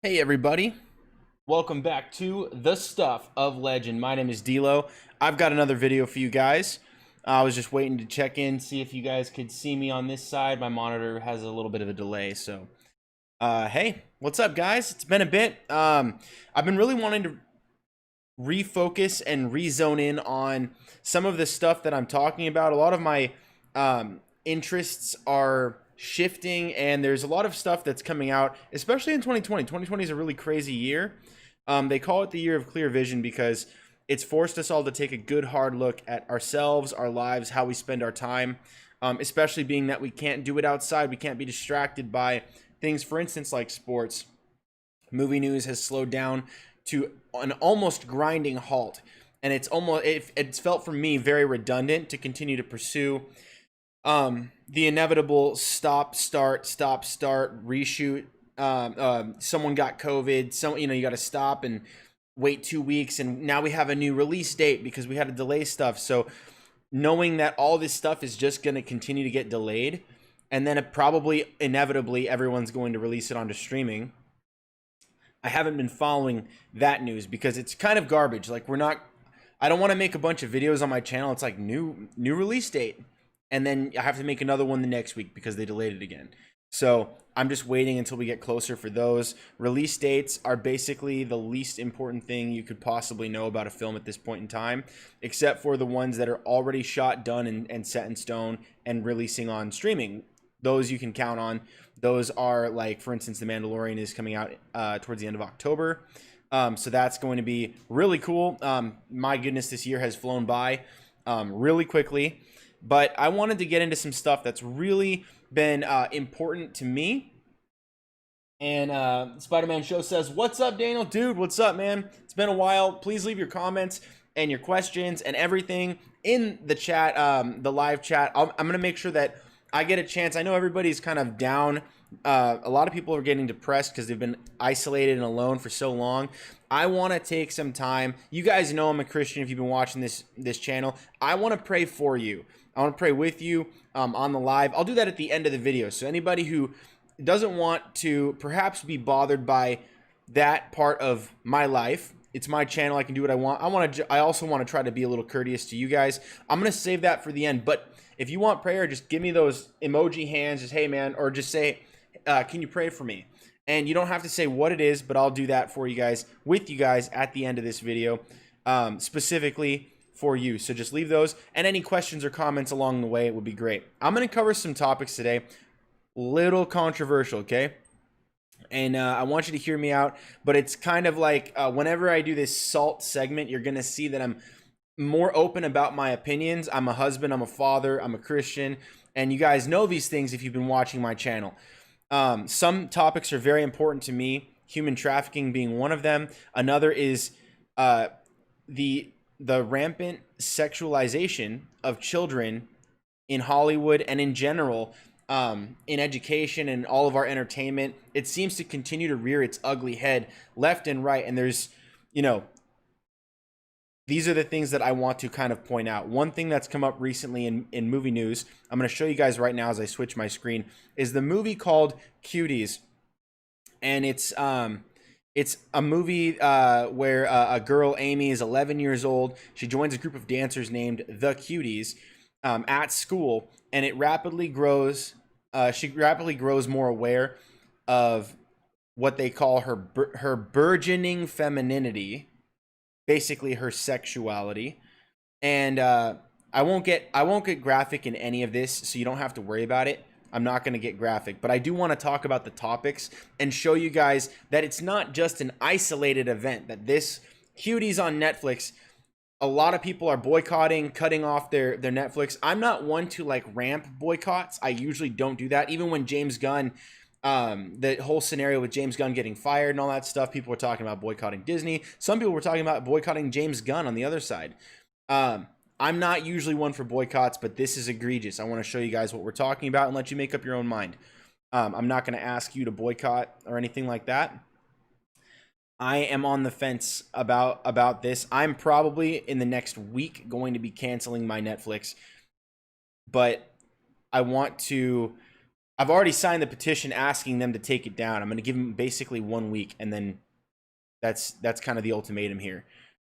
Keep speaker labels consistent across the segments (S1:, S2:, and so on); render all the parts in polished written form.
S1: Hey everybody, welcome back to The Stuff of Legend. My name is D'Lo. I've got another video for you guys. I was just waiting to check in, see if you guys could see me on this side. My monitor has a little bit of a delay, so hey, what's up guys? It's been a bit. I've been really wanting to refocus and rezone in on some of the stuff that I'm talking about. A lot of my interests are shifting, and there's a lot of stuff that's coming out, especially in 2020. 2020 is a really crazy year. They call it the year of clear vision because it's forced us all to take a good hard look at ourselves, our lives, how we spend our time, especially being that we can't do it outside. We can't be distracted by things, for instance, like sports. Movie news has slowed down to an almost grinding halt, and it's felt for me very redundant to continue to pursue the inevitable stop start reshoot. Someone got COVID, you got to stop and wait 2 weeks, and now we have a new release date because we had to delay stuff. So knowing that all this stuff is just going to continue to get delayed, and then probably inevitably everyone's going to release it onto streaming, I haven't been following that news because it's kind of garbage. Like, I don't want to make a bunch of videos on my channel. It's like new release date, and then I have to make another one the next week because they delayed it again. So I'm just waiting until we get closer for those. Release dates are basically the least important thing you could possibly know about a film at this point in time, except for the ones that are already shot, done, and set in stone and releasing on streaming. Those you can count on. Those are, like, for instance, The Mandalorian is coming out towards the end of October. So that's going to be really cool. My goodness, this year has flown by really quickly. But I wanted to get into some stuff that's really been important to me. And Spider-Man Show says, "What's up, Daniel? Dude, what's up, man? It's been a while. Please leave your comments and your questions and everything in the chat, the live chat. I'm going to make sure that I get a chance. I know everybody's kind of down. A lot of people are getting depressed because they've been isolated and alone for so long. I want to take some time. You guys know I'm a Christian if you've been watching this channel. I want to pray for you. I want to pray with you on the live. I'll do that at the end of the video. So anybody who doesn't want to perhaps be bothered by that part of my life, it's my channel. I can do what I want. I also want to try to be a little courteous to you guys. I'm going to save that for the end. But if you want prayer, just give me those emoji hands. Just, hey, man. Or just say, can you pray for me? And you don't have to say what it is, but I'll do that for you guys, with you guys at the end of this video, specifically for you. So just leave those, and any questions or comments along the way, it would be great. I'm going to cover some topics today, little controversial, okay? And I want you to hear me out, but it's kind of like whenever I do this SALT segment, you're going to see that I'm more open about my opinions. I'm a husband, I'm a father, I'm a Christian, and you guys know these things if you've been watching my channel. Some topics are very important to me, human trafficking being one of them. Another is the rampant sexualization of children in Hollywood and in general, in education and all of our entertainment. It seems to continue to rear its ugly head left and right, and there's, these are the things that I want to kind of point out. One thing that's come up recently in movie news, I'm going to show you guys right now as I switch my screen, is the movie called CUTIES. And it's a movie where a girl, Amy, is 11 years old. She joins a group of dancers named the CUTIES at school, and it rapidly grows. She rapidly grows more aware of what they call her burgeoning femininity, basically her sexuality. And I won't get graphic in any of this, so you don't have to worry about it. I'm not going to get graphic, but I do want to talk about the topics and show you guys that it's not just an isolated event, that this CUTIES on Netflix, a lot of people are boycotting, cutting off their Netflix. I'm not one to like ramp boycotts. I usually don't do that. Even when James Gunn, the whole scenario with James Gunn getting fired and all that stuff, people were talking about boycotting Disney. Some people were talking about boycotting James Gunn on the other side. I'm not usually one for boycotts, but this is egregious. I want to show you guys what we're talking about and let you make up your own mind. I'm not going to ask you to boycott or anything like that. I am on the fence about this. I'm probably in the next week going to be canceling my Netflix, but I want to I've already signed the petition asking them to take it down. I'm going to give them basically 1 week, and then that's kind of the ultimatum here.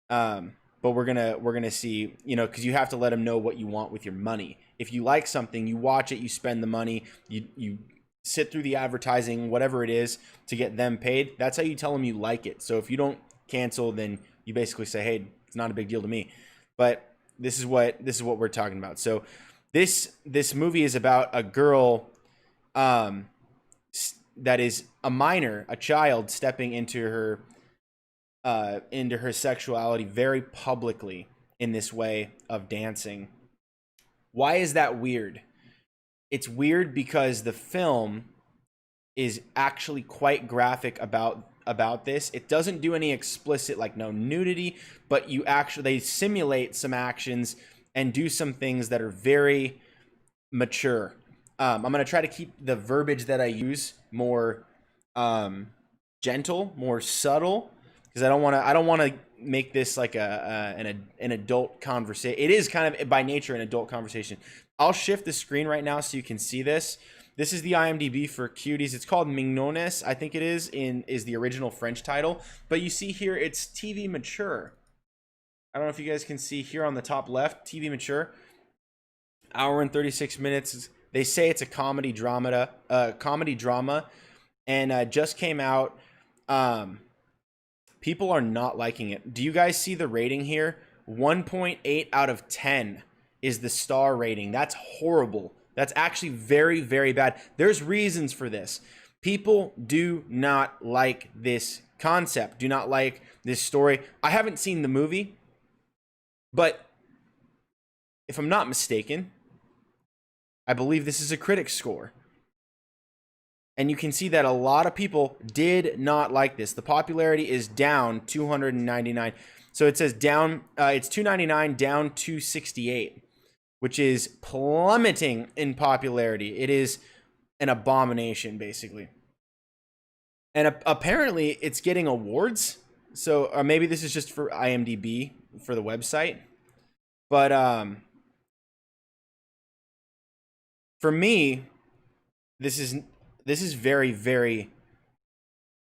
S1: But we're gonna see, you know, because you have to let them know what you want with your money. If you like something, you watch it, you spend the money, you sit through the advertising, whatever it is, to get them paid. That's how you tell them you like it. So if you don't cancel, then you basically say, hey, it's not a big deal to me. But this is what we're talking about. So this movie is about a girl that is a minor, a child, stepping into her sexuality very publicly in this way of dancing. Why is that weird? It's weird because the film is actually quite graphic about this. It doesn't do any explicit, like, no nudity, but they simulate some actions and do some things that are very mature. I'm going to try to keep the verbiage that I use more gentle, more subtle, because I don't want to make this like an adult conversation. It is kind of by nature an adult conversation. I'll shift the screen right now so you can see this. This is the IMDb for Cuties. It's called Mignones, I think it is the original French title. But you see here, it's TV mature. I don't know if you guys can see here on the top left, TV mature. Hour and 36 minutes. They say it's a comedy drama, and just came out. People are not liking it. Do you guys see the rating here? 1.8 out of 10 is the star rating. That's horrible. That's actually very, very bad. There's reasons for this. People do not like this concept, do not like this story. I haven't seen the movie, but if I'm not mistaken, I believe this is a critic score. And you can see that a lot of people did not like this. The popularity is down 299. So it says down, it's 299 down 268, which is plummeting in popularity. It is an abomination, basically. And apparently it's getting awards. So maybe this is just for IMDb, for the website. But for me, this is very, very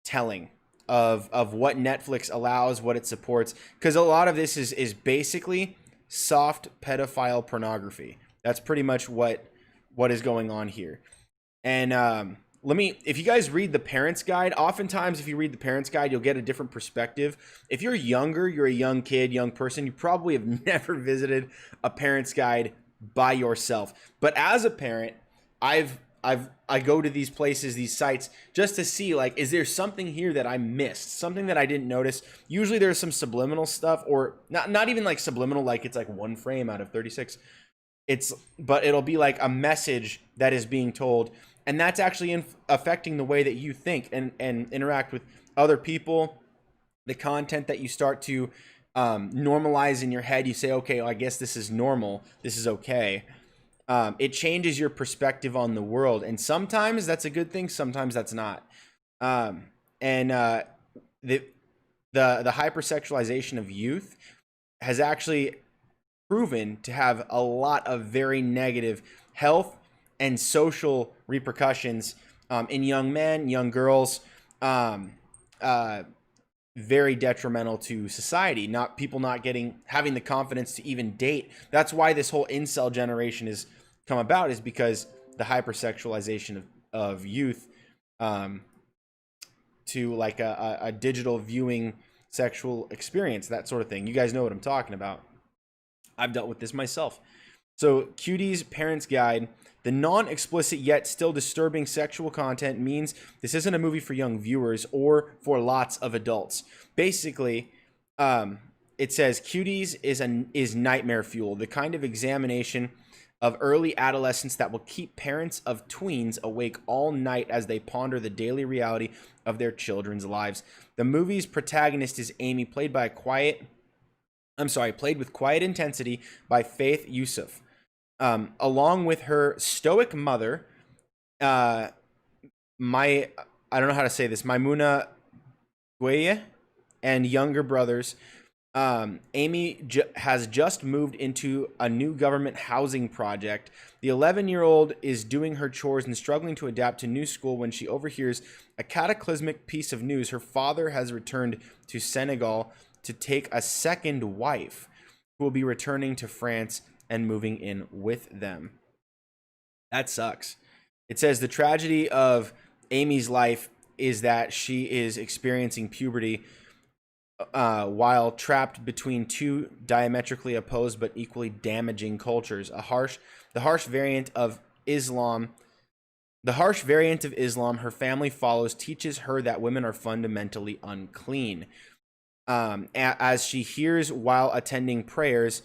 S1: telling of what Netflix allows, what it supports, because a lot of this is basically soft pedophile pornography. That's pretty much what is going on here. And if you guys read the parents guide, oftentimes if you read the parents guide, you'll get a different perspective. If you're younger, you're a young kid, young person, you probably have never visited a parents guide by yourself. But as a parent, I go to these places, these sites, just to see, like, is there something here that I missed, something that I didn't notice? Usually there's some subliminal stuff, or not even like subliminal, like it's like one frame out of 36. But it'll be like a message that is being told, and that's actually affecting the way that you think and interact with other people. The content that you start to normalize in your head, you say, okay, well, I guess this is normal, this is okay. It changes your perspective on the world, and sometimes that's a good thing, sometimes that's not. The hypersexualization of youth has actually proven to have a lot of very negative health and social repercussions in young men, young girls. Very detrimental to society. People not having the confidence to even date. That's why this whole incel generation has come about, is because the hypersexualization of youth to like a digital viewing sexual experience, that sort of thing. You guys know what I'm talking about. I've dealt with this myself. So Cuties Parents Guide. The non-explicit yet still disturbing sexual content means this isn't a movie for young viewers or for lots of adults. Basically, it says Cuties is nightmare fuel, the kind of examination of early adolescence that will keep parents of tweens awake all night as they ponder the daily reality of their children's lives. The movie's protagonist is Amy, played with quiet intensity by Faith Yusuf. Along with her stoic mother, I don't know how to say this, Maimuna Gueye, and younger brothers, Amy has just moved into a new government housing project. The 11-year-old is doing her chores and struggling to adapt to new school when she overhears a cataclysmic piece of news. Her father has returned to Senegal to take a second wife, who will be returning to France and moving in with them. That sucks. It says the tragedy of Amy's life is that she is experiencing puberty while trapped between two diametrically opposed but equally damaging cultures. The harsh variant of Islam her family follows teaches her that women are fundamentally unclean. As she hears while attending prayers,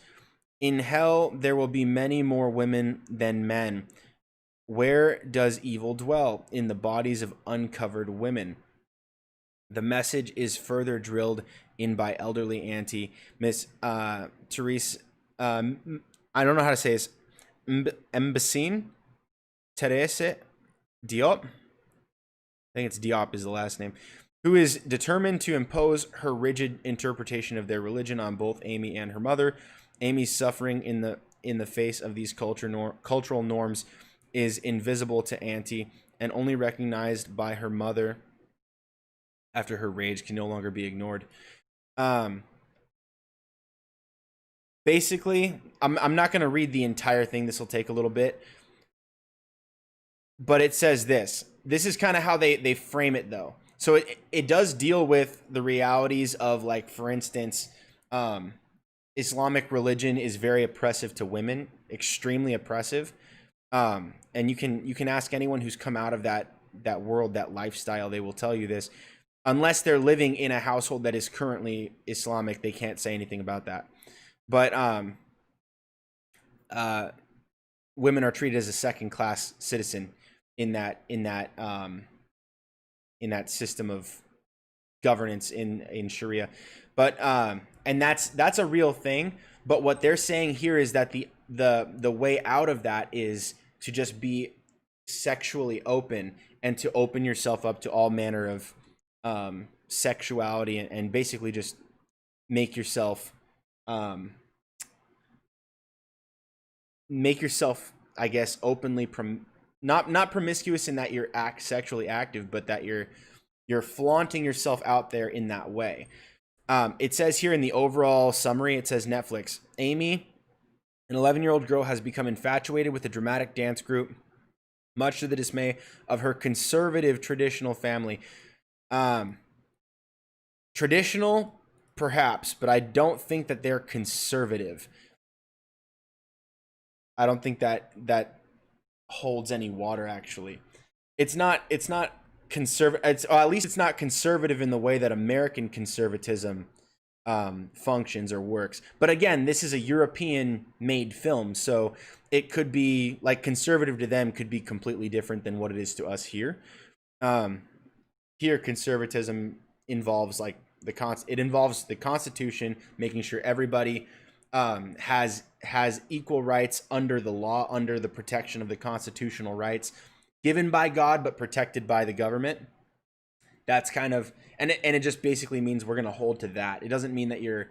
S1: in hell there will be many more women than men. Where does evil dwell? In the bodies of uncovered women. The message is further drilled in by elderly auntie, Miss Therese, I don't know how to say this, Mbasine Therese Diop, I think it's Diop is the last name, who is determined to impose her rigid interpretation of their religion on both Amy and her mother. Amy's suffering in the face of these cultural norms is invisible to auntie and only recognized by her mother after her rage can no longer be ignored. Basically, I'm not going to read the entire thing. This will take a little bit. But it says this. This is kind of how they frame it, though. So it does deal with the realities of, like, for instance, Islamic religion is very oppressive to women, extremely oppressive. And you can ask anyone who's come out of that world, that lifestyle, they will tell you this. Unless they're living in a household that is currently Islamic, they can't say anything about that. But women are treated as a second-class citizen in that system of governance in Sharia. But and that's a real thing. But what they're saying here is that the way out of that is to just be sexually open and to open yourself up to all manner of sexuality and basically just make yourself I guess openly not promiscuous in that you're sexually active, but that you're flaunting yourself out there in that way. It says here in the overall summary, it says Netflix, Amy, an 11-year-old girl, has become infatuated with a dramatic dance group, much to the dismay of her conservative traditional family. Traditional, perhaps, but I don't think that they're conservative. I don't think that holds any water, actually. It's not conservative. Or at least it's not conservative in the way that American conservatism functions or works. But again, this is a European-made film, so it could be, like, conservative to them could be completely different than what it is to us here. Here, conservatism involves, like, it involves the Constitution, making sure everybody has equal rights under the law, under the protection of the constitutional rights given by God but protected by the government. That's kind of, and it just basically means we're going to hold to that. It doesn't mean that you're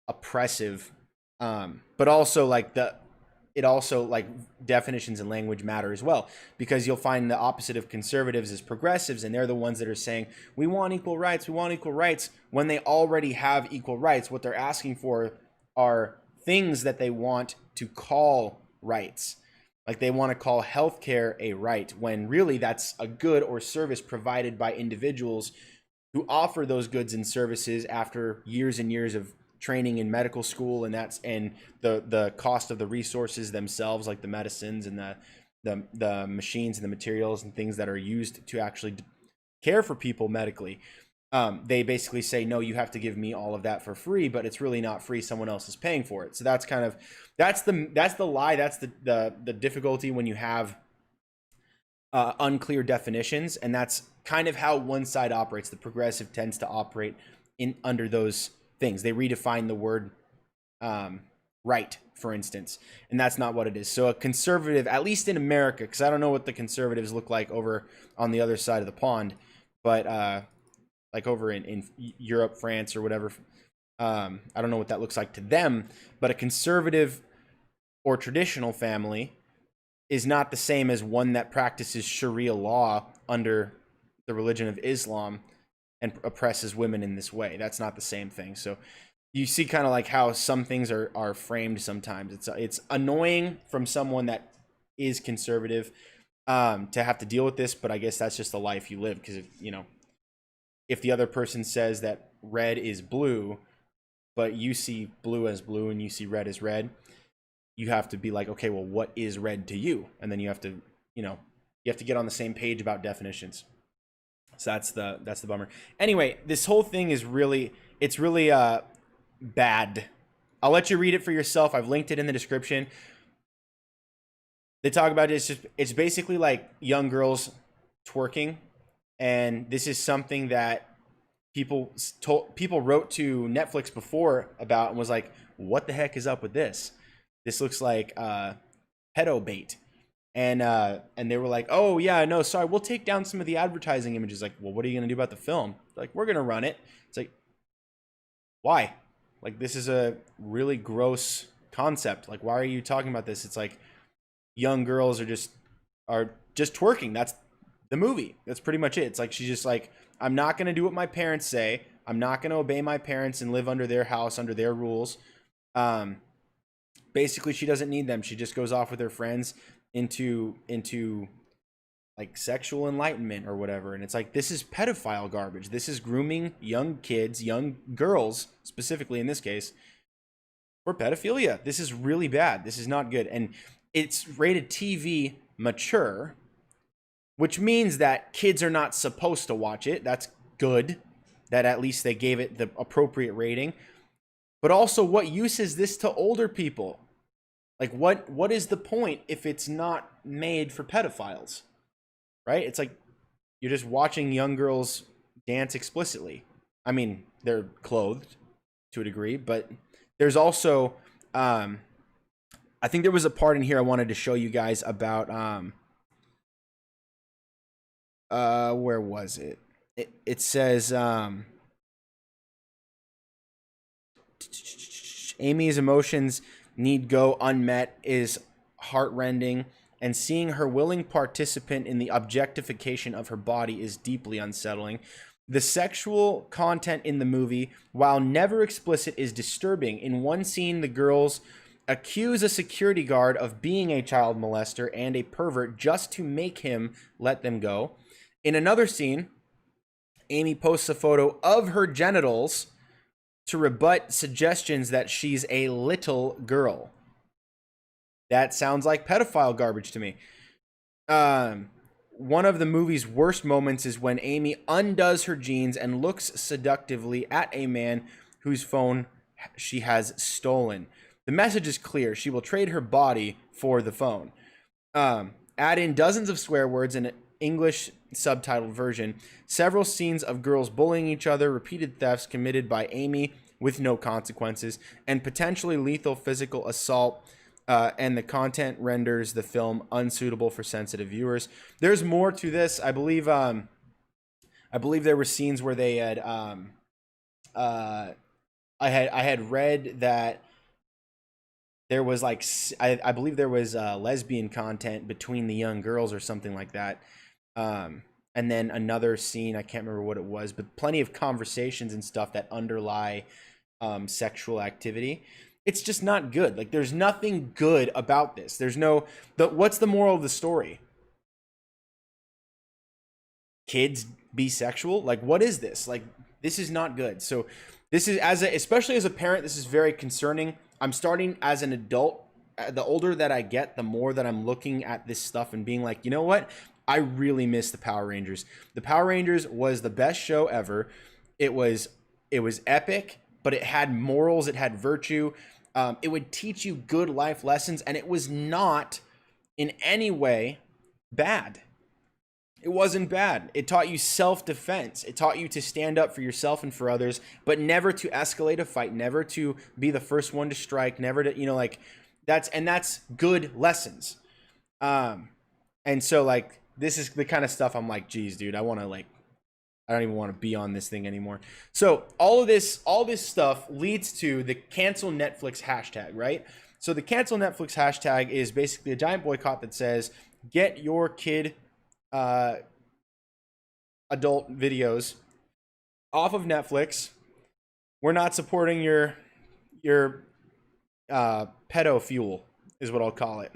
S1: oppressive, but also like definitions and language matter as well, because you'll find the opposite of conservatives is progressives, and they're the ones that are saying we want equal rights, when they already have equal rights. What they're asking for are things that they want to call rights. Like they want to call healthcare a right, when really that's a good or service provided by individuals who offer those goods and services after years and years of training in medical school, and the cost of the resources themselves, like the medicines and the machines and the materials and things that are used to actually care for people medically. They basically say, no, you have to give me all of that for free, but it's really not free. Someone else is paying for it. So that's kind of, that's the lie. That's the difficulty when you have unclear definitions. And that's kind of how one side operates. The progressive tends to operate under those things. They redefine the word right, for instance, and that's not what it is. So a conservative, at least in America, because I don't know what the conservatives look like over on the other side of the pond, but like over in Europe, France, or whatever. I don't know what that looks like to them, but a conservative or traditional family is not the same as one that practices Sharia law under the religion of Islam and oppresses women in this way. That's not the same thing. So you see kind of like how some things are framed sometimes. It's annoying from someone that is conservative to have to deal with this, but I guess that's just the life you live, because if the other person says that red is blue, but you see blue as blue and you see red as red, you have to be like, okay, well, what is red to you? And then you have to, you have to get on the same page about definitions. So that's the bummer. Anyway, this whole thing is really bad. I'll let you read it for yourself. I've linked it in the description. They talk about it. It's basically like young girls twerking, and this is something that people wrote to Netflix before about and was like, what the heck is up with this? This looks like pedo bait. And they were like, oh yeah, no, sorry, we'll take down some of the advertising images. Like, well, what are you gonna do about the film? Like, we're gonna run it. It's like, why? Like, this is a really gross concept. Like, why are you talking about this? It's like young girls are just twerking. That's the movie. That's pretty much it. It's like, she's just like, I'm not gonna do what my parents say. I'm not gonna obey my parents and live under their house, under their rules. Basically, she doesn't need them. She just goes off with her friends into like sexual enlightenment or whatever. And it's like, this is pedophile garbage. This is grooming young kids, young girls specifically in this case, for pedophilia. This is really bad. This is not good. And it's rated TV mature, which means that kids are not supposed to watch it. That's good that at least they gave it the appropriate rating. But also, what use is this to older people? Like, what is the point if it's not made for pedophiles? Right? It's like you're just watching young girls dance explicitly. I mean, they're clothed to a degree, but there's also I think there was a part in here I wanted to show you guys about where was it? It says Amy's emotions need go unmet is heartrending, and seeing her willing participant in the objectification of her body is deeply unsettling. The sexual content in the movie, while never explicit, is disturbing. In one scene, the girls accuse a security guard of being a child molester and a pervert just to make him let them go. In another scene, Amy posts a photo of her genitals to rebut suggestions that she's a little girl. That sounds like pedophile garbage to me. One of the movie's worst moments is when Amy undoes her jeans and looks seductively at a man whose phone she has stolen. The message is clear. She will trade her body for the phone. Add in dozens of swear words in an English subtitled version, several scenes of girls bullying each other, repeated thefts committed by Amy with no consequences, and potentially lethal physical assault, and the content renders the film unsuitable for sensitive viewers. There's more to this. I believe there were scenes where they had I had read that there was like I believe there was lesbian content between the young girls or something like that. And then another scene, I can't remember what it was, but plenty of conversations and stuff that underlie sexual activity. It's just not good. Like, there's nothing good about this. There's no what's the moral of the story? Kids be sexual? Like, what is this? Like, this is not good. So this is, especially as a parent, this is very concerning. I'm starting as an adult. The older that I get, the more that I'm looking at this stuff and being like, you know what? I really miss the Power Rangers. The Power Rangers was the best show ever. It was epic, but it had morals, it had virtue. It would teach you good life lessons, and it was not in any way bad. It wasn't bad. It taught you self-defense. It taught you to stand up for yourself and for others, but never to escalate a fight, never to be the first one to strike, never to, like, that's good lessons. And so, like, this is the kind of stuff I'm like, geez, dude, I want to, like, I don't even want to be on this thing anymore. So all this stuff leads to the cancel Netflix hashtag, right? So the cancel Netflix hashtag is basically a giant boycott that says, get your kid adult videos off of Netflix. We're not supporting your pedo fuel, is what I'll call it.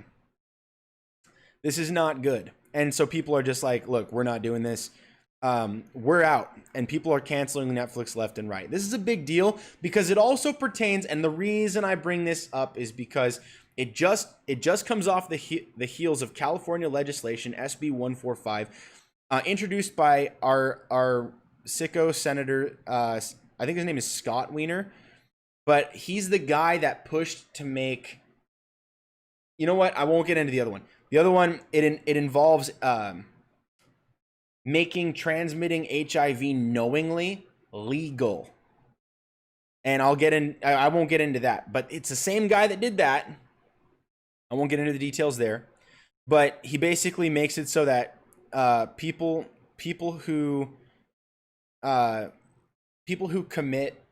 S1: This is not good. And so people are just like, look, we're not doing this. We're out, and people are canceling Netflix left and right. This is a big deal because it also pertains, and the reason I bring this up is because it just comes off the heels of California legislation SB 145, introduced by our sicko senator. I think his name is Scott Wiener, but he's the guy that pushed to make. You know what? I won't get into the other one. The other one, it involves making transmitting HIV knowingly legal. And I won't get into that, but it's the same guy that did that. I won't get into the details there, but he basically makes it so that people who commit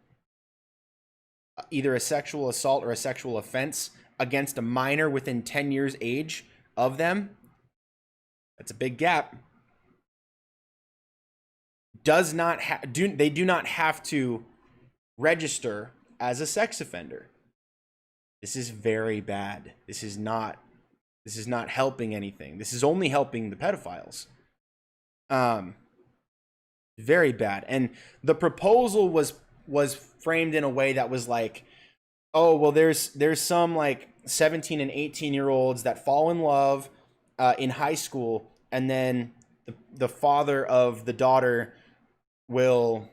S1: either a sexual assault or a sexual offense against a minor within 10 years age of them, that's a big gap, they do not have to register as a sex offender. This is very bad. This is not helping anything. This is only helping the pedophiles. Very bad. And the proposal was framed in a way that was like, oh, well, there's some like 17 and 18-year-olds that fall in love in high school, and then the father of the daughter will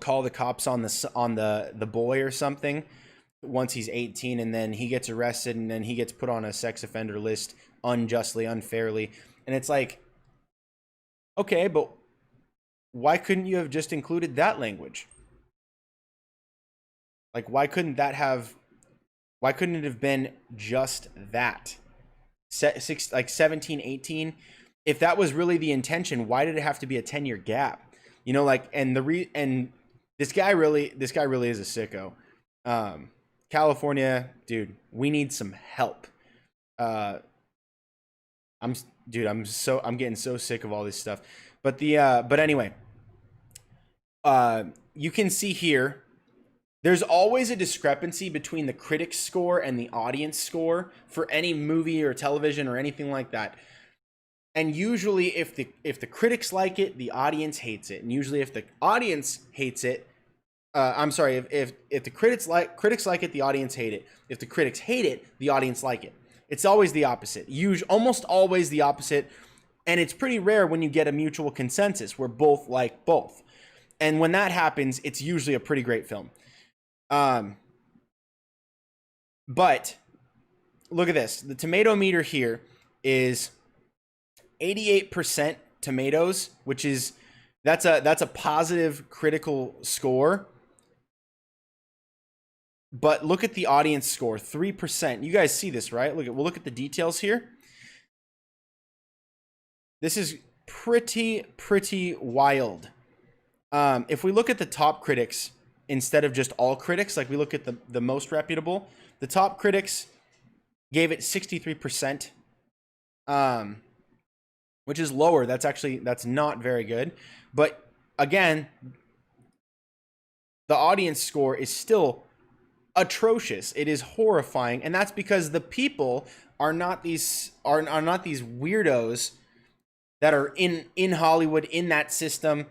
S1: call the cops on the boy or something once he's 18, and then he gets arrested, and then he gets put on a sex offender list unjustly, unfairly. And it's like, okay, but why couldn't you have just included that language? Like, why couldn't it have been just that? 17, 18. If that was really the intention, why did it have to be a 10-year gap? You know, like, and this guy really is a sicko. California, dude, we need some help. I'm getting so sick of all this stuff. But anyway, you can see here, there's always a discrepancy between the critics score and the audience score for any movie or television or anything like that. And usually if the critics like it, the audience hates it. And usually if the audience hates it, if the critics like it, the audience hate it. If the critics hate it, the audience like it. It's always the opposite. Almost always the opposite. And it's pretty rare when you get a mutual consensus where both like both. And when that happens, it's usually a pretty great film. But look at this. The tomato meter here is 88% tomatoes, which is that's a positive critical score. But look at the audience score, 3%. You guys see this, right? We'll look at the details here. This is pretty wild. If we look at the top critics instead of just all critics, like we look at the most reputable, the top critics gave it 63%, which is lower. That's not very good. But again, the audience score is still atrocious. It is horrifying, and that's because the people are not these weirdos that are in Hollywood, in that system,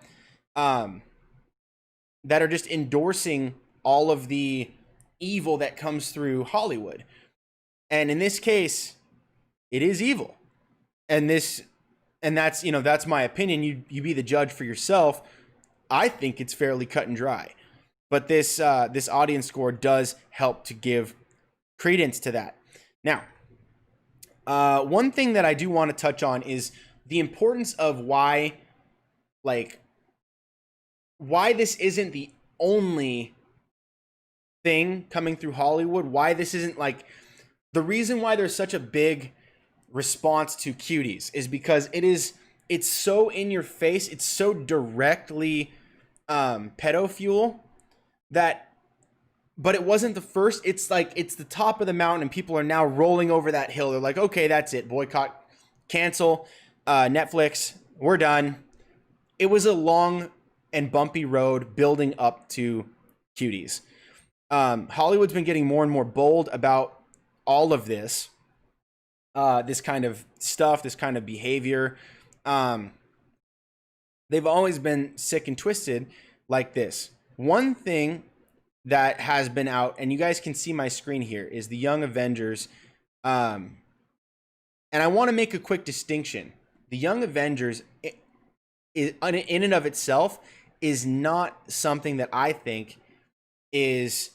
S1: that are just endorsing all of the evil that comes through Hollywood. And in this case, it is evil. And that's my opinion. You be the judge for yourself. I think it's fairly cut and dry. But this audience score does help to give credence to that. Now, one thing that I do want to touch on is the importance of why this isn't the only thing coming through Hollywood. Why this isn't the reason why there's such a big response to Cuties is because it is it's so in your face, it's so directly pedo fuel that, but it wasn't the first. It's like it's the top of the mountain and people are now rolling over that hill. They're like, okay, that's it, boycott, cancel, Netflix, we're done. It was a long and bumpy road building up to Cuties. Hollywood's been getting more and more bold about all of this, this kind of stuff, this kind of behavior. They've always been sick and twisted like this. One thing that has been out, and you guys can see my screen here, is the Young Avengers. And I want to make a quick distinction. The Young Avengers, in and of itself, is not something that I think is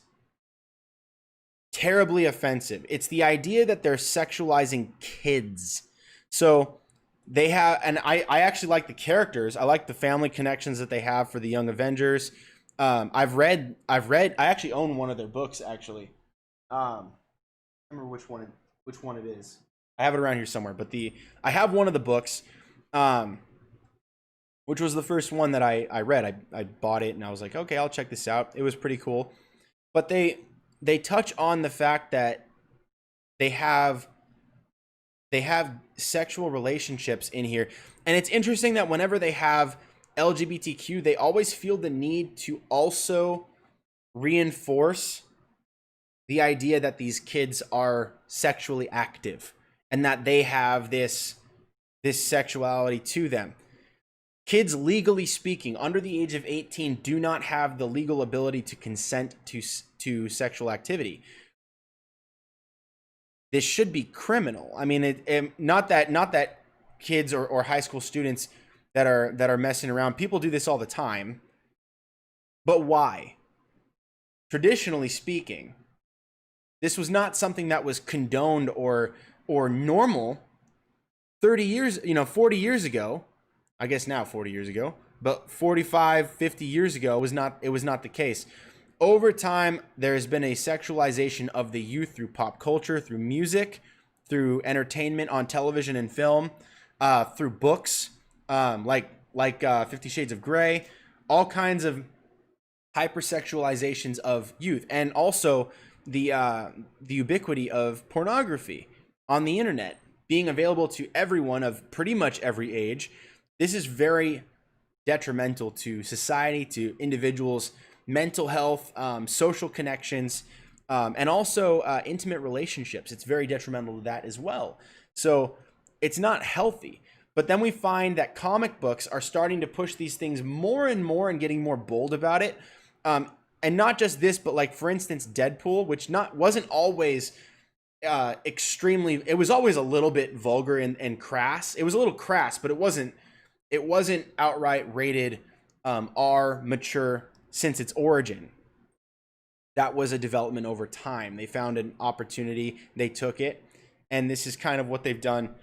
S1: terribly offensive. It's the idea that they're sexualizing kids. So they have, and I actually like the characters. I like the family connections that they have for the Young Avengers. I actually own one of their books, actually. I remember which one it is. I have it around here somewhere, but I have one of the books, which was the first one that I read. I bought it and I was like, okay, I'll check this out. It was pretty cool. But they touch on the fact that they have sexual relationships in here. And it's interesting that whenever they have LGBTQ, they always feel the need to also reinforce the idea that these kids are sexually active and that they have this sexuality to them. Kids, legally speaking, under the age of 18, do not have the legal ability to consent to sexual activity. This should be criminal. I mean, not that kids or high school students that are messing around. People do this all the time. But why? Traditionally speaking, this was not something that was condoned or normal 30 years, 40 years ago. I guess now 40 years ago, but 45, 50 years ago it was not the case. Over time, there has been a sexualization of the youth through pop culture, through music, through entertainment on television and film, through books, like 50 Shades of Grey, all kinds of hypersexualizations of youth, and also the ubiquity of pornography on the internet being available to everyone of pretty much every age. This is very detrimental to society, to individuals' mental health, social connections, and also intimate relationships. It's very detrimental to that as well. So it's not healthy. But then we find that comic books are starting to push these things more and more and getting more bold about it. And not just this, but like, for instance, Deadpool, which wasn't always extremely, it was always a little bit vulgar and crass. It was a little crass, but it wasn't outright rated R, mature since its origin. That was a development over time. They found an opportunity, they took it, and this is kind of what they've done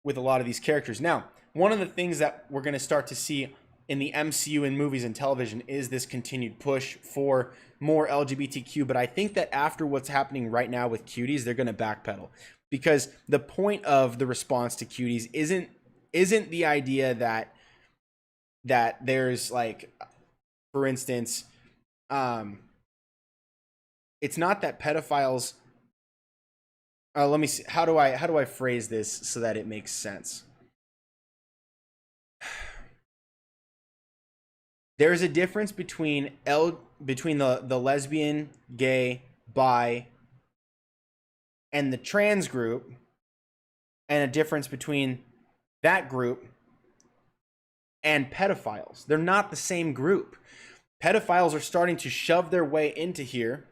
S1: with a lot of these characters. Now, one of the things that we're going to start to see in the MCU in movies and television is this continued push for more LGBTQ, but I think that after what's happening right now with Cuties, they're going to backpedal, because the point of the response to Cuties isn't the idea that there's, like, for instance, it's not that pedophiles, let me see, how do I phrase this so that it makes sense? There's a difference between the lesbian, gay, bi, and the trans group, and a difference between that group and pedophiles. They're not the same group. Pedophiles are starting to shove their way into here,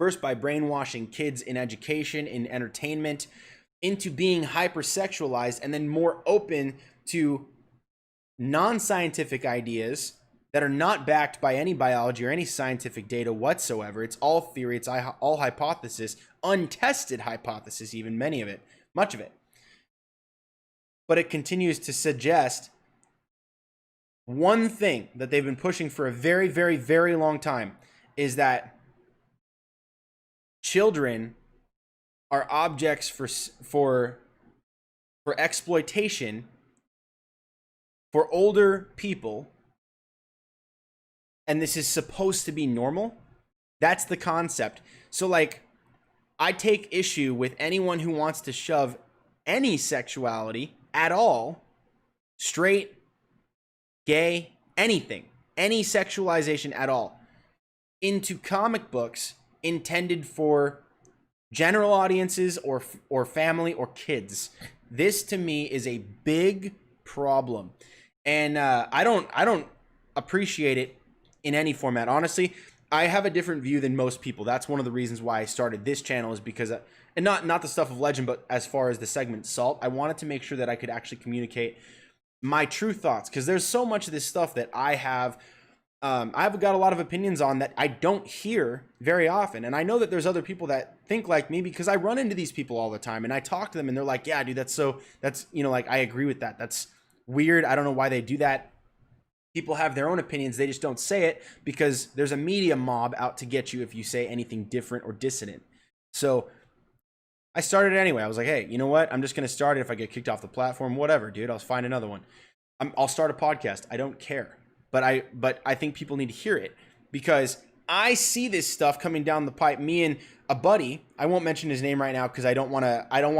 S1: first by brainwashing kids in education, in entertainment, into being hypersexualized, and then more open to non-scientific ideas that are not backed by any biology or any scientific data whatsoever. It's all theory, it's all hypothesis, untested hypothesis, even much of it. But it continues to suggest one thing that they've been pushing for a very, very, very long time, is that children are objects for exploitation for older people, and this is supposed to be normal. That's the concept. So like, I take issue with anyone who wants to shove any sexuality at all, straight, gay, anything, any sexualization at all, into comic books intended for general audiences or family or kids. This to me is a big problem, and I don't appreciate it in any format. Honestly, I have a different view than most people. That's one of the reasons why I started this channel, is because and not the stuff of legend, but as far as the segment Salt, I wanted to make sure that I could actually communicate my true thoughts, because there's so much of this stuff that I've got a lot of opinions on that I don't hear very often. And I know that there's other people that think like me, because I run into these people all the time and I talk to them and they're like, yeah, dude, that's, you know, like, I agree with that. That's weird. I don't know why they do that. People have their own opinions. They just don't say it because there's a media mob out to get you if you say anything different or dissonant. So I started it anyway. I was like, hey, you know what? I'm just going to start it. If I get kicked off the platform, whatever, dude, I'll find another one. I'll start a podcast. I don't care. But I think people need to hear it, because I see this stuff coming down the pipe. Me and a buddy, I won't mention his name right now because I don't want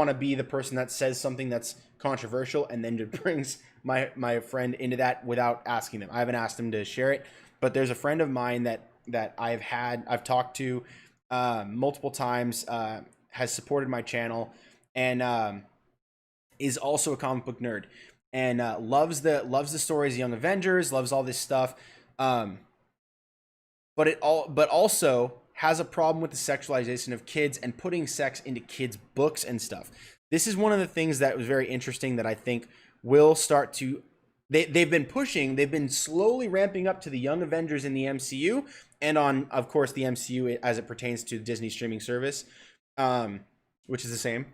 S1: to be the person that says something that's controversial and then just brings my friend into that without asking them. I haven't asked him to share it, but there's a friend of mine that I've talked to multiple times, has supported my channel, and is also a comic book nerd. And loves the stories of Young Avengers, loves all this stuff, but also has a problem with the sexualization of kids and putting sex into kids' books and stuff. This is one of the things that was very interesting that I think will start to. They've been slowly ramping up to the Young Avengers in the MCU, and on, of course, the MCU as it pertains to Disney streaming service, which is the same.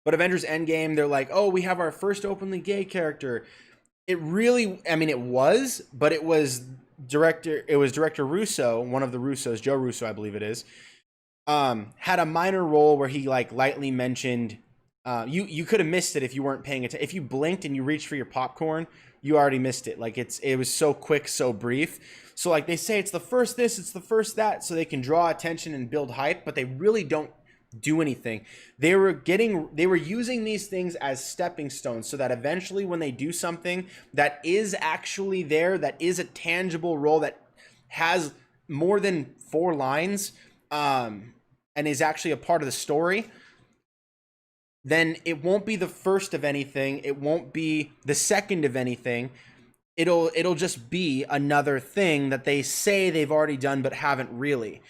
S1: But Avengers Endgame, they're like, oh, we have our first openly gay character. It really, I mean, it was director Russo, one of the Russos, Joe Russo, I believe it is, had a minor role where he like lightly mentioned, you could have missed it if you weren't paying attention. If you blinked and you reached for your popcorn, you already missed it. Like it was so quick, so brief. So like they say it's the first this, it's the first that, so they can draw attention and build hype, but they really don't do anything. They were using these things as stepping stones, so that eventually when they do something that is actually there, that is a tangible role, that has more than 4 lines, and is actually a part of the story, then it won't be the first of anything. It won't be the second of anything. It'll just be another thing that they say they've already done but haven't really.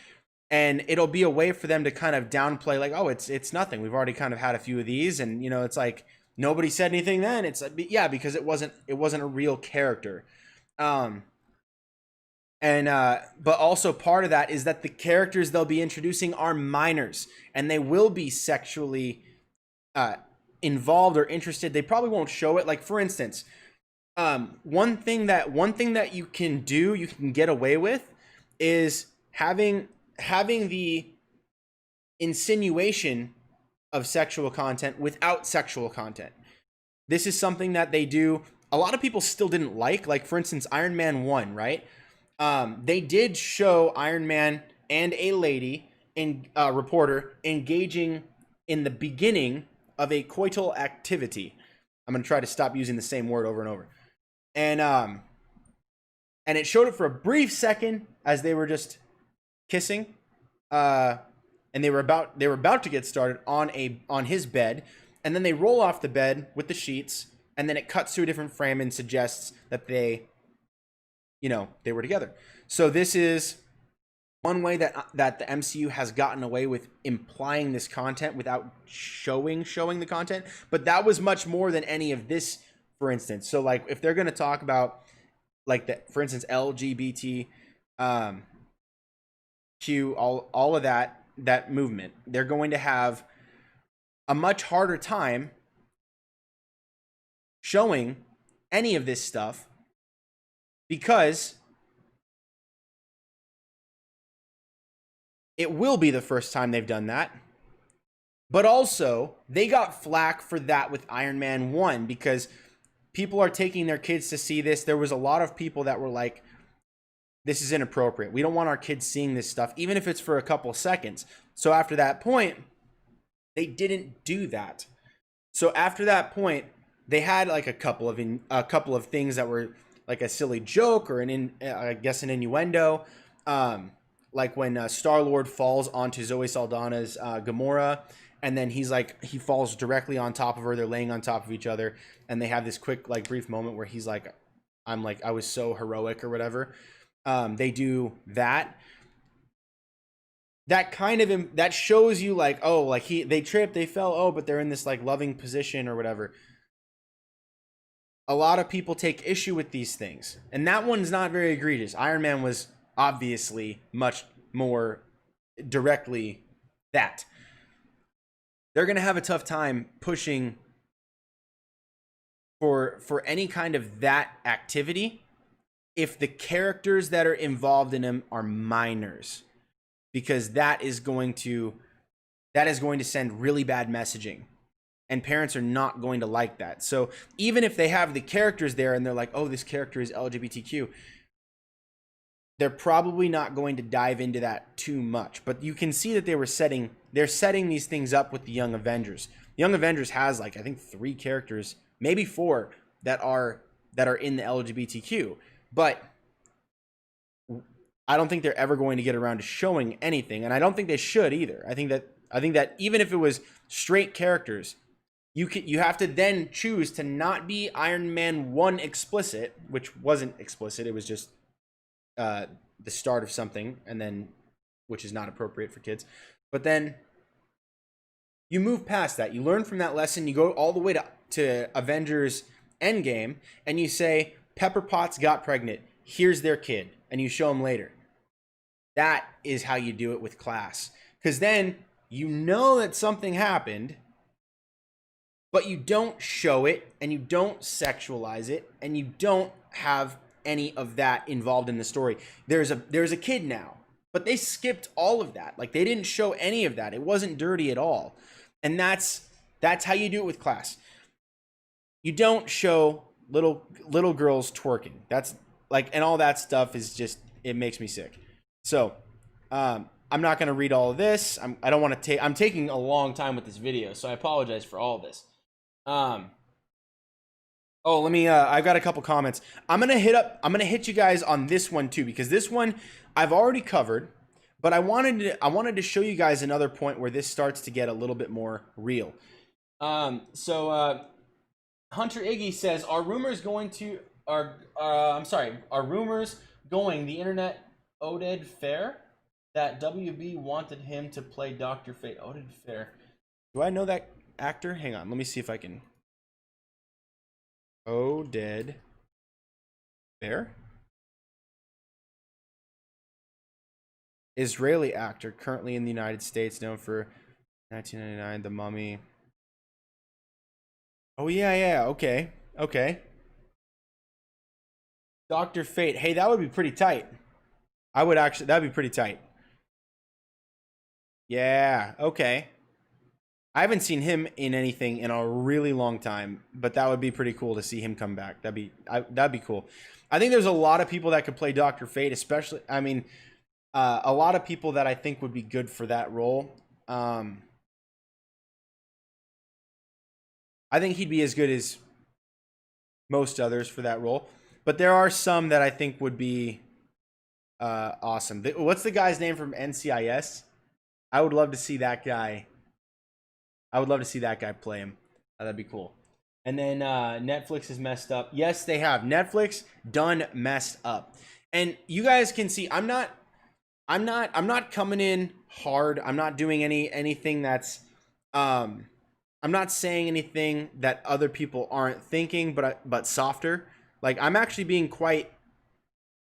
S1: And it'll be a way for them to kind of downplay, like, oh, it's nothing. We've already kind of had a few of these, and you know, it's like nobody said anything then. It's yeah, because it wasn't a real character. But also part of that is that the characters they'll be introducing are minors, and they will be sexually involved or interested. They probably won't show it. Like, for instance, one thing that you can get away with is having the insinuation of sexual content without sexual content. This is something that they do. A lot of people still didn't like for instance, Iron Man 1, right? They did show Iron Man and a lady reporter engaging in the beginning of a coital activity. I'm going to try to stop using the same word over and over. And it showed it for a brief second as they were just kissing, and they were about to get started on his bed, and then they roll off the bed with the sheets, and then it cuts to a different frame and suggests that they were together. So this is one way that the MCU has gotten away with implying this content without showing the content. But that was much more than any of this, for instance. So like if they're going to talk about like for instance, LGBT, Q, all of that movement, they're going to have a much harder time showing any of this stuff, because it will be the first time they've done that. But also, they got flack for that with Iron Man 1, because people are taking their kids to see this. There was a lot of people that were like, this is inappropriate. We don't want our kids seeing this stuff, even if it's for a couple seconds. So after that point, they didn't do that. So after that point, they had like a couple of things that were like a silly joke or I guess an innuendo. Like when Star-Lord falls onto Zoe Saldana's Gamora, and then he falls directly on top of her. They're laying on top of each other, and they have this quick, like, brief moment where he's like, I was so heroic or whatever. They do that. That kind of, that shows you like, oh, like they tripped, they fell, oh, but they're in this like loving position or whatever. A lot of people take issue with these things, and that one's not very egregious. Iron Man was obviously much more directly that. They're going to have a tough time pushing for any kind of that activity if the characters that are involved in them are minors, because that is going to send really bad messaging, and parents are not going to like that. So even if they have the characters there and they're like, oh, this character is LGBTQ, they're probably not going to dive into that too much. But you can see that they're setting these things up with the Young Avengers. The Young Avengers has, like, I think 3 characters, maybe 4, that are in the LGBTQ. But I don't think they're ever going to get around to showing anything, and I don't think they should either. I think that even if it was straight characters, you have to then choose to not be Iron Man 1 explicit, which wasn't explicit. It was just the start of something, and then, which is not appropriate for kids. But then you move past that. You learn from that lesson. You go all the way to Avengers Endgame, and you say, Pepper Potts got pregnant. Here's their kid. And you show them later. That is how you do it with class. Because then you know that something happened, but you don't show it, and you don't sexualize it, and you don't have any of that involved in the story. There's a kid now, but they skipped all of that. Like, they didn't show any of that. It wasn't dirty at all. And that's how you do it with class. You don't show little girls twerking. That's like, and all that stuff is just, it makes me sick. So I'm not going to read all of this. I don't want to take, I'm taking a long time with this video, so I apologize for all of this. Oh, let me, I've got a couple comments. I'm going to hit you guys on this one too, because this one I've already covered, but I wanted to show you guys another point where this starts to get a little bit more real. Hunter Iggy says, are rumors going the internet Oded Fair that WB wanted him to play Dr. Fate? Oded Fair. Do I know that actor? Hang on, let me see if I can. Oded Fair? Israeli actor currently in the United States, known for 1999, The Mummy. Oh, yeah, okay. Dr. Fate. Hey, that would be pretty tight. That'd be pretty tight. Yeah, okay. I haven't seen him in anything in a really long time, but that would be pretty cool to see him come back. That'd be cool. I think there's a lot of people that could play Dr. Fate, especially, I mean, a lot of people that I think would be good for that role. I think he'd be as good as most others for that role, but there are some that I think would be awesome. What's the guy's name from NCIS? I would love to see that guy. I would love to see that guy play him. That'd be cool. And then Netflix is messed up. Yes, they have. Netflix done messed up. And you guys can see I'm not coming in hard. I'm not doing anything that's I'm not saying anything that other people aren't thinking, but softer. Like, I'm actually being quite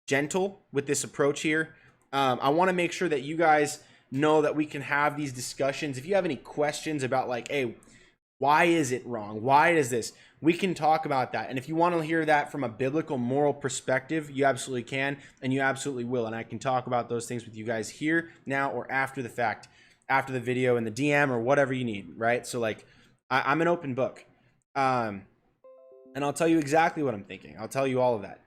S1: gentle with this approach here. I want to make sure that you guys know that we can have these discussions. If you have any questions about, like, hey, why is it wrong? Why is this? We can talk about that. And if you want to hear that from a biblical moral perspective, you absolutely can, and you absolutely will. And I can talk about those things with you guys here, now, or after the fact, after the video, in the DM, or whatever you need, right? So, like, I'm an open book. And and I'll tell you exactly what I'm thinking. I'll tell you all of that.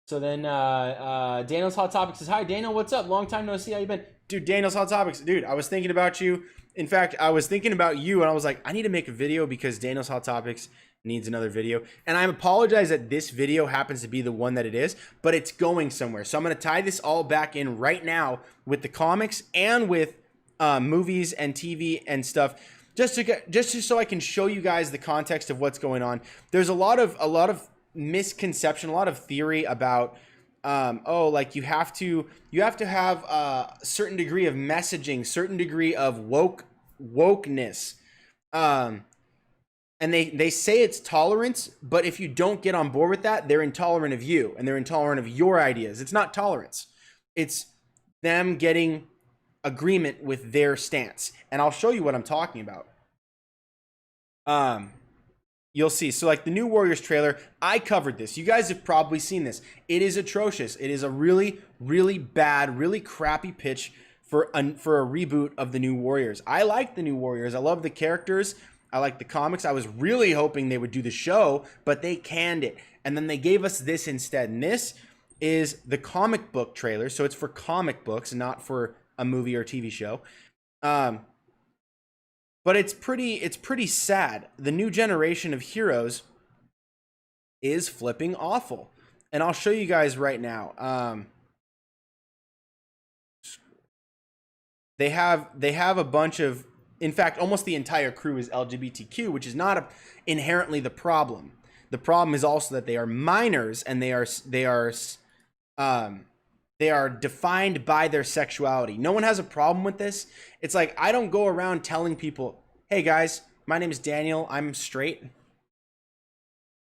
S1: So then Daniel's Hot Topics says, hi, Daniel, what's up? Long time no see. How you been? Dude, Daniel's Hot Topics. Dude, I was thinking about you. In fact, I was thinking about you, and I was like, I need to make a video because Daniel's Hot Topics needs another video. And I apologize that this video happens to be the one that it is, but it's going somewhere. So I'm going to tie this all back in right now with the comics and with movies and TV and stuff. Just so I can show you guys the context of what's going on. There's a lot of misconception, a lot of theory about oh, like you have to have a certain degree of messaging, certain degree of wokeness. And they say it's tolerance, but if you don't get on board with that, they're intolerant of you and they're intolerant of your ideas. It's not tolerance. It's them getting agreement with their stance. And I'll show you what I'm talking about. You'll see. So like the new Warriors trailer, I covered this. You guys have probably seen this. It is atrocious. It is a really, really bad, really crappy pitch for a reboot of the new Warriors. I like the new Warriors. I love the characters. I like the comics. I was really hoping they would do the show, but they canned it. And then they gave us this instead. And this is the comic book trailer. So it's for comic books, not for a movie or TV show. But it's pretty sad. The new generation of heroes is flipping awful. And I'll show you guys right now. They have a bunch of, in fact, almost the entire crew is LGBTQ, which is not inherently the problem. The problem is also that they are minors and they are defined by their sexuality. No one has a problem with this. It's like, I don't go around telling people, hey guys, my name is Daniel, I'm straight.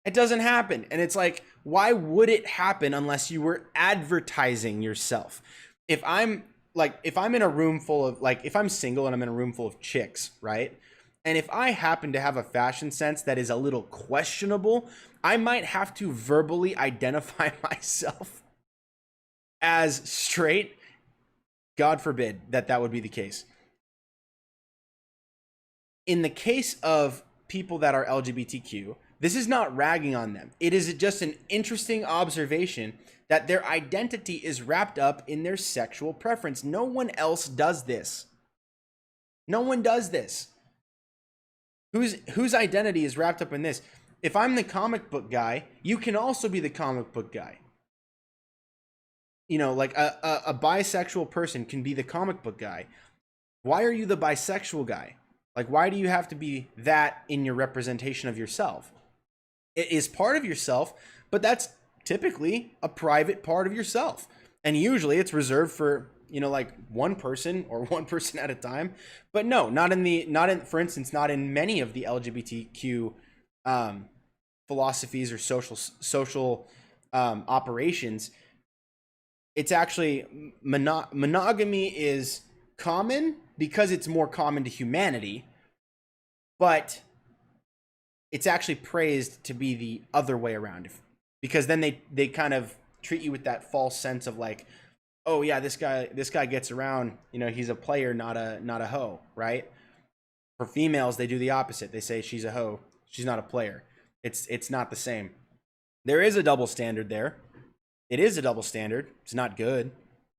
S1: It doesn't happen. And it's like, why would it happen unless you were advertising yourself? If I'm in a room full of, like, if I'm single and I'm in a room full of chicks, right? And if I happen to have a fashion sense that is a little questionable, I might have to verbally identify myself as straight. God forbid that would be the case. In the case of people that are LGBTQ, this is not ragging on them. It is just an interesting observation that their identity is wrapped up in their sexual preference. No one else does this. No one does this. Whose identity is wrapped up in this? If I'm the comic book guy, you can also be the comic book guy. You know, like a bisexual person can be the comic book guy. Why are you the bisexual guy? Like, why do you have to be that in your representation of yourself? It is part of yourself, but that's typically a private part of yourself. And usually it's reserved for, you know, like one person or one person at a time. But no, for instance, not in many of the LGBTQ philosophies or social operations. It's actually monogamy is common because it's more common to humanity, but it's actually praised to be the other way around, because then they kind of treat you with that false sense of like, oh yeah, this guy gets around, you know, he's a player, not a hoe, right? For females, they do the opposite. They say she's a hoe, she's not a player. It's not the same. There is a double standard there. It is a double standard. It's not good.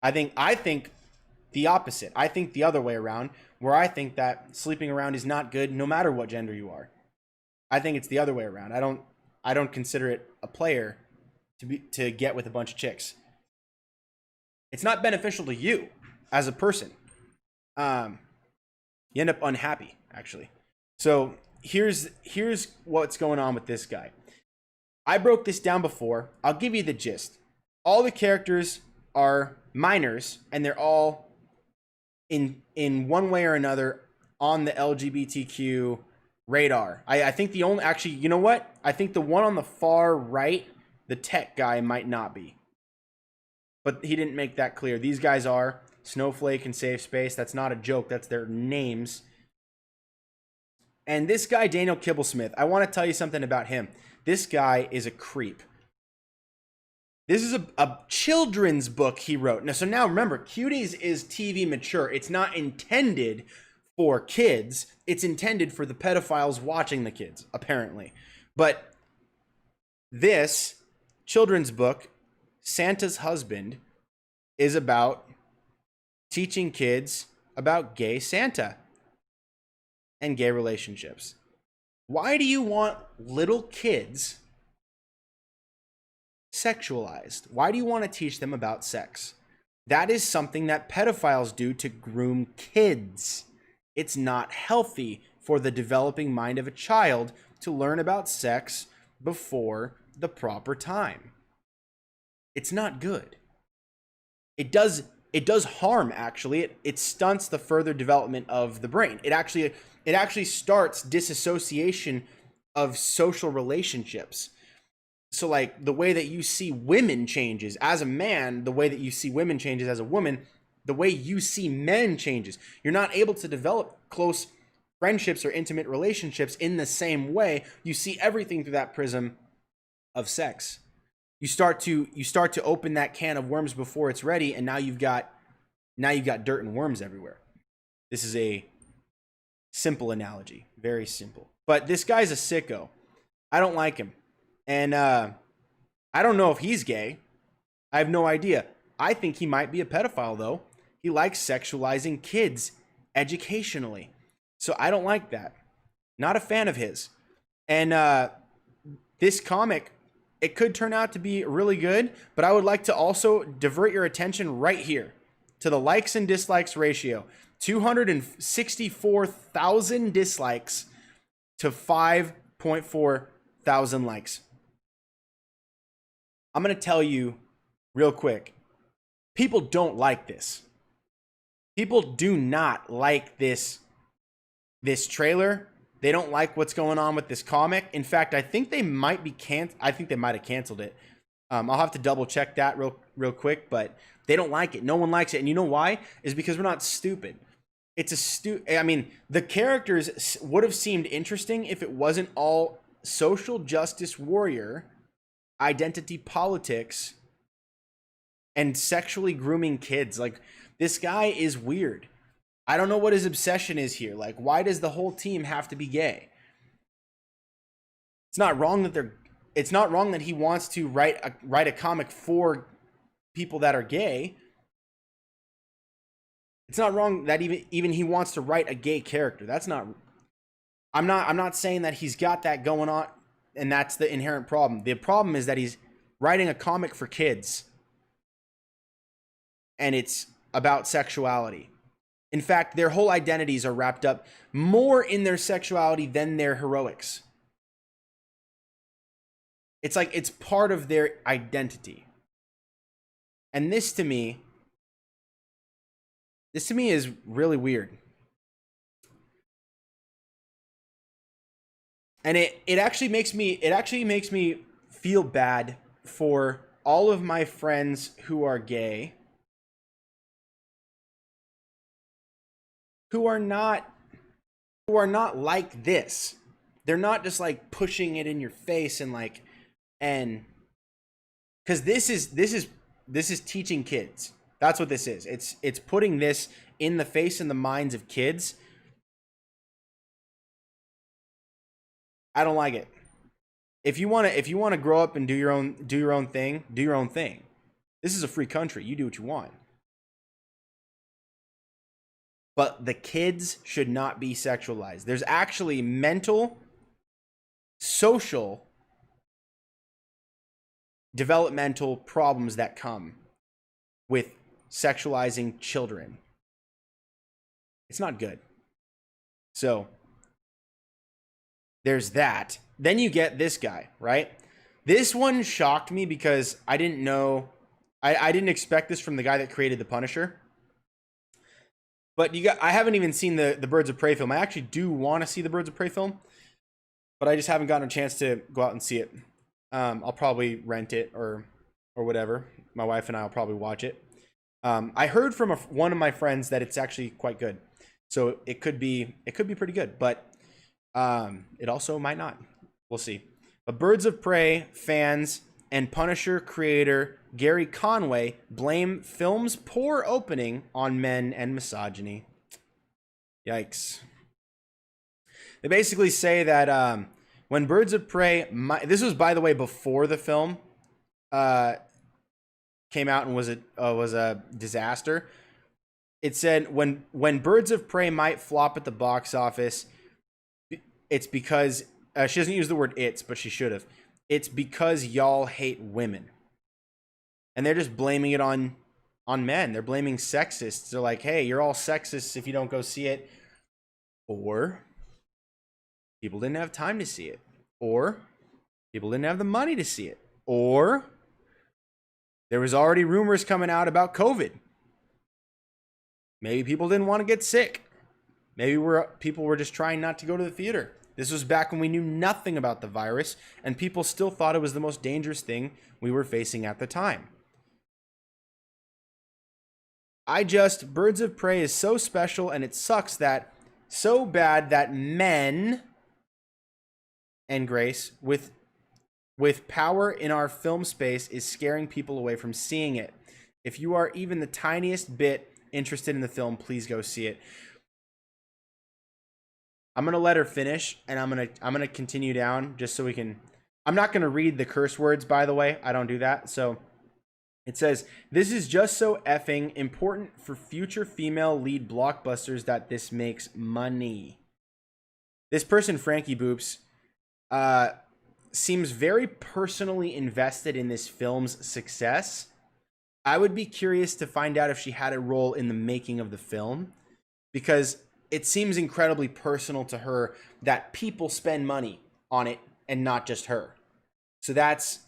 S1: I think the opposite. I think the other way around, where I think that sleeping around is not good no matter what gender you are. I think it's the other way around. I don't consider it a player to get with a bunch of chicks. It's not beneficial to you as a person. You end up unhappy, actually. So here's what's going on with this guy. I broke this down before. I'll give you the gist. All the characters are minors, and they're all in one way or another on the LGBTQ radar. I think the only, actually, you know what? I think the one on the far right, the tech guy, might not be. But he didn't make that clear. These guys are Snowflake and Safe Space. That's not a joke. That's their names. And this guy, Daniel Kibblesmith, I want to tell you something about him. This guy is a creep. This is a children's book he wrote. Now, so now remember, Cuties is TV mature. It's not intended for kids. It's intended for the pedophiles watching the kids, apparently. But This children's book, Santa's Husband, is about teaching kids about gay Santa and gay relationships. Why do you want little kids sexualized? Why do you want to teach them about sex? That is something that pedophiles do to groom kids. It's not healthy for the developing mind of a child to learn about sex before the proper time. It's not good. It does harm, actually. It stunts the further development of the brain. It actually starts disassociation of social relationships. So like the way that you see women changes as a man, the way that you see women changes as a woman, the way you see men changes. You're not able to develop close friendships or intimate relationships in the same way. You see everything through that prism of sex. You start to open that can of worms before it's ready, and now you've got dirt and worms everywhere. This is a simple analogy, very simple. But this guy's a sicko. I don't like him. And I don't know if he's gay. I have no idea. I think he might be a pedophile, though. He likes sexualizing kids educationally. So I don't like that. Not a fan of his. And this comic, it could turn out to be really good, but I would like to also divert your attention right here to the likes and dislikes ratio. 264,000 dislikes to 5.4 thousand likes. I'm going to tell you real quick. People don't like this. People do not like this trailer. They don't like what's going on with this comic. In fact, I think they might be I think they might have canceled it. I'll have to double check that real quick, but they don't like it. No one likes it. And you know why? Is because we're not stupid. I mean, the characters would have seemed interesting if it wasn't all social justice warrior, identity politics, and sexually grooming kids. Like, this guy is weird. I don't know what his obsession is here. Like, why does the whole team have to be gay? It's not wrong that he wants to write a comic for people that are gay. It's not wrong that even he wants to write a gay character. That's not. I'm not saying that he's got that going on, and that's the inherent problem. The problem is that he's writing a comic for kids, and it's about sexuality. In fact, their whole identities are wrapped up more in their sexuality than their heroics. It's like it's part of their identity. And this to me is really weird. And it actually makes me feel bad for all of my friends who are gay, who are not like this. They're not just like pushing it in your face and because this is teaching kids. That's what this is. It's putting this in the face and the minds of kids. I don't like it. If you want to grow up and do your own thing, do your own thing. This is a free country. You do what you want. But the kids should not be sexualized. There's actually mental, social, developmental problems that come with sexualizing children. It's not good. So there's that. Then you get this guy, right? This one shocked me because I didn't know. I didn't expect this from the guy that created The Punisher. But I haven't even seen the Birds of Prey film. I actually do want to see the Birds of Prey film, but I just haven't gotten a chance to go out and see it. I'll probably rent it or whatever. My wife and I will probably watch it. I heard from one of my friends that it's actually quite good, so it could be pretty good. But it also might not. We'll see. But Birds of Prey fans and Punisher creator Gary Conway blame film's poor opening on men and misogyny. Yikes. They basically say that When Birds of Prey, this was, by the way, before the film came out and was a disaster. It said when Birds of Prey might flop at the box office, it's because she doesn't use the word "it's," but she should have. It's because y'all hate women, and they're just blaming it on men. They're blaming sexists. They're like, hey, you're all sexists if you don't go see it, or people didn't have time to see it, or people didn't have the money to see it, or there was already rumors coming out about COVID. Maybe people didn't want to get sick. Maybe people were just trying not to go to the theater. This was back when we knew nothing about the virus, and people still thought it was the most dangerous thing we were facing at the time. Birds of Prey is so special, and it sucks that so bad that men and Grace with power in our film space is scaring people away from seeing it. If you are even the tiniest bit interested in the film, please go see it. I'm gonna let her finish, and I'm gonna continue down just so we can. I'm not gonna read the curse words, by the way. I don't do that. So it says, "This is just so effing important for future female lead blockbusters that this makes money." This person, Frankie Boops, seems very personally invested in this film's success. I would be curious to find out if she had a role in the making of the film, because it seems incredibly personal to her that people spend money on it and not just her. So that's,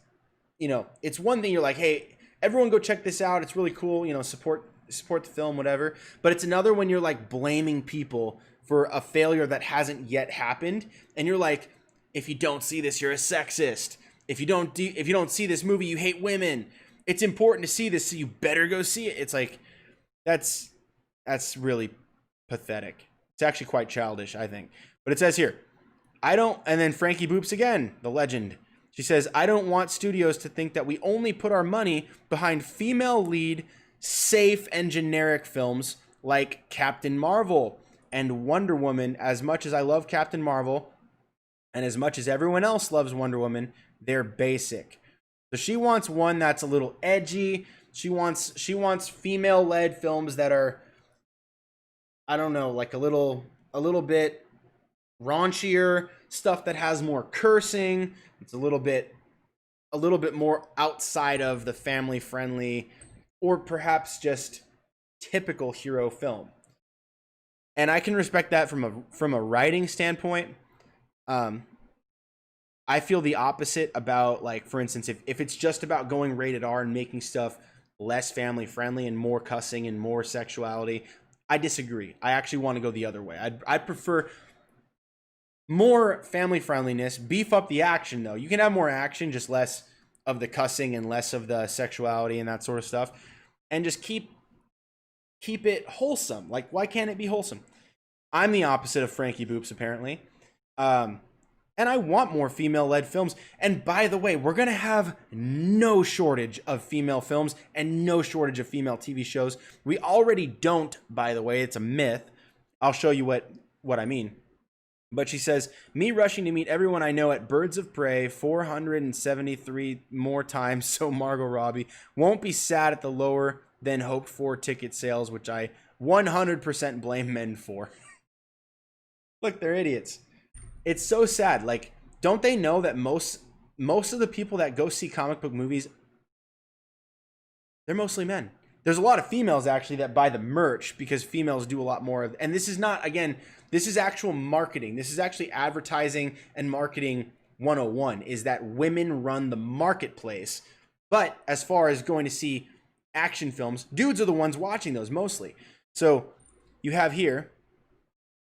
S1: it's one thing you're like, hey, everyone go check this out. It's really cool. Support the film, whatever. But it's another when you're like blaming people for a failure that hasn't yet happened. And you're like, if you don't see this, you're a sexist. If you don't see this movie, you hate women. It's important to see this, so you better go see it. It's like, that's really pathetic. It's actually quite childish, I think. But it says here, and then Frankie Boops again, the legend. She says, "I don't want studios to think that we only put our money behind female lead, safe and generic films like Captain Marvel and Wonder Woman. As much as I love Captain Marvel, and as much as everyone else loves Wonder Woman, they're basic." So she wants one that's a little edgy. She wants female-led films that are, I don't know, like a little bit raunchier, stuff that has more cursing. It's a little bit more outside of the family-friendly, or perhaps just typical hero film. And I can respect that from a writing standpoint. I feel the opposite about, like, for instance, if it's just about going rated R and making stuff less family friendly and more cussing and more sexuality, I disagree. I actually want to go the other way. I'd prefer more family friendliness, beef up the action though. You can have more action, just less of the cussing and less of the sexuality and that sort of stuff, and just keep it wholesome. Like, why can't it be wholesome? I'm the opposite of Frankie Boops, apparently. And I want more female-led films. And by the way, we're going to have no shortage of female films and no shortage of female TV shows. We already don't, by the way. It's a myth. I'll show you what I mean. But she says, "Me rushing to meet everyone I know at Birds of Prey 473 more times so Margot Robbie won't be sad at the lower than hoped for ticket sales, which I 100% blame men for." Look, they're idiots. It's so sad. Like, don't they know that most of the people that go see comic book movies, they're mostly men. There's a lot of females actually that buy the merch because females do a lot more. And this is not, again, this is actual marketing. This is actually advertising and marketing 101, is that women run the marketplace. But as far as going to see action films, dudes are the ones watching those mostly. So you have here,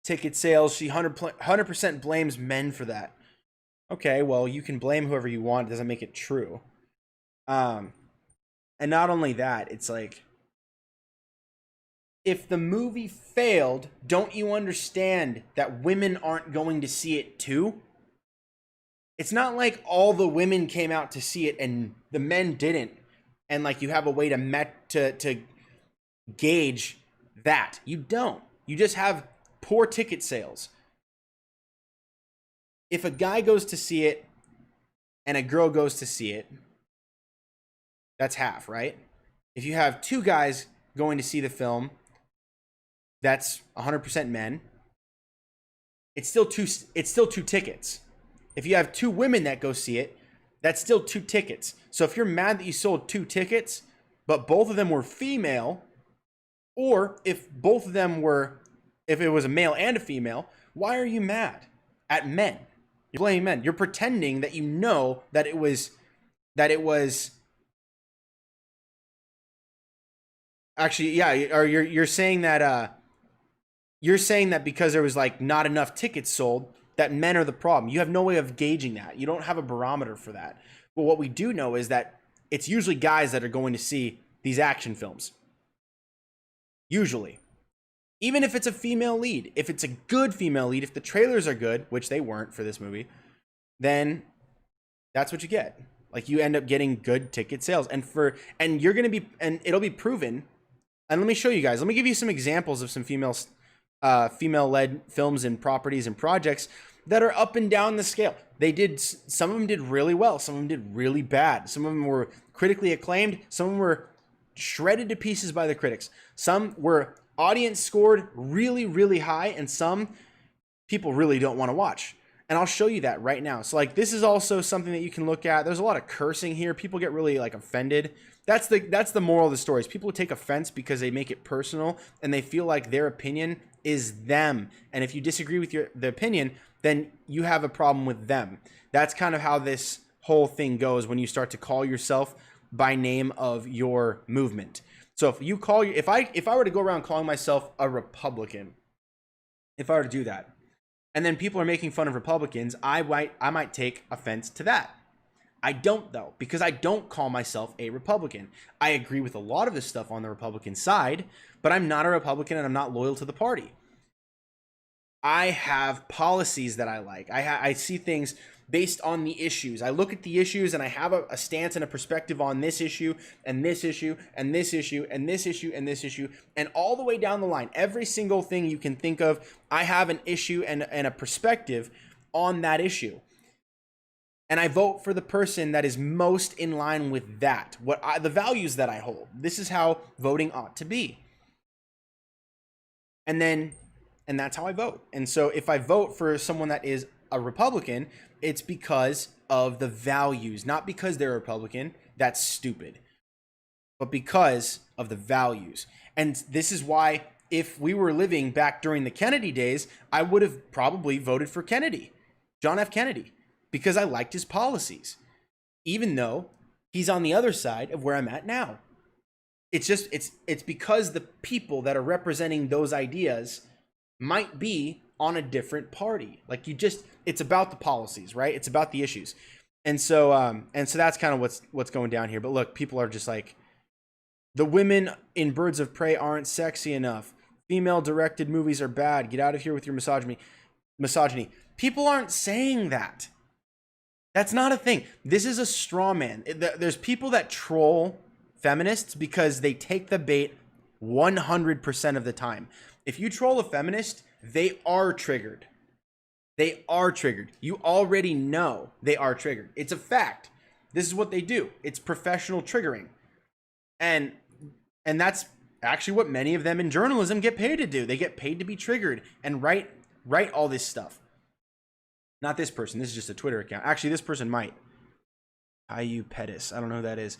S1: ticket sales, she 100% blames men for that. Okay, well, you can blame whoever you want. It doesn't make it true. And not only that, it's like, if the movie failed, don't you understand that women aren't going to see it too? It's not like all the women came out to see it and the men didn't. And like, you have a way to gauge that. You don't. You just have poor ticket sales. if a guy goes to see it and a girl goes to see it, that's half, right? If you have two guys going to see the film, that's 100% men. It's still two tickets. If you have two women that go see it, that's still two tickets. So if you're mad that you sold two tickets, but both of them were female, or if both of them were, if it was a male and a female, why are you mad at men? You're blaming men. You're pretending that you know that it was actually, yeah, or you're saying that because there was like not enough tickets sold, that men are the problem. You have no way of gauging that. You don't have a barometer for that. But what we do know is that it's usually guys that are going to see these action films. Usually. Even if it's a female lead, if it's a good female lead, if the trailers are good, which they weren't for this movie, then that's what you get. Like, you end up getting good ticket sales. And you're going to be, and it'll be proven. And let me show you guys. Let me give you some examples of some female-led films and properties and projects that are up and down the scale. Some of them did really well. Some of them did really bad. Some of them were critically acclaimed. Some of them were shredded to pieces by the critics. Some were audience scored really, really high, and some people really don't want to watch. And I'll show you that right now. So like, this is also something that you can look at. There's a lot of cursing here. People get really like offended. That's the moral of the story. Is people take offense because they make it personal and they feel like their opinion is them. And if you disagree with the opinion, then you have a problem with them. That's kind of how this whole thing goes when you start to call yourself by name of your movement. So if I were to go around calling myself a Republican, if I were to do that, and then people are making fun of Republicans, I might take offense to that. I don't, though, because I don't call myself a Republican. I agree with a lot of this stuff on the Republican side, but I'm not a Republican and I'm not loyal to the party. I have policies that I like. I see things based on the issues. I look at the issues and I have a stance and a perspective on this issue and this issue and this issue and this issue and this issue, and all the way down the line. Every single thing you can think of, I have an issue and a perspective on that issue. And I vote for the person that is most in line with that, the values that I hold. This is how voting ought to be. And that's how I vote. And so if I vote for someone that is a Republican, it's because of the values, not because they're a Republican. That's stupid. But because of the values. And this is why, if we were living back during the Kennedy days, I would have probably voted for Kennedy, John F. Kennedy, because I liked his policies, even though he's on the other side of where I'm at now. It's just, it's because the people that are representing those ideas might be on a different party. Like, it's about the policies, right? It's about the issues. And so that's kind of what's going down here. But look, people are just like, the women in Birds of Prey aren't sexy enough. Female directed movies are bad. Get out of here with your misogyny. People aren't saying that. That's not a thing. This is a straw man. There's people that troll feminists because they take the bait 100% of the time. If you troll a feminist, they are triggered. They are triggered. You already know they are triggered. It's a fact. This is what they do. It's professional triggering. And that's actually what many of them in journalism get paid to do. They get paid to be triggered and write all this stuff. Not this person. This is just a Twitter account. Actually, this person might. IU Pettis. I don't know who that is.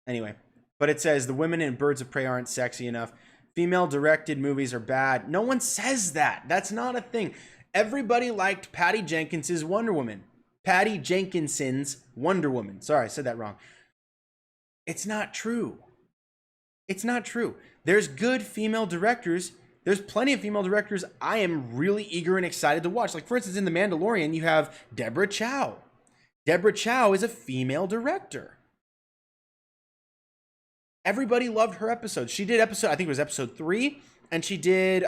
S1: Anyway, but it says the women in Birds of Prey aren't sexy enough. Female directed movies are bad. No one says that. That's not a thing. Everybody liked Patty Jenkins's Wonder Woman. Patty Jenkinson's Wonder Woman. Sorry, I said that wrong. It's not true. It's not true. There's good female directors. There's plenty of female directors I am really eager and excited to watch. Like, for instance, in The Mandalorian, you have Deborah Chow. Deborah Chow is a female director. Everybody loved her episodes. She did I think it was episode 3, and she did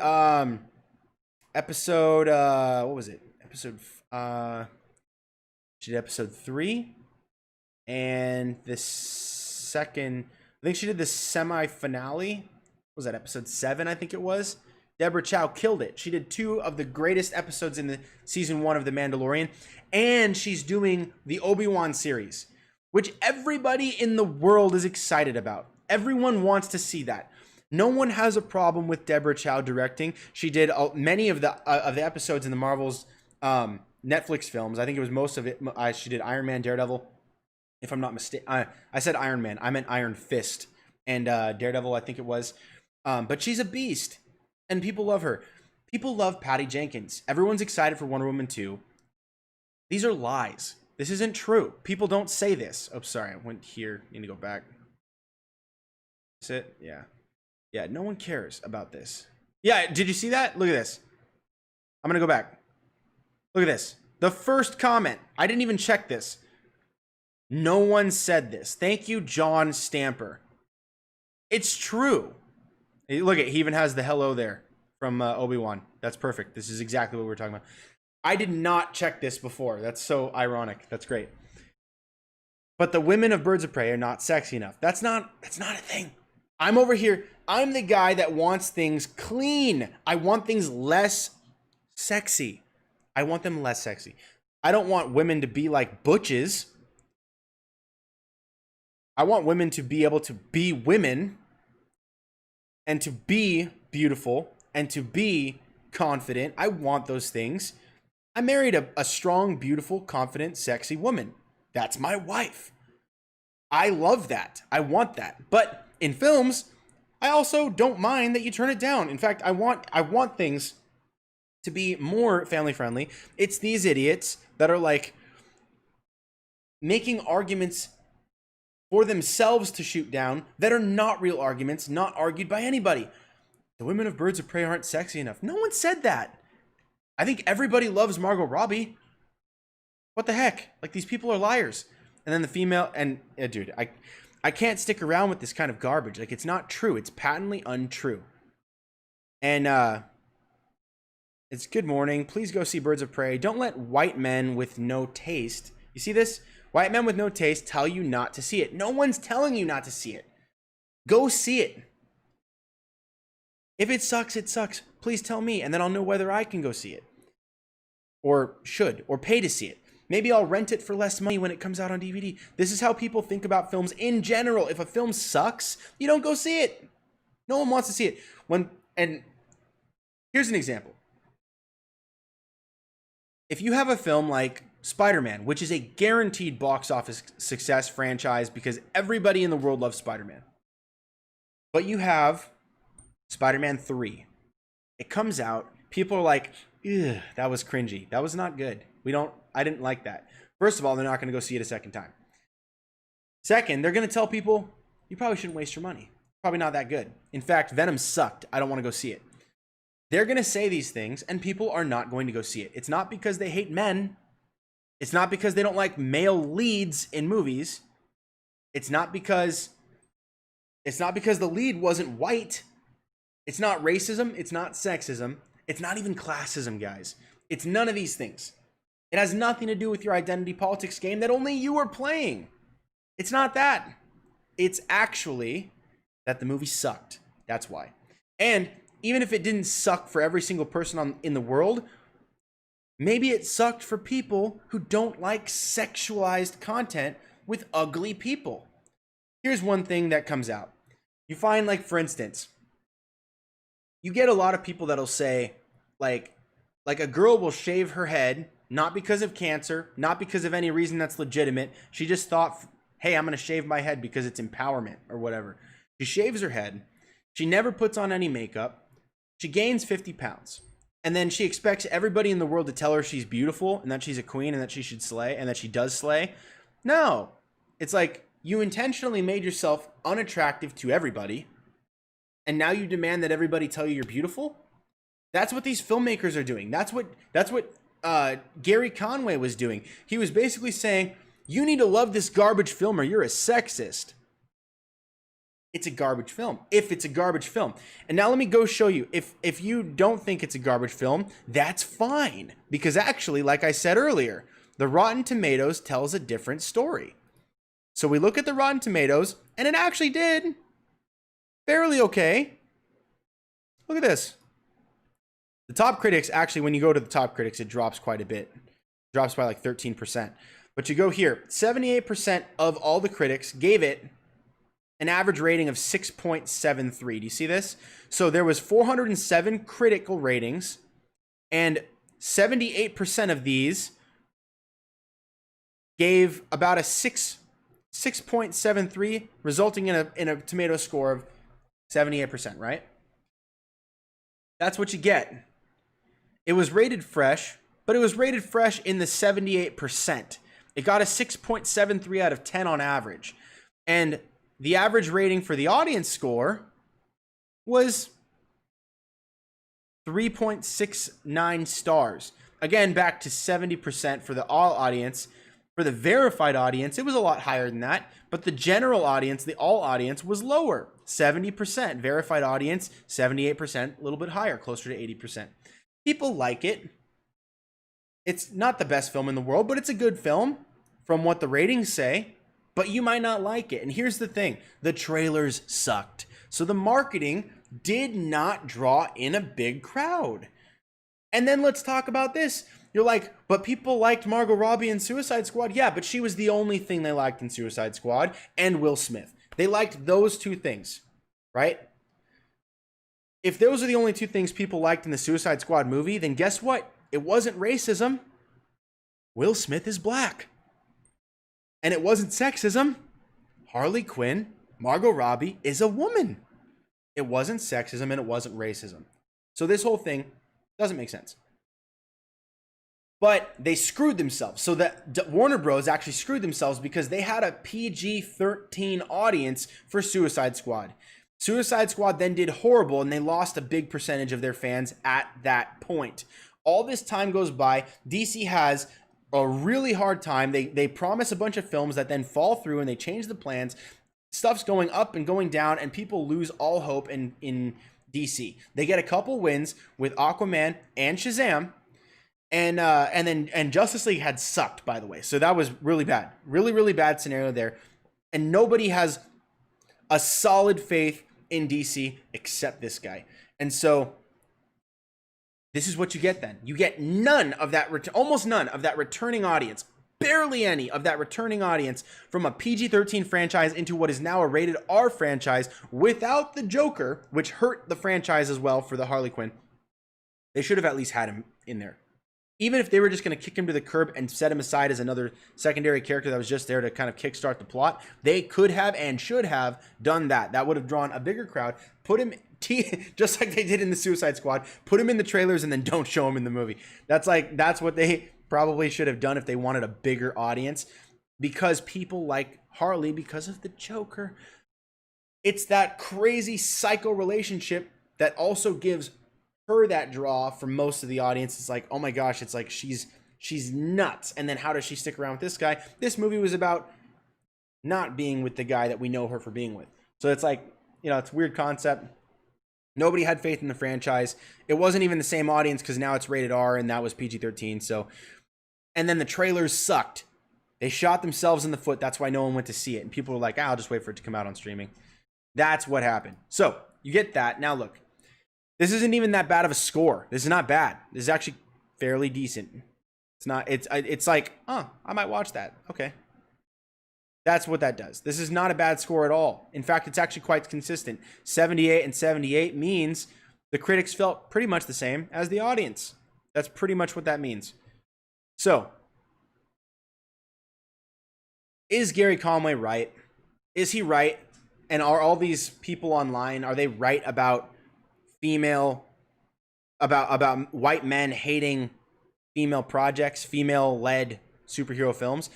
S1: episode what was it? She did episode 3, and the second, I think she did the semi-finale. What was that, episode 7, I think it was? Deborah Chow killed it. She did 2 of the greatest episodes in the season 1 of The Mandalorian, and she's doing the Obi-Wan series, which everybody in the world is excited about. Everyone wants to see that. No one has a problem with Deborah Chow directing. She did many of the episodes in the Marvel's Netflix films. I think it was most of it. She did Iron Man, Daredevil. If I'm not mistaken, I said Iron Man. I meant Iron Fist and Daredevil. I think it was. But she's a beast, and people love her. People love Patty Jenkins. Everyone's excited for Wonder Woman 2. These are lies. This isn't true. People don't say this. Oh, sorry. I went here. Need to go back. That's it. Yeah. Yeah, no one cares about this. Yeah, did you see that? Look at this. I'm going to go back. Look at this. The first comment. I didn't even check this. No one said this. Thank you, John Stamper. It's true. Hey, look, he even has the hello there from Obi-Wan. That's perfect. This is exactly what we were talking about. I did not check this before. That's so ironic. That's great. But the women of Birds of Prey are not sexy enough. That's not a thing. I'm over here. I'm the guy that wants things clean. I want things less sexy. I want them less sexy. I don't want women to be like butches. I want women to be able to be women and to be beautiful and to be confident. I want those things. I married a strong, beautiful, confident, sexy woman. That's my wife. I love that. I want that. But in films, I also don't mind that you turn it down. In fact, I want things to be more family friendly. It's these idiots that are like making arguments for themselves to shoot down that are not real arguments, not argued by anybody. The women of Birds of Prey aren't sexy enough. No one said that. I think everybody loves Margot Robbie. What the heck? Like, these people are liars. And then the female, and dude, I can't stick around with this kind of garbage. Like, it's not true. It's patently untrue. And it's good morning. Please go see Birds of Prey. Don't let white men with no taste. You see this? White men with no taste tell you not to see it. No one's telling you not to see it. Go see it. If it sucks, it sucks. Please tell me, and then I'll know whether I can go see it. Or should, or pay to see it. Maybe I'll rent it for less money when it comes out on DVD. This is how people think about films in general. If a film sucks, you don't go see it. No one wants to see it. And here's an example. If you have a film like Spider-Man, which is a guaranteed box office success franchise because everybody in the world loves Spider-Man. But you have Spider-Man 3. It comes out, people are like, ugh, that was cringy. That was not good. I didn't like that. First of all, they're not going to go see it a second time. Second, they're going to tell people, you probably shouldn't waste your money. Probably not that good. In fact, Venom sucked. I don't want to go see it. They're going to say these things, and people are not going to go see it. It's not because they hate men. It's not because they don't like male leads in movies. It's not because the lead wasn't white. It's not racism. It's not sexism. It's not even classism, guys. It's none of these things. It has nothing to do with your identity politics game that only you are playing. It's not that. It's actually that the movie sucked. That's why. And even if it didn't suck for every single person in the world, maybe it sucked for people who don't like sexualized content with ugly people. Here's one thing that comes out. You find, like, for instance, you get a lot of people that'll say, like a girl will shave her head, not because of cancer, not because of any reason that's legitimate. She just thought, hey, I'm going to shave my head because it's empowerment or whatever. She shaves her head. She never puts on any makeup. She gains 50 pounds. And then she expects everybody in the world to tell her she's beautiful and that she's a queen and that she should slay and that she does slay. No. It's like you intentionally made yourself unattractive to everybody, and now you demand that everybody tell you you're beautiful? That's what these filmmakers are doing. That's what Gary Conway was doing. He was basically saying, you need to love this garbage film or you're a sexist. It's a garbage film. If it's a garbage film. And now let me go show you. If you don't think it's a garbage film, that's fine. Because actually, like I said earlier, the Rotten Tomatoes tells a different story. So we look at the Rotten Tomatoes, and it actually did fairly okay. Look at this. The top critics, actually, when you go to the top critics, it drops quite a bit. It drops by like 13%. But you go here, 78% of all the critics gave it an average rating of 6.73. Do you see this? So there was 407 critical ratings, and 78% of these gave about a 6.73, resulting in a tomato score of 78%, right? That's what you get. It was rated fresh, but it was rated fresh in the 78%. It got a 6.73 out of 10 on average. And the average rating for the audience score was 3.69 stars. Again, back to 70% for the all audience. For the verified audience, it was a lot higher than that, but the general audience, the all audience, was lower, 70%. Verified audience, 78%, a little bit higher, closer to 80%. People like it. It's not the best film in the world, but it's a good film from what the ratings say, but you might not like it. And here's the thing, the trailers sucked. So the marketing did not draw in a big crowd. And then let's talk about this. You're like, but people liked Margot Robbie in Suicide Squad. Yeah, but she was the only thing they liked in Suicide Squad, and Will Smith. They liked those two things, right? If those are the only two things people liked in the Suicide Squad movie, then guess what? It wasn't racism. Will Smith is black. And it wasn't sexism. Harley Quinn, Margot Robbie, is a woman. It wasn't sexism and it wasn't racism. So this whole thing doesn't make sense. But they screwed themselves. So that Warner Bros. Actually screwed themselves because they had a PG-13 audience for Suicide Squad. Suicide Squad then did horrible, and they lost a big percentage of their fans at that point. All this time goes by. DC has a really hard time. They promise a bunch of films that then fall through, and they change the plans. Stuff's going up and going down, and people lose all hope in DC. They get a couple wins with Aquaman and Shazam. And then Justice League had sucked, by the way. So that was really bad. Really, really bad scenario there. And nobody has a solid faith in DC except this guy. And so this is what you get then. You get none of that, almost none of that returning audience. Barely any of that returning audience from a PG-13 franchise into what is now a rated R franchise without the Joker, which hurt the franchise as well for the Harley Quinn. They should have at least had him in there. Even if they were just going to kick him to the curb and set him aside as another secondary character that was just there to kind of kickstart the plot, they could have and should have done that. That would have drawn a bigger crowd. Put him, just like they did in the Suicide Squad, put him in the trailers and then don't show him in the movie. That's what they probably should have done if they wanted a bigger audience, because people like Harley because of the Joker. It's that crazy psycho relationship that also gives her that draw for most of the audience. It's like, oh my gosh, it's like she's nuts. And then how does she stick around with this guy? This movie was about not being with the guy that we know her for being with. So it's like, you know, it's a weird concept. Nobody had faith in the franchise. It wasn't even the same audience because now it's rated R and that was PG-13. So, and then the trailers sucked. They shot themselves in the foot. That's why no one went to see it. And people were like, I'll just wait for it to come out on streaming. That's what happened. So you get that. Now look. This isn't even that bad of a score. This is not bad. This is actually fairly decent. It's not, it's like, oh, I might watch that. Okay. That's what that does. This is not a bad score at all. In fact, it's actually quite consistent. 78 and 78 means the critics felt pretty much the same as the audience. That's pretty much what that means. So, is Gary Conway right? Is he right? And are all these people online, are they right about about white men hating female projects, female-led superhero films?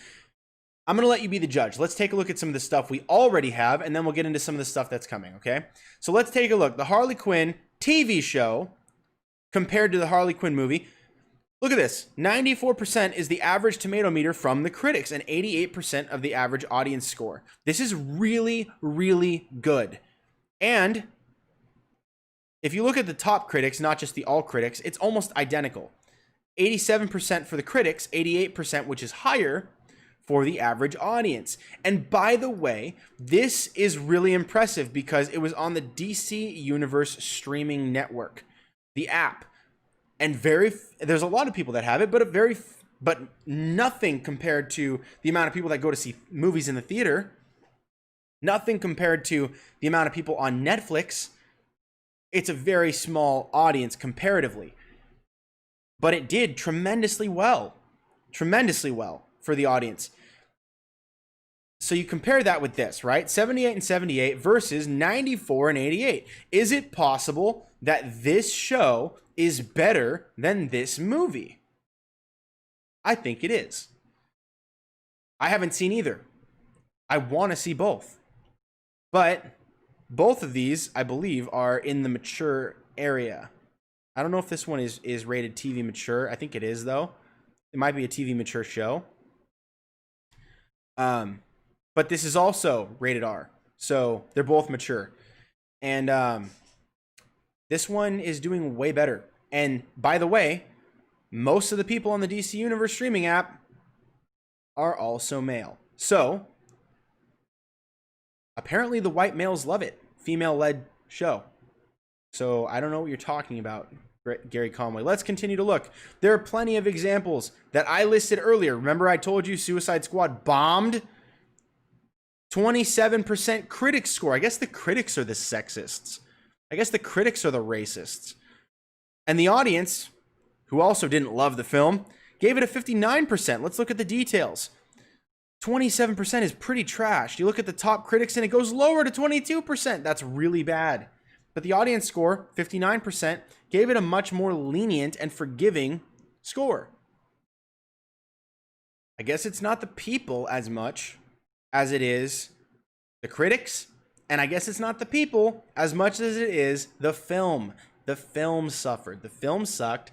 S1: I'm going to let you be the judge. Let's take a look at some of the stuff we already have, and then we'll get into some of the stuff that's coming, okay? So let's take a look. The Harley Quinn TV show compared to the Harley Quinn movie. Look at this. 94% is the average tomato meter from the critics and 88% of the average audience score. This is really, really good. And if you look at the top critics, not just the all critics, it's almost identical. 87% for the critics, 88%, which is higher for the average audience. And by the way, this is really impressive because it was on the DC Universe streaming network, the app. And there's a lot of people that have it, but nothing compared to the amount of people that go to see movies in the theater. Nothing compared to the amount of people on Netflix. It's a very small audience comparatively. But it did tremendously well for the audience. So you compare that with this, right? 78 and 78 versus 94 and 88. Is it possible that this show is better than this movie? I think it is. I haven't seen either. I want to see both. But both of these, I believe, are in the mature area. I don't know if this one is rated TV mature. I think it is, though. It might be a TV mature show. But this is also rated R. So they're both mature. And this one is doing way better. And by the way, most of the people on the DC Universe streaming app are also male. So apparently the white males love it. Female-led show. So I don't know what you're talking about, Gary Conway. Let's continue to look. There are plenty of examples that I listed earlier. Remember I told you Suicide Squad bombed? 27% critic score. I guess the critics are the sexists. I guess the critics are the racists. And the audience, who also didn't love the film, gave it a 59%. Let's look at the details. 27% is pretty trash. You look at the top critics and it goes lower to 22%. That's really bad. But the audience score, 59%, gave it a much more lenient and forgiving score. I guess it's not the people as much as it is the critics. And I guess it's not the people as much as it is the film. The film suffered. The film sucked.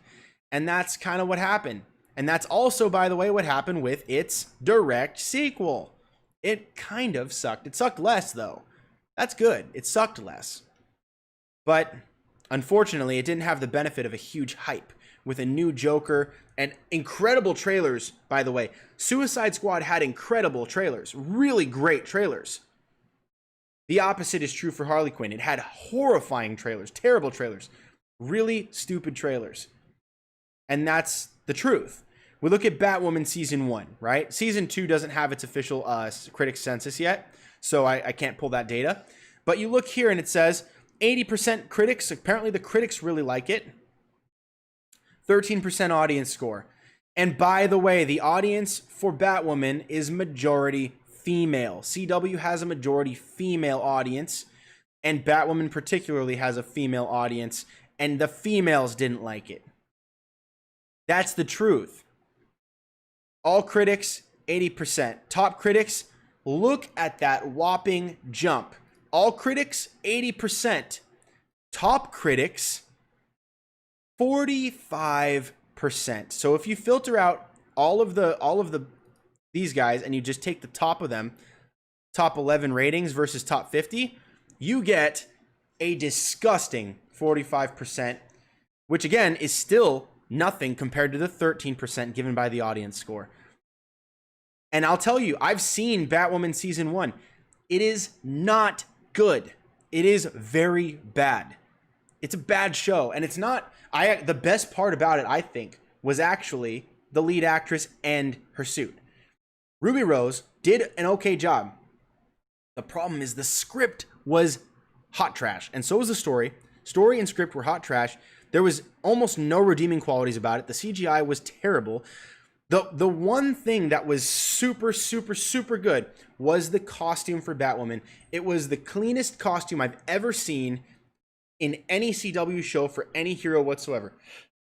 S1: And that's kind of what happened. And that's also, by the way, what happened with its direct sequel. It kind of sucked. It sucked less, though. That's good. It sucked less. But unfortunately, it didn't have the benefit of a huge hype with a new Joker and incredible trailers, by the way. Suicide Squad had incredible trailers. Really great trailers. The opposite is true for Harley Quinn. It had horrifying trailers, terrible trailers, really stupid trailers. And that's the truth. We look at Batwoman Season 1, right? Season 2 doesn't have its official critics census yet, so I can't pull that data. But you look here and it says 80% critics. Apparently the critics really like it. 13% audience score. And by the way, the audience for Batwoman is majority female. CW has a majority female audience, and Batwoman particularly has a female audience, and the females didn't like it. That's the truth. All critics, 80%. Top critics, look at that whopping jump. All critics, 80%. Top critics, 45%. So if you filter out all of these guys and you just take the top of them, top 11 ratings versus top 50, you get a disgusting 45%, which again is still nothing compared to the 13% given by the audience score. And I'll tell you, I've seen Batwoman Season 1. It is not good. It is very bad. It's a bad show. And it's not... the best part about it, I think, was actually the lead actress and her suit. Ruby Rose did an okay job. The problem is the script was hot trash. And so was the story. Story and script were hot trash. There was almost no redeeming qualities about it. The CGI was terrible. The one thing that was super good was the costume for Batwoman. It was the cleanest costume I've ever seen in any CW show for any hero whatsoever.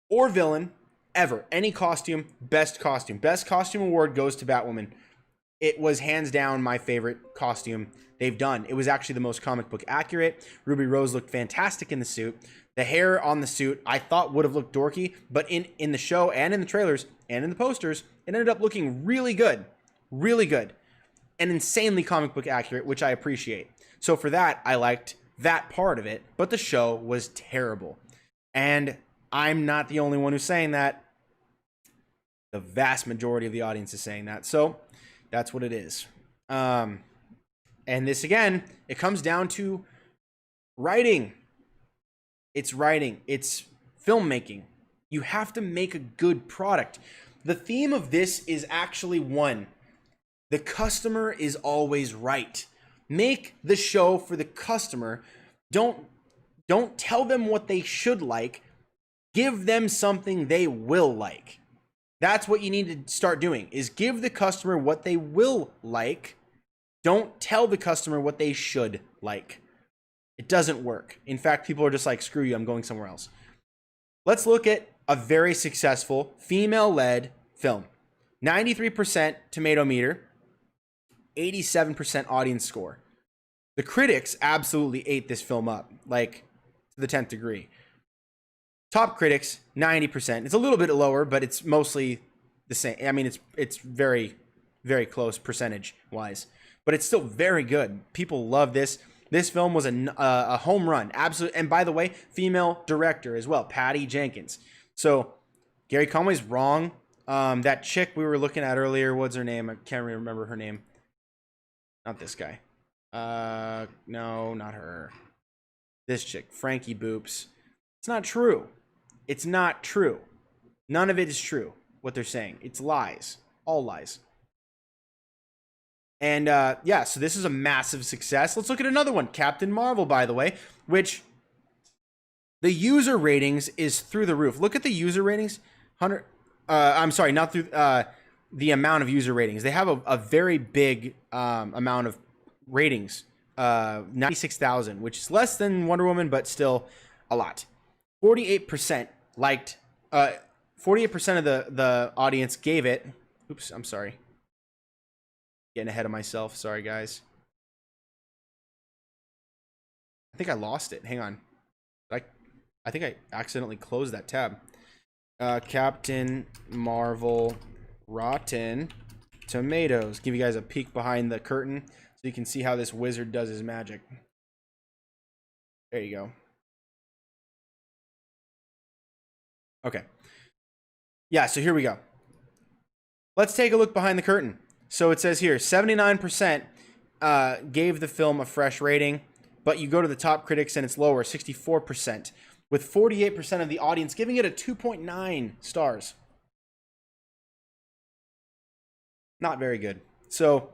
S1: Or villain, ever. Any costume, best costume. Best costume award goes to Batwoman. It was hands down my favorite costume they've done. It was actually the most comic book accurate. Ruby Rose looked fantastic in the suit. The hair on the suit I thought would have looked dorky, but in the show and in the trailers and in the posters, it ended up looking really good. Really good. And insanely comic book accurate, which I appreciate. So for that, I liked that part of it, but the show was terrible. And I'm not the only one who's saying that. The vast majority of the audience is saying that. So that's what it is. And this, again, it comes down to writing. It's writing. It's filmmaking. You have to make a good product. The theme of this is actually one. The customer is always right. Make the show for the customer. Don't tell them what they should like. Give them something they will like. That's what you need to start doing, is give the customer what they will like. Don't tell the customer what they should like. It doesn't work. In fact, people are just like, screw you, I'm going somewhere else. Let's look at a very successful female-led film. 93% tomato meter, 87% audience score. The critics absolutely ate this film up, like to the 10th degree. Top critics, 90%. It's a little bit lower, but it's mostly the same. I mean, it's very, very close percentage-wise, but it's still very good. People love this. This film was a home run, absolute. And by the way, female director as well, Patty Jenkins. So Gary Conway's wrong. That chick we were looking at earlier, what's her name? I can't remember her name. Not this guy. No, not her. This chick, Frankie Boops. It's not true. It's not true. None of it is true, what they're saying. It's lies. All lies. And yeah, so this is a massive success. Let's look at another one. Captain Marvel, by the way, which the user ratings is through the roof. Look at the user ratings. I'm sorry, not through the amount of user ratings. They have a very big amount of ratings. 96,000, which is less than Wonder Woman, but still a lot. 48% liked. 48% of the audience gave it. Oops, I'm sorry. Getting ahead of myself. Sorry, guys. I think I lost it. Hang on. I think I accidentally closed that tab. Captain Marvel Rotten Tomatoes. Give you guys a peek behind the curtain so you can see how this wizard does his magic. There you go. Okay. Yeah, so here we go. Let's take a look behind the curtain. So it says here, 79% gave the film a fresh rating, but you go to the top critics and it's lower, 64%, with 48% of the audience giving it a 2.9 stars. Not very good. So,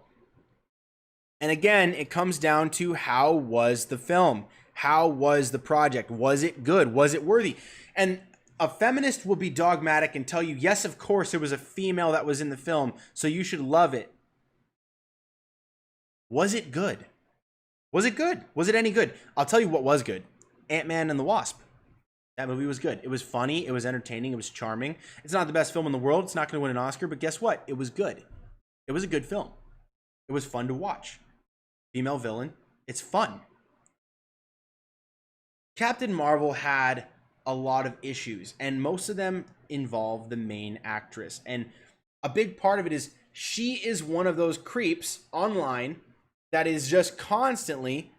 S1: and again, it comes down to how was the film? How was the project? Was it good? Was it worthy? And a feminist will be dogmatic and tell you, yes, of course, there was a female that was in the film, so you should love it. Was it good? Was it good? Was it any good? I'll tell you what was good. Ant-Man and the Wasp. That movie was good. It was funny. It was entertaining. It was charming. It's not the best film in the world. It's not going to win an Oscar, but guess what? It was good. It was a good film. It was fun to watch. Female villain. It's fun. Captain Marvel had a lot of issues, and most of them involve the main actress. And a big part of it is she is one of those creeps online that is just constantly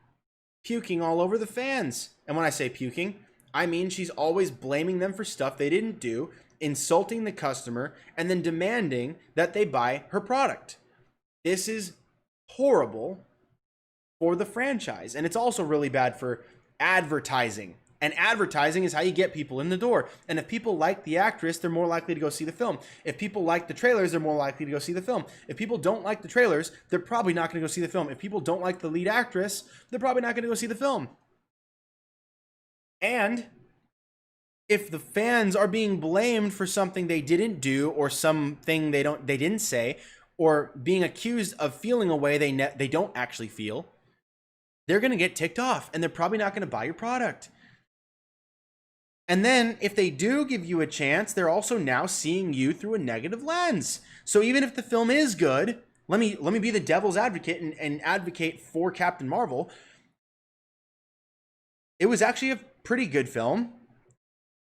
S1: puking all over the fans. And when I say puking, I mean she's always blaming them for stuff they didn't do, insulting the customer, and then demanding that they buy her product. This is horrible for the franchise, and it's also really bad for advertising. And advertising is how you get people in the door. And if people like the actress, they're more likely to go see the film. If people like the trailers, they're more likely to go see the film. If people don't like the trailers, they're probably not going to go see the film. If people don't like the lead actress, they're probably not going to go see the film. And if the fans are being blamed for something they didn't do, or something they didn't say, or being accused of feeling a way they don't actually feel, they're going to get ticked off, and they're probably not going to buy your product. And then if they do give you a chance, they're also now seeing you through a negative lens. So even if the film is good, let me be the devil's advocate and advocate for Captain Marvel. It was actually a pretty good film,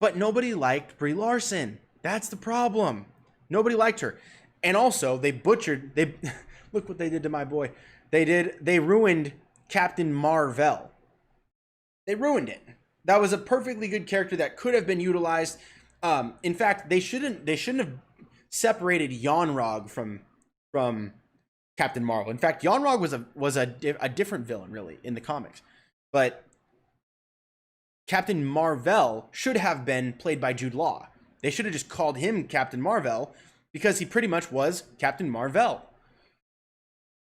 S1: but nobody liked Brie Larson. That's the problem. Nobody liked her. And also they look what they did to my boy. They ruined Captain Marvel. They ruined it. That was a perfectly good character that could have been utilized. In fact, they shouldn't have separated Yon-Rogg from Captain Marvel. In fact, Yon-Rogg was a different villain, really, in the comics. But Captain Marvel should have been played by Jude Law. They should have just called him Captain Marvel, because he pretty much was Captain Marvel.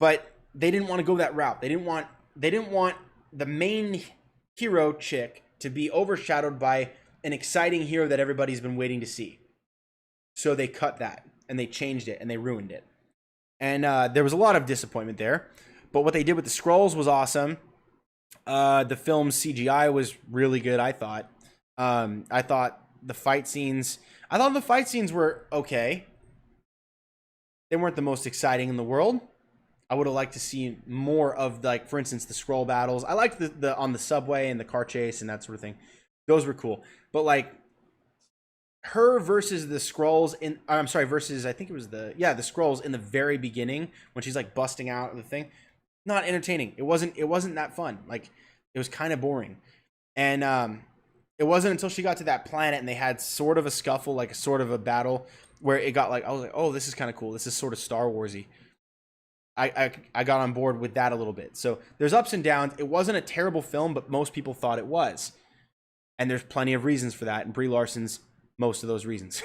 S1: But they didn't want to go that route. They didn't want the main hero chick to be overshadowed by an exciting hero that everybody's been waiting to see. So they cut that, and they changed it, and they ruined it. And there was a lot of disappointment there. But what they did with the Skrulls was awesome. The film's CGI was really good, I thought. I thought the fight scenes were okay. They weren't the most exciting in the world. I would have liked to see more of, like, for instance, the Skrull battles. I liked the on the subway and the car chase and that sort of thing. Those were cool. But, like, her versus the Skrulls in, I'm sorry, versus, I think it was the Skrulls in the very beginning when she's, like, busting out of the thing. Not entertaining. It wasn't that fun. Like, it was kind of boring. And it wasn't until she got to that planet and they had sort of a scuffle, like sort of a battle, where it got like, I was like, oh, this is kind of cool. This is sort of Star Warsy. I got on board with that a little bit. So there's ups and downs. It wasn't a terrible film, but most people thought it was. And there's plenty of reasons for that. And Brie Larson's most of those reasons.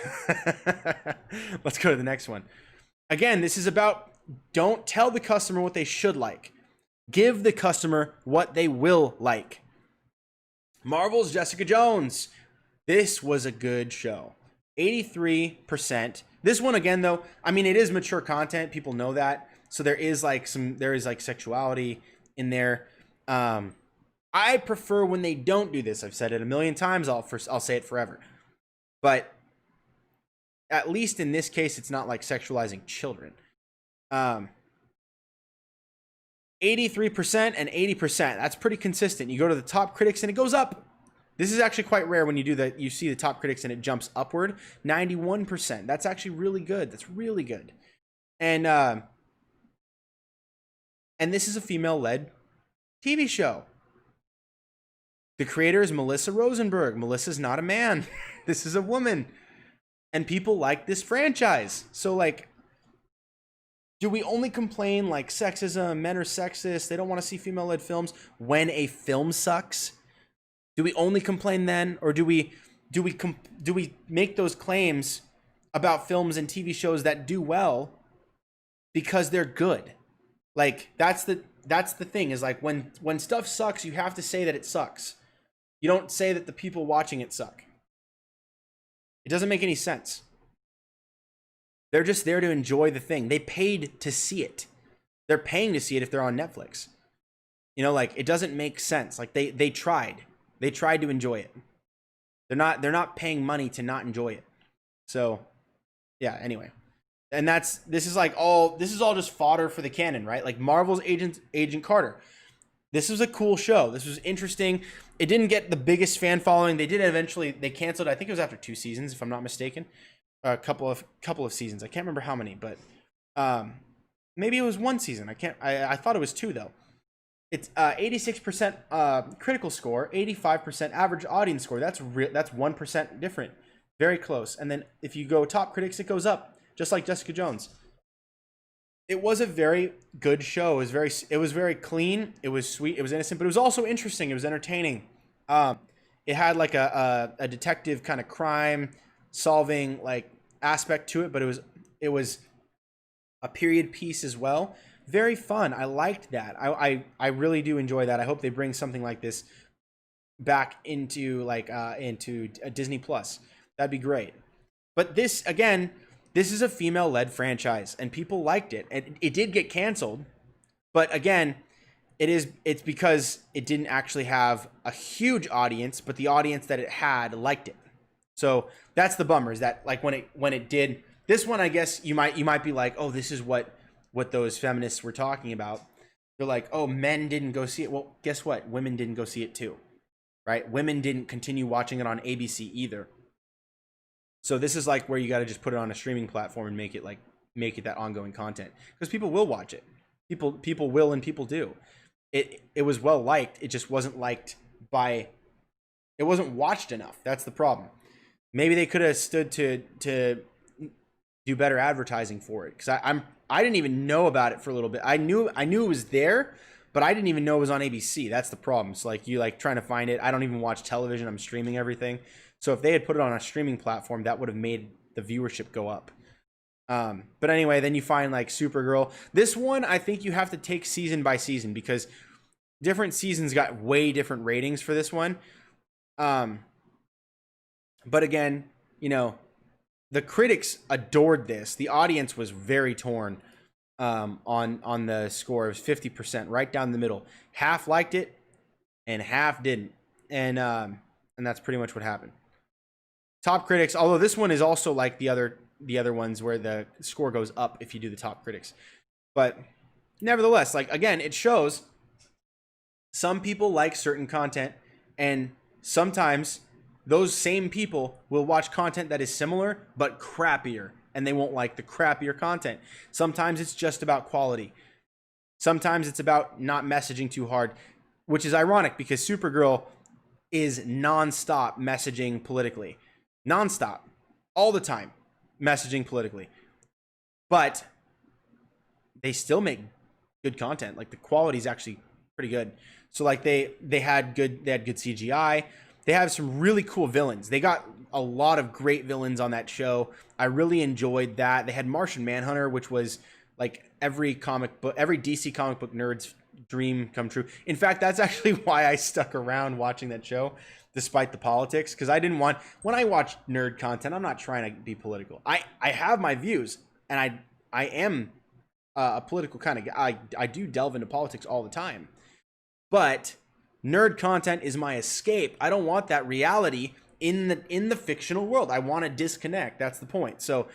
S1: Let's go to the next one. Again, this is about, don't tell the customer what they should like. Give the customer what they will like. Marvel's Jessica Jones. This was a good show. 83%. This one, again, though, I mean, it is mature content. People know that. So there is like sexuality in there. I prefer when they don't do this. I've said it a million times. I'll say it forever. But at least in this case, it's not like sexualizing children. 83% and 80%. That's pretty consistent. You go to the top critics and it goes up. This is actually quite rare when you do that. You see the top critics and it jumps upward. 91%. That's actually really good. That's really good. And this is a female-led TV show. The creator is Melissa Rosenberg. Melissa's not a man. This is a woman. And people like this franchise. So, like, do we only complain like sexism, men are sexist, they don't want to see female-led films when a film sucks? Do we only complain then, or do we make those claims about films and TV shows that do well because they're good? Like, that's the thing, is like when stuff sucks, you have to say that it sucks. You don't say that the people watching it suck. It doesn't make any sense. They're just there to enjoy the thing. They paid to see it. They're paying to see it if they're on Netflix. You know, like, it doesn't make sense. Like, they tried. They tried to enjoy it. They're not paying money to not enjoy it. So, yeah, anyway. And this is all just fodder for the canon, right? Like Marvel's Agent Carter. This was a cool show. This was interesting. It didn't get the biggest fan following. They canceled. I think it was after 2 seasons, if I'm not mistaken. A couple of seasons. I can't remember how many, but maybe it was 1 season. I thought it was 2 though. It's 86% critical score, 85% average audience score. That's 1% different. Very close. And then if you go top critics, it goes up, just like Jessica Jones. It was a very good show. It was very clean. It was sweet. It was innocent, but it was also interesting. It was entertaining. It had like a detective kind of crime solving like aspect to it, but it was a period piece as well. Very fun. I liked that. I really do enjoy that. I hope they bring something like this back into into a Disney Plus. That'd be great. But this, again, this is a female-led franchise, and people liked it. And it did get canceled, but again, it's because it didn't actually have a huge audience, but the audience that it had liked it. So that's the bummer, is that like when it did this one, I guess you might be like, oh, this is what those feminists were talking about. They're like, oh, men didn't go see it. Well, guess what? Women didn't go see it too, right? Women didn't continue watching it on ABC either. So this is like where you got to just put it on a streaming platform and make it that ongoing content, because people will watch it. People will, and people do. It was well liked. It just wasn't liked by. It wasn't watched enough. That's the problem. Maybe they could have stood to do better advertising for it, because I didn't even know about it for a little bit. I knew it was there, but I didn't even know it was on ABC. That's the problem. It's like you trying to find it. I don't even watch television. I'm streaming everything. So if they had put it on a streaming platform, that would have made the viewership go up. But anyway, then you find like Supergirl. This one, I think you have to take season by season because different seasons got way different ratings for this one. But again, you know, the critics adored this. The audience was very torn on the score. It was 50%, right down the middle. Half liked it and half didn't. And that's pretty much what happened. Top critics, although this one is also like the other ones where the score goes up if you do the top critics. But nevertheless, like again, it shows some people like certain content, and sometimes those same people will watch content that is similar but crappier, and they won't like the crappier content. Sometimes it's just about quality. Sometimes it's about not messaging too hard, which is ironic because Supergirl is nonstop messaging politically. Nonstop. All the time messaging politically. But they still make good content. Like the quality is actually pretty good. So like they had good CGI. They have some really cool villains. They got a lot of great villains on that show. I really enjoyed that. They had Martian Manhunter, which was like every DC comic book nerd's dream come true. In fact, that's actually why I stuck around watching that show, despite the politics, because I didn't want, when I watch nerd content, I'm not trying to be political. I have my views, and I am a political kind of guy. I do delve into politics all the time. But nerd content is my escape. I don't want that reality in the fictional world. I want to disconnect. That's the point. So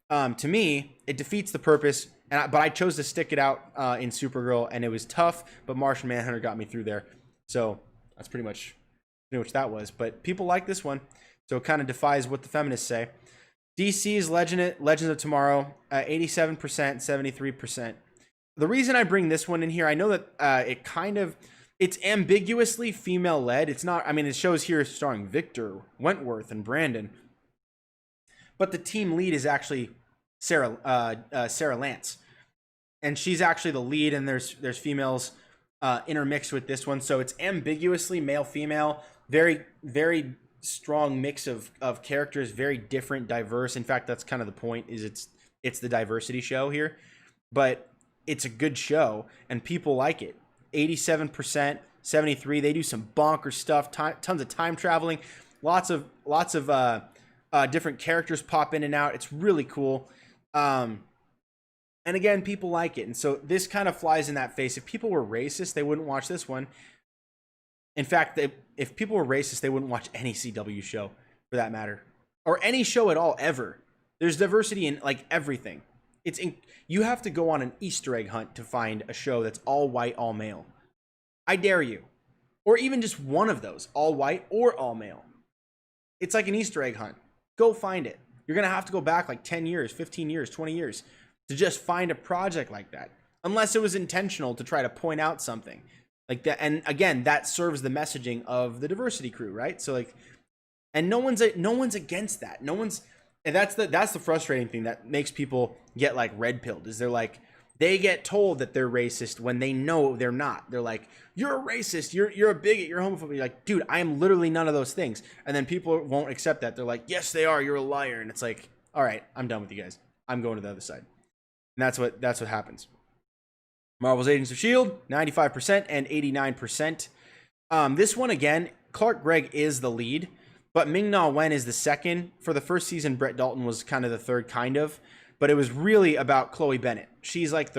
S1: to me, it defeats the purpose. But I chose to stick it out in Supergirl, and it was tough. But Martian Manhunter got me through there. So that's pretty much that was. But people like this one, so it kind of defies what the feminists say. DC's Legends of Tomorrow, 87%, 73%. The reason I bring this one in here, I know that it's ambiguously female-led. It's not, I mean, it shows here starring Victor, Wentworth, and Brandon. But the team lead is actually Sarah Lance. And she's actually the lead, and there's females intermixed with this one. So it's ambiguously male-female, very, very strong mix of characters, very different, diverse. In fact, that's kind of the point, is it's the diversity show here. But it's a good show, and people like it. 87%, 73%. They do some bonker stuff, tons of time traveling, lots of different characters pop in and out. It's really cool. And again, people like it. And so this kind of flies in that face. If people were racist, they wouldn't watch this one. In fact, if people were racist, they wouldn't watch any CW show for that matter, or any show at all ever. There's diversity in like everything. You have to go on an Easter egg hunt to find a show that's all white, all male. I dare you. Or even just one of those, all white or all male. It's like an Easter egg hunt. Go find it. You're going to have to go back like 10 years, 15 years, 20 years to just find a project like that. Unless it was intentional to try to point out something like that. And again, that serves the messaging of the diversity crew, right? So like, and no one's against that. And that's the frustrating thing that makes people get like red pilled, is they get told that they're racist when they know they're not. They're like, you're a racist, you're a bigot, you're homophobic. You're like, dude, I am literally none of those things. And then people won't accept that. They're like, yes, they are, you're a liar. And it's like, all right, I'm done with you guys. I'm going to the other side. And that's what happens. Marvel's Agents of S.H.I.E.L.D., 95% and 89%. This one, again, Clark Gregg is the lead. But Ming-Na Wen is the second. For the first season, Brett Dalton was kind of the third, kind of. But it was really about Chloe Bennett. She's like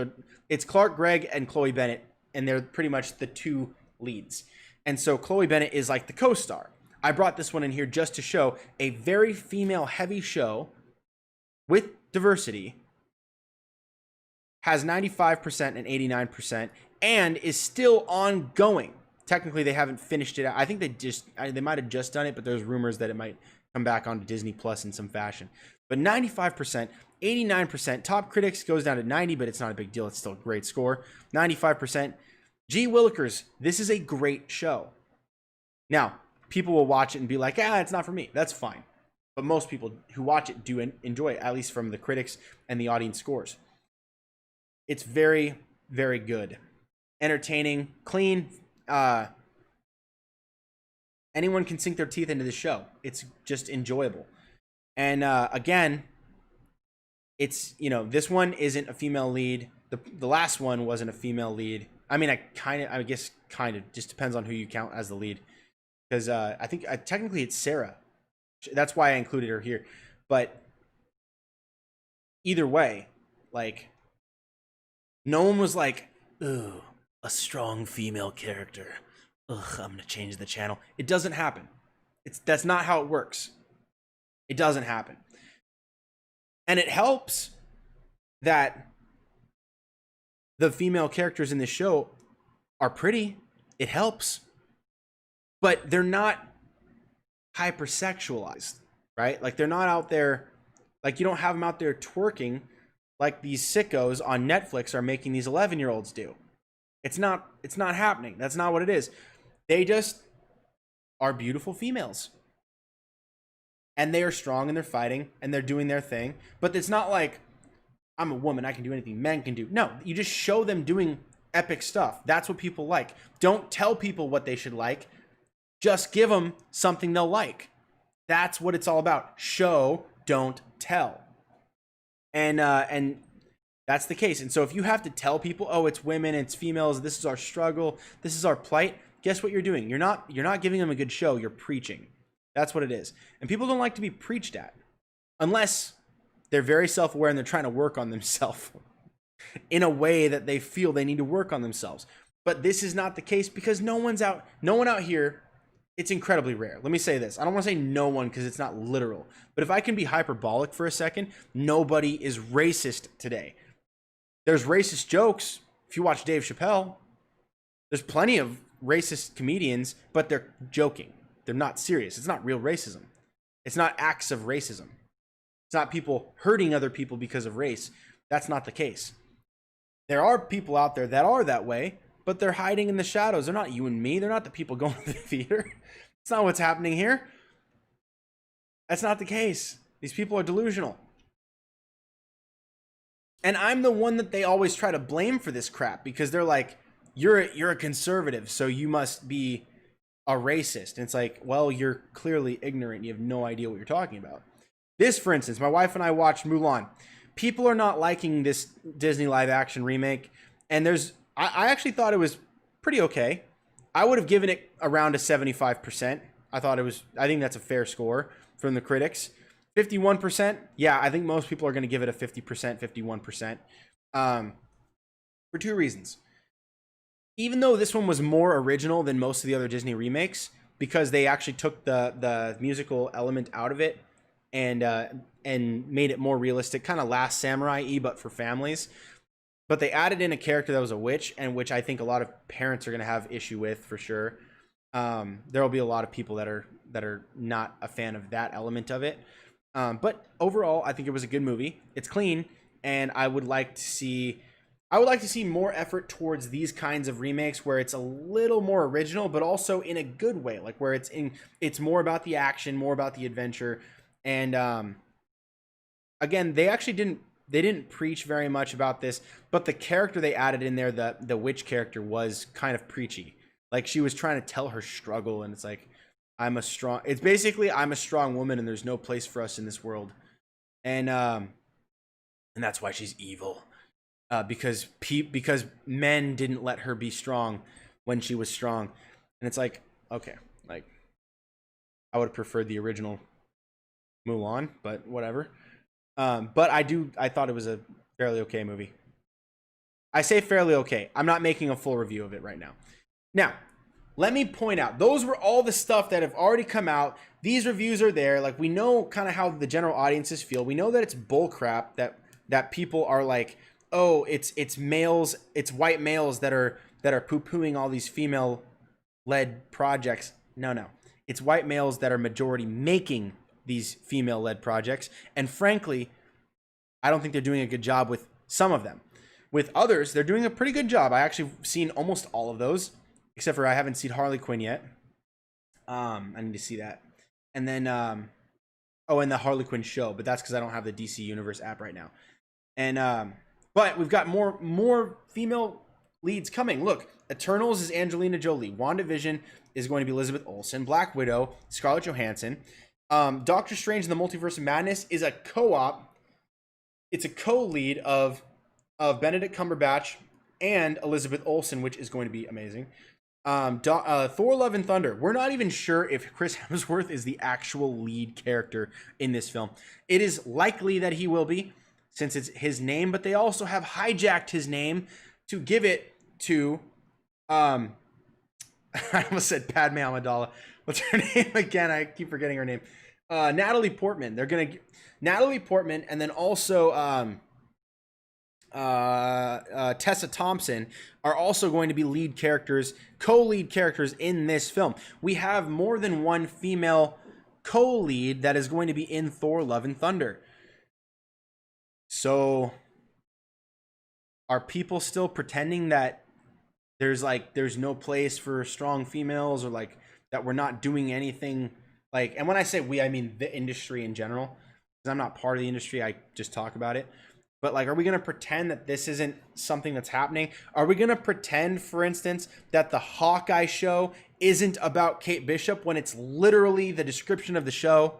S1: it's Clark Gregg and Chloe Bennett, and they're pretty much the two leads. And so Chloe Bennett is like the co-star. I brought this one in here just to show a very female-heavy show with diversity, has 95% and 89%, and is still ongoing. Technically, they haven't finished it out. I think they might have just done it, but there's rumors that it might come back onto Disney Plus in some fashion. But 95%, 89%. Top critics goes down to 90, but it's not a big deal. It's still a great score. 95%. G. Willikers, this is a great show. Now, people will watch it and be like, it's not for me. That's fine. But most people who watch it do enjoy it, at least from the critics and the audience scores. It's very, very good. Entertaining, clean. anyone can sink their teeth into the show. It's just enjoyable. And again, it's, you know, this one isn't a female lead. The last one wasn't a female lead. I mean, I guess kind of just depends on who you count as the lead, because I think technically it's Sarah. That's why I included her here. But either way, like, no one was like, ooh, a strong female character. Ugh, I'm gonna change the channel. It doesn't happen. That's not how it works. It doesn't happen. And it helps that the female characters in this show are pretty. It helps. But they're not hypersexualized, right? Like, they're not out there, like, you don't have them out there twerking like these sickos on Netflix are making these 11-year-olds do. It's not happening. That's not what it is. They just are beautiful females. And they are strong and they're fighting and they're doing their thing. But it's not like, I'm a woman, I can do anything men can do. No, you just show them doing epic stuff. That's what people like. Don't tell people what they should like. Just give them something they'll like. That's what it's all about. Show, don't tell. And that's the case. And so if you have to tell people, oh, it's women, it's females, this is our struggle, this is our plight, guess what you're doing? You're not giving them a good show, you're preaching. That's what it is. And people don't like to be preached at unless they're very self-aware and they're trying to work on themselves in a way that they feel they need to work on themselves. But this is not the case, because no one out here, it's incredibly rare. Let me say this. I don't want to say no one because it's not literal. But if I can be hyperbolic for a second, nobody is racist today. There's racist jokes. If you watch Dave Chappelle, there's plenty of racist comedians, but they're joking. They're not serious. It's not real racism. It's not acts of racism. It's not people hurting other people because of race. That's not the case. There are people out there that are that way, but they're hiding in the shadows. They're not you and me. They're not the people going to the theater. It's not what's happening here. That's not the case. These people are delusional. And I'm the one that they always try to blame for this crap, because they're like, you're a conservative, so you must be a racist. And it's like, well, you're clearly ignorant. You have no idea what you're talking about. This, for instance, my wife and I watched Mulan. People are not liking this Disney live action remake. And I actually thought it was pretty okay. I would have given it around a 75%. I think that's a fair score from the critics. 51%. Yeah, I think most people are going to give it a 50%, 51%. For two reasons. Even though this one was more original than most of the other Disney remakes, because they actually took the musical element out of it and made it more realistic, kind of Last Samurai-y, but for families. But they added in a character that was a witch, and which I think a lot of parents are going to have issue with for sure. There will be a lot of people that are not a fan of that element of it. But overall, I think it was a good movie. It's clean, and I would like to see more effort towards these kinds of remakes where it's a little more original, but also in a good way, like where it's more about the action, more about the adventure. And again, they didn't preach very much about this, but the character they added in there, the witch character, was kind of preachy. Like, she was trying to tell her struggle, and it's like, it's basically, I'm a strong woman and there's no place for us in this world. And that's why she's evil. Because men didn't let her be strong when she was strong. And it's like, okay, like, I would have preferred the original Mulan, but whatever. But I thought it was a fairly okay movie. I say fairly okay. I'm not making a full review of it right now. Now, let me point out, those were all the stuff that have already come out. These reviews are there. Like, we know kind of how the general audiences feel. We know that it's bullcrap, that people are like, oh, it's males, it's white males that are poo-pooing all these female-led projects. No. It's white males that are majority making these female-led projects. And frankly, I don't think they're doing a good job with some of them. With others, they're doing a pretty good job. I actually seen almost all of those, except for I haven't seen Harley Quinn yet. I need to see that. And then, and the Harley Quinn show, but that's because I don't have the DC Universe app right now. And but we've got more female leads coming. Look, Eternals is Angelina Jolie. WandaVision is going to be Elizabeth Olsen. Black Widow, Scarlett Johansson. Doctor Strange in the Multiverse of Madness is a co-op. It's a co-lead of Benedict Cumberbatch and Elizabeth Olsen, which is going to be amazing. Thor Love and Thunder. We're not even sure if Chris Hemsworth is the actual lead character in this film. It is likely that he will be, since it's his name, but they also have hijacked his name to give it to I almost said Padme Amidala. What's her name again? I keep forgetting her name. Natalie Portman. They're gonna Natalie Portman, and then also Tessa Thompson are also going to be lead characters, co-lead characters in this film. We have more than one female co-lead that is going to be in Thor Love and Thunder. So are people still pretending that there's no place for strong females, or like that we're not doing anything? Like, and when I say we, I mean the industry in general, because I'm not part of the industry, I just talk about it. But like, are we going to pretend that this isn't something that's happening? Are we going to pretend, for instance, that the Hawkeye show isn't about Kate Bishop when it's literally the description of the show?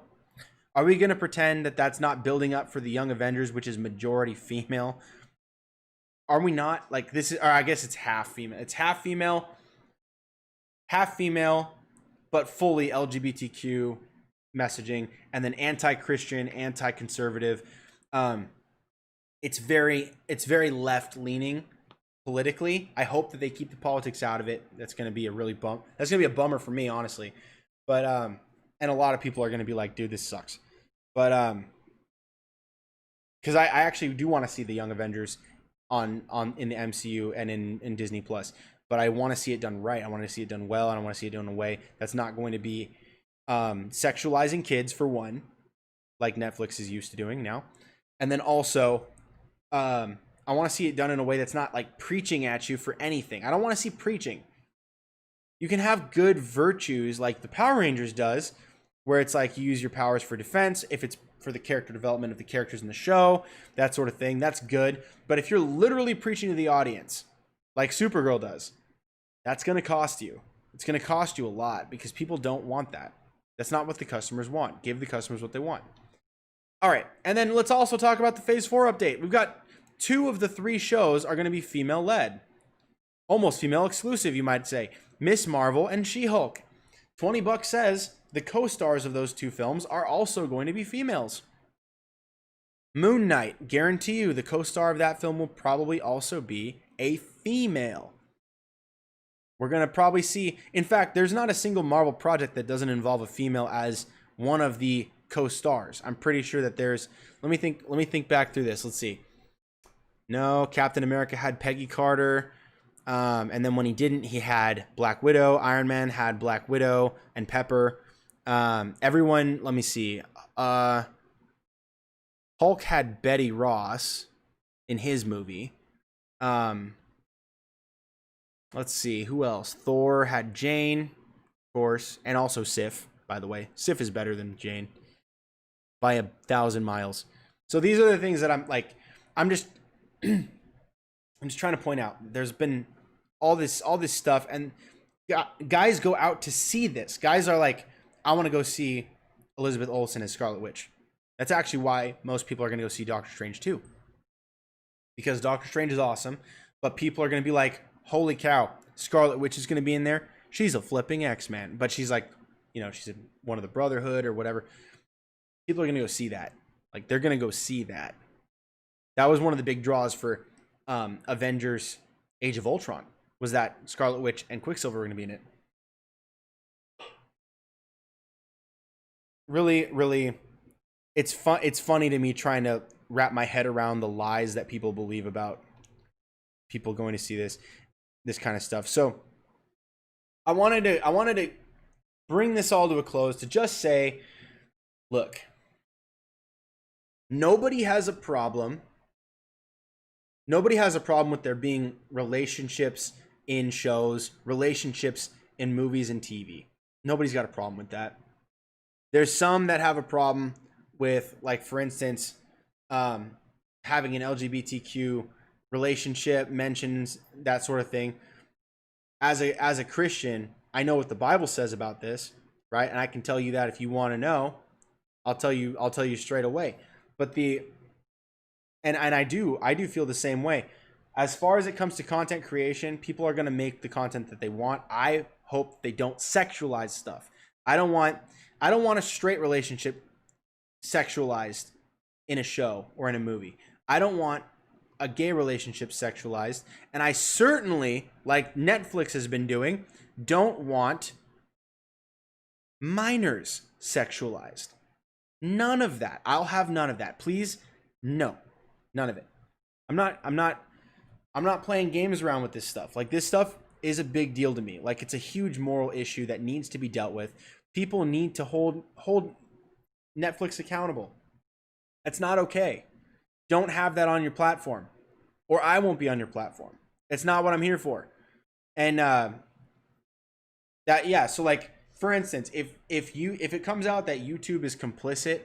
S1: Are we going to pretend that that's not building up for the Young Avengers, which is majority female? Are we not? Like, this is, or I guess it's half female. It's half female, but fully LGBTQ messaging, and then anti-Christian, anti-conservative. It's very left leaning politically. I hope that they keep the politics out of it. That's going to be a really that's going to be a bummer for me, honestly. But and a lot of people are going to be like, dude, this sucks. But because I actually do want to see the Young Avengers in the MCU and in Disney Plus. But I want to see it done right. I want to see it done well, and I want to see it done in a way that's not going to be sexualizing kids, for one, like Netflix is used to doing now. And then also, I want to see it done in a way that's not like preaching at you for anything. I don't want to see preaching. You can have good virtues like the Power Rangers does, where it's like you use your powers for defense. If it's for the character development of the characters in the show, that sort of thing, that's good. But if you're literally preaching to the audience, like Supergirl does, that's going to cost you. It's going to cost you a lot, because people don't want that. That's not what the customers want. Give the customers what they want. All right, and then let's also talk about the Phase 4 update. We've got 2 of the 3 shows are going to be female-led. Almost female exclusive, you might say. Miss Marvel and She-Hulk. $20 says the co-stars of those 2 films are also going to be females. Moon Knight, guarantee you the co-star of that film will probably also be a female. We're going to probably see, in fact, there's not a single Marvel project that doesn't involve a female as one of the co-stars. I'm pretty sure that there's, let me think back through this. Let's see. No, Captain America had Peggy Carter. And then when he didn't, he had Black Widow. Iron Man had Black Widow and Pepper. Everyone, let me see. Hulk had Betty Ross in his movie. Let's see, who else? Thor had Jane, of course, and also Sif, by the way. Sif is better than Jane by 1,000 miles. So these are the things that I'm just trying to point out. There's been all this stuff, and guys go out to see this. Guys are like, I want to go see Elizabeth Olsen as Scarlet Witch. That's actually why most people are going to go see Doctor Strange too. Because Doctor Strange is awesome, but people are going to be like, holy cow, Scarlet Witch is going to be in there. She's a flipping X-Man, but she's like, you know, she's one of the Brotherhood or whatever. People are going to go see that. Like, they're going to go see that. That was one of the big draws for Avengers Age of Ultron, was that Scarlet Witch and Quicksilver were going to be in it. Really, it's funny to me trying to wrap my head around the lies that people believe about people going to see this kind of stuff. So I wanted to bring this all to a close to just say, look, nobody has a problem. Nobody has a problem with there being relationships in shows, relationships in movies and TV. Nobody's got a problem with that. There's some that have a problem with, like, for instance, having an LGBTQ relationship mentions, that sort of thing. As a Christian, I know what the Bible says about this, right? And I can tell you that if you want to know, I'll tell you straight away. But and I do feel the same way. As far as it comes to content creation, people are going to make the content that they want. I hope they don't sexualize stuff. I don't want a straight relationship sexualized in a show or in a movie. I don't want a gay relationship sexualized, and I certainly, like Netflix has been doing, don't want minors sexualized. None of that. I'll have none of that. Please, no. None of it. I'm not playing games around with this stuff. Like, this stuff is a big deal to me. Like, it's a huge moral issue that needs to be dealt with. People need to hold Netflix accountable. That's not okay. Don't have that on your platform, or I won't be on your platform. It's not what I'm here for. And so like, for instance, if it comes out that YouTube is complicit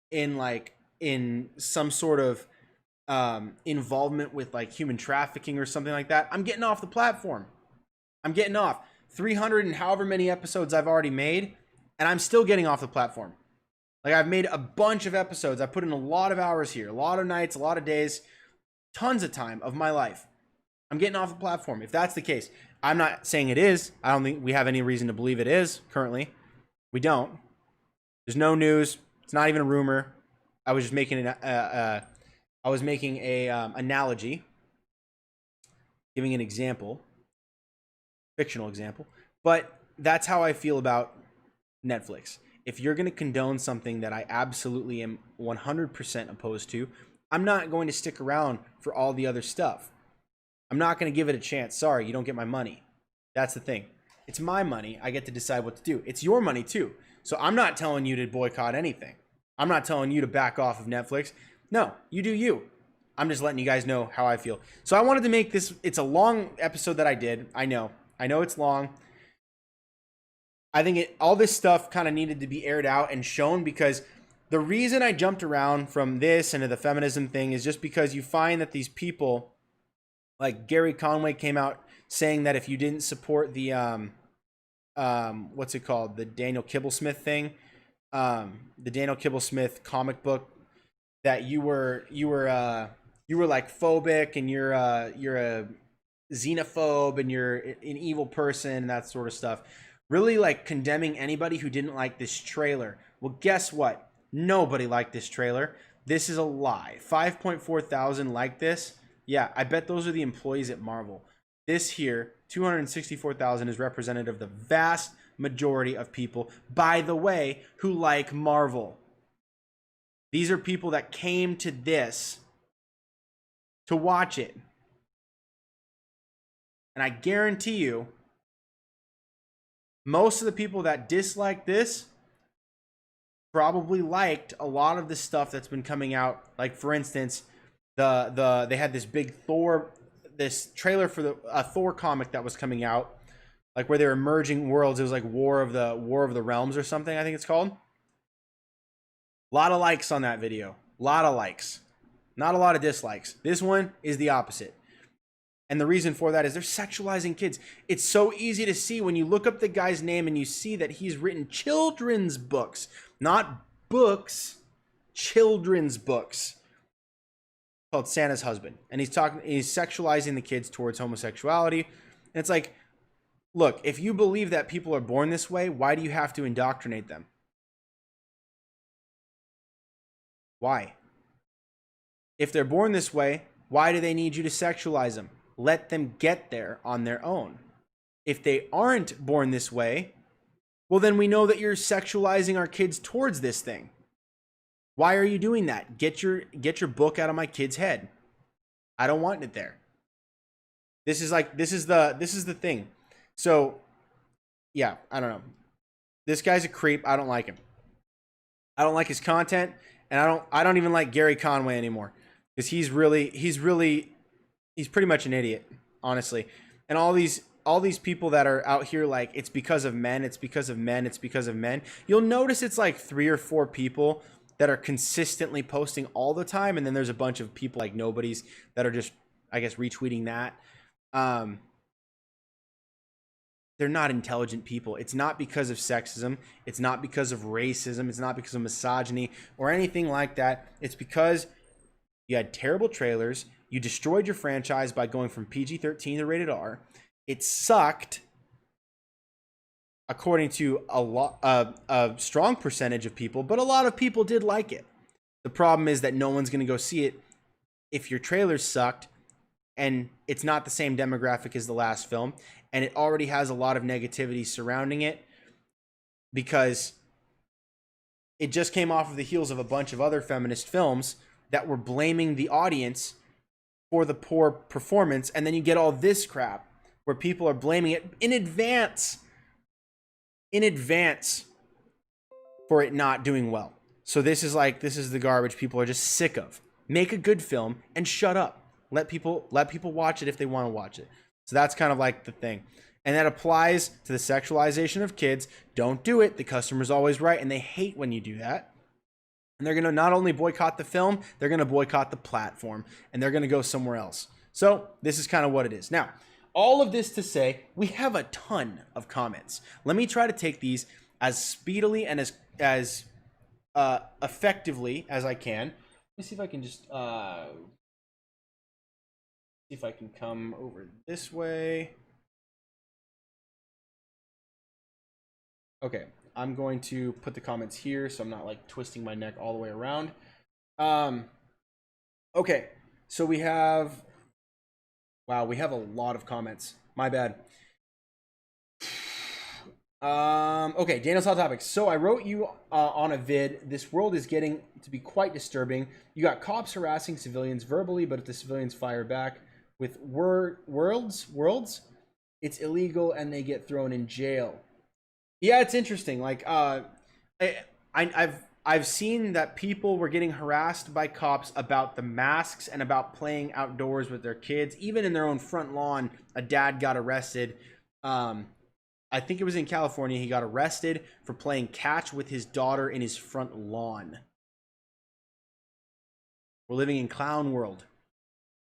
S1: in some sort of involvement with like human trafficking or something like that, I'm getting off the platform. I'm getting off. 300 and however many episodes I've already made, and I'm still getting off the platform. Like, I've made a bunch of episodes. I put in a lot of hours here, a lot of nights, a lot of days, tons of time of my life. I'm getting off the platform. If that's the case, I'm not saying it is. I don't think we have any reason to believe it is currently. We don't. There's no news. It's not even a rumor. I was just making an analogy, giving an example, fictional example. But that's how I feel about Netflix. If you're going to condone something that I absolutely am 100% opposed to, I'm not going to stick around for all the other stuff. I'm not going to give it a chance. Sorry, you don't get my money. That's the thing. It's my money. I get to decide what to do. It's your money too. So I'm not telling you to boycott anything. I'm not telling you to back off of Netflix. No, you do you. I'm just letting you guys know how I feel. So I wanted to make this, it's a long episode that I did. I know it's long. I think all this stuff kind of needed to be aired out and shown, because the reason I jumped around from this into the feminism thing is just because you find that these people, like Gary Conway came out saying that if you didn't support the what's it called, the Daniel Kibblesmith thing, the Daniel Kibblesmith comic book, that you were like phobic, and you're a xenophobe, and you're an evil person, and that sort of stuff. Really, like, condemning anybody who didn't like this trailer. Well, guess what? Nobody liked this trailer. This is a lie. 5.4 thousand liked this. Yeah, I bet those are the employees at Marvel. This here, 264,000, is representative of the vast majority of people, by the way, who like Marvel. These are people that came to this to watch it. And I guarantee you, most of the people that dislike this probably liked a lot of the stuff that's been coming out. Like, for instance, they had this big this trailer for a Thor comic that was coming out, like where they were merging worlds. It was like War of the Realms or something, I think it's called. A lot of likes on that video. A lot of likes. Not a lot of dislikes. This one is the opposite. And the reason for that is they're sexualizing kids. It's so easy to see when you look up the guy's name and you see that he's written children's books. Not books, children's books. Called Santa's Husband. And he's sexualizing the kids towards homosexuality. And it's like, look, if you believe that people are born this way, why do you have to indoctrinate them? Why? If they're born this way, why do they need you to sexualize them? Let them get there on their own. If they aren't born this way, well, then we know that you're sexualizing our kids towards this thing. Why are you doing that? Get your book out of my kid's head. I don't want it there. This is the thing. So, yeah, I don't know. This guy's a creep. I don't like him. I don't like his content, and I don't even like Gary Conway anymore, because he's pretty much an idiot, honestly. And all these people that are out here like, it's because of men, it's because of men, it's because of men. You'll notice it's like 3 or 4 people that are consistently posting all the time, and then there's a bunch of people like nobodies that are just I guess, retweeting that. They're not intelligent people. It's not because of sexism. It's not because of racism. It's not because of misogyny or anything like that. It's because you had terrible trailers. You destroyed your franchise by going from PG-13 to rated R. It sucked, according to a strong percentage of people, but a lot of people did like it. The problem is that no one's going to go see it if your trailers sucked and it's not the same demographic as the last film, and it already has a lot of negativity surrounding it because it just came off of the heels of a bunch of other feminist films that were blaming the audience for the poor performance, and then you get all this crap where people are blaming it in advance for it not doing well. So this is the garbage people are just sick of. Make a good film and shut up. Let people watch it if they want to watch it. So that's kind of like the thing. And that applies to the sexualization of kids. Don't do it. The customer's always right, and they hate when you do that. And they're going to not only boycott the film, they're going to boycott the platform, and they're going to go somewhere else. So this is kind of what it is. Now, all of this to say, we have a ton of comments. Let me try to take these as speedily and as effectively as I can. Let me see if I can just see if I can come over this way. Okay, I'm going to put the comments here so I'm not like twisting my neck all the way around. Okay, so we have, wow, we have a lot of comments. My bad. Okay, Daniel's Hot Topics. So I wrote you on a vid. This world is getting to be quite disturbing. You got cops harassing civilians verbally, but if the civilians fire back with worlds, it's illegal and they get thrown in jail. Yeah, it's interesting. Like, I've seen that people were getting harassed by cops about the masks and about playing outdoors with their kids. Even in their own front lawn, a dad got arrested. I think it was in California. He got arrested for playing catch with his daughter in his front lawn. We're living in clown world.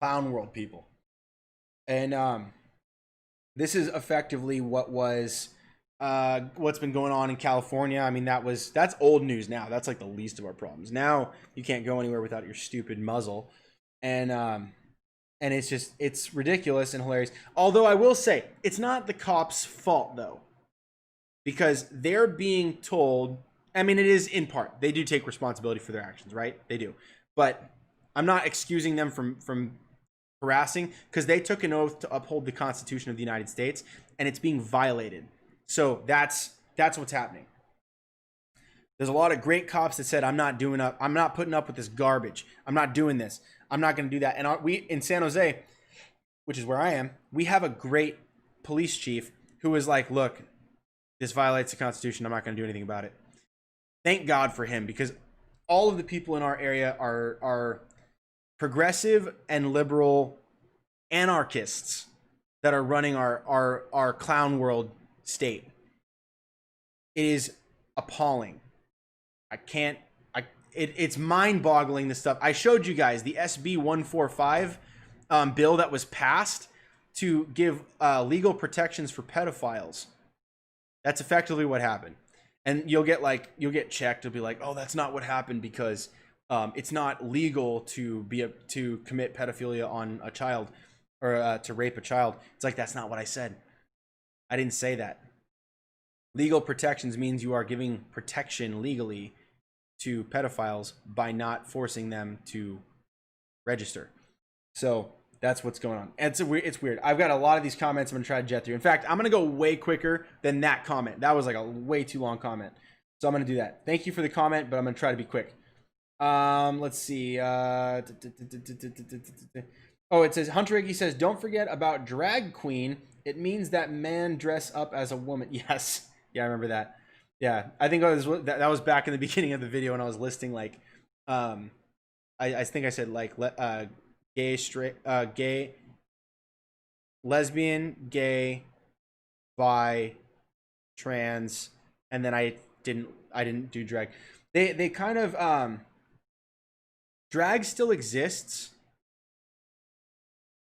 S1: Clown world, people. And this is effectively what's been going on in California. I mean, that's old news now. That's like the least of our problems. Now you can't go anywhere without your stupid muzzle. And it's ridiculous and hilarious. Although I will say, it's not the cops' fault though, because they're being told, I mean, it is in part, they do take responsibility for their actions, right? They do. But I'm not excusing them from harassing, because they took an oath to uphold the Constitution of the United States, and it's being violated. So that's what's happening. There's a lot of great cops that said, I'm not putting up with this garbage. I'm not doing this. I'm not going to do that. And we in San Jose, which is where I am, we have a great police chief who was like, look, this violates the Constitution. I'm not going to do anything about it. Thank God for him, because all of the people in our area are progressive and liberal anarchists that are running our clown world state. It is appalling. It's mind-boggling, this stuff. I showed you guys the SB 145 bill that was passed to give legal protections for pedophiles. That's effectively what happened. And you'll get checked. It'll be like, oh, that's not what happened, because it's not legal to commit pedophilia on a child, or to rape a child. It's like, that's not what I said. I didn't say that. Legal protections means you are giving protection legally to pedophiles by not forcing them to register. So that's what's going on. And it's weird. I've got a lot of these comments I'm going to try to jet through. In fact, I'm going to go way quicker than that comment. That was like a way too long comment. So I'm going to do that. Thank you for the comment, but I'm going to try to be quick. Let's see. Oh, it says, Hunter Iggy says, don't forget about drag queen. It means that man dress up as a woman. Yes. Yeah, I remember that. Yeah, I think that was back in the beginning of the video when I was listing, like, I think I said, like, gay, straight, gay, lesbian, gay, bi, trans, and then I didn't do drag. They kind of, drag still exists.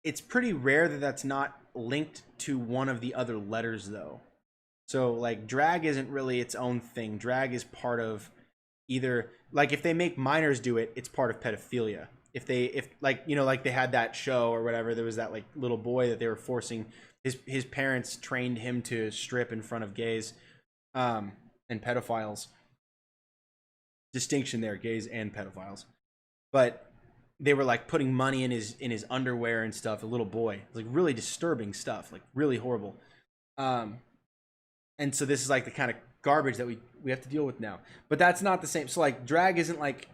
S1: it's pretty rare that that's not linked to one of the other letters though. So like drag isn't really its own thing. Drag is part of either, like if they make minors do it, it's part of pedophilia. If like, you know, like they had that show or whatever, there was that like little boy that they were forcing, his parents trained him to strip in front of gays and pedophiles. Distinction there, gays and pedophiles. But they were like putting money in his underwear and stuff, a little boy. Like really disturbing stuff, like really horrible. And so this is like the kind of garbage that we have to deal with now. But that's not the same. So like drag isn't like,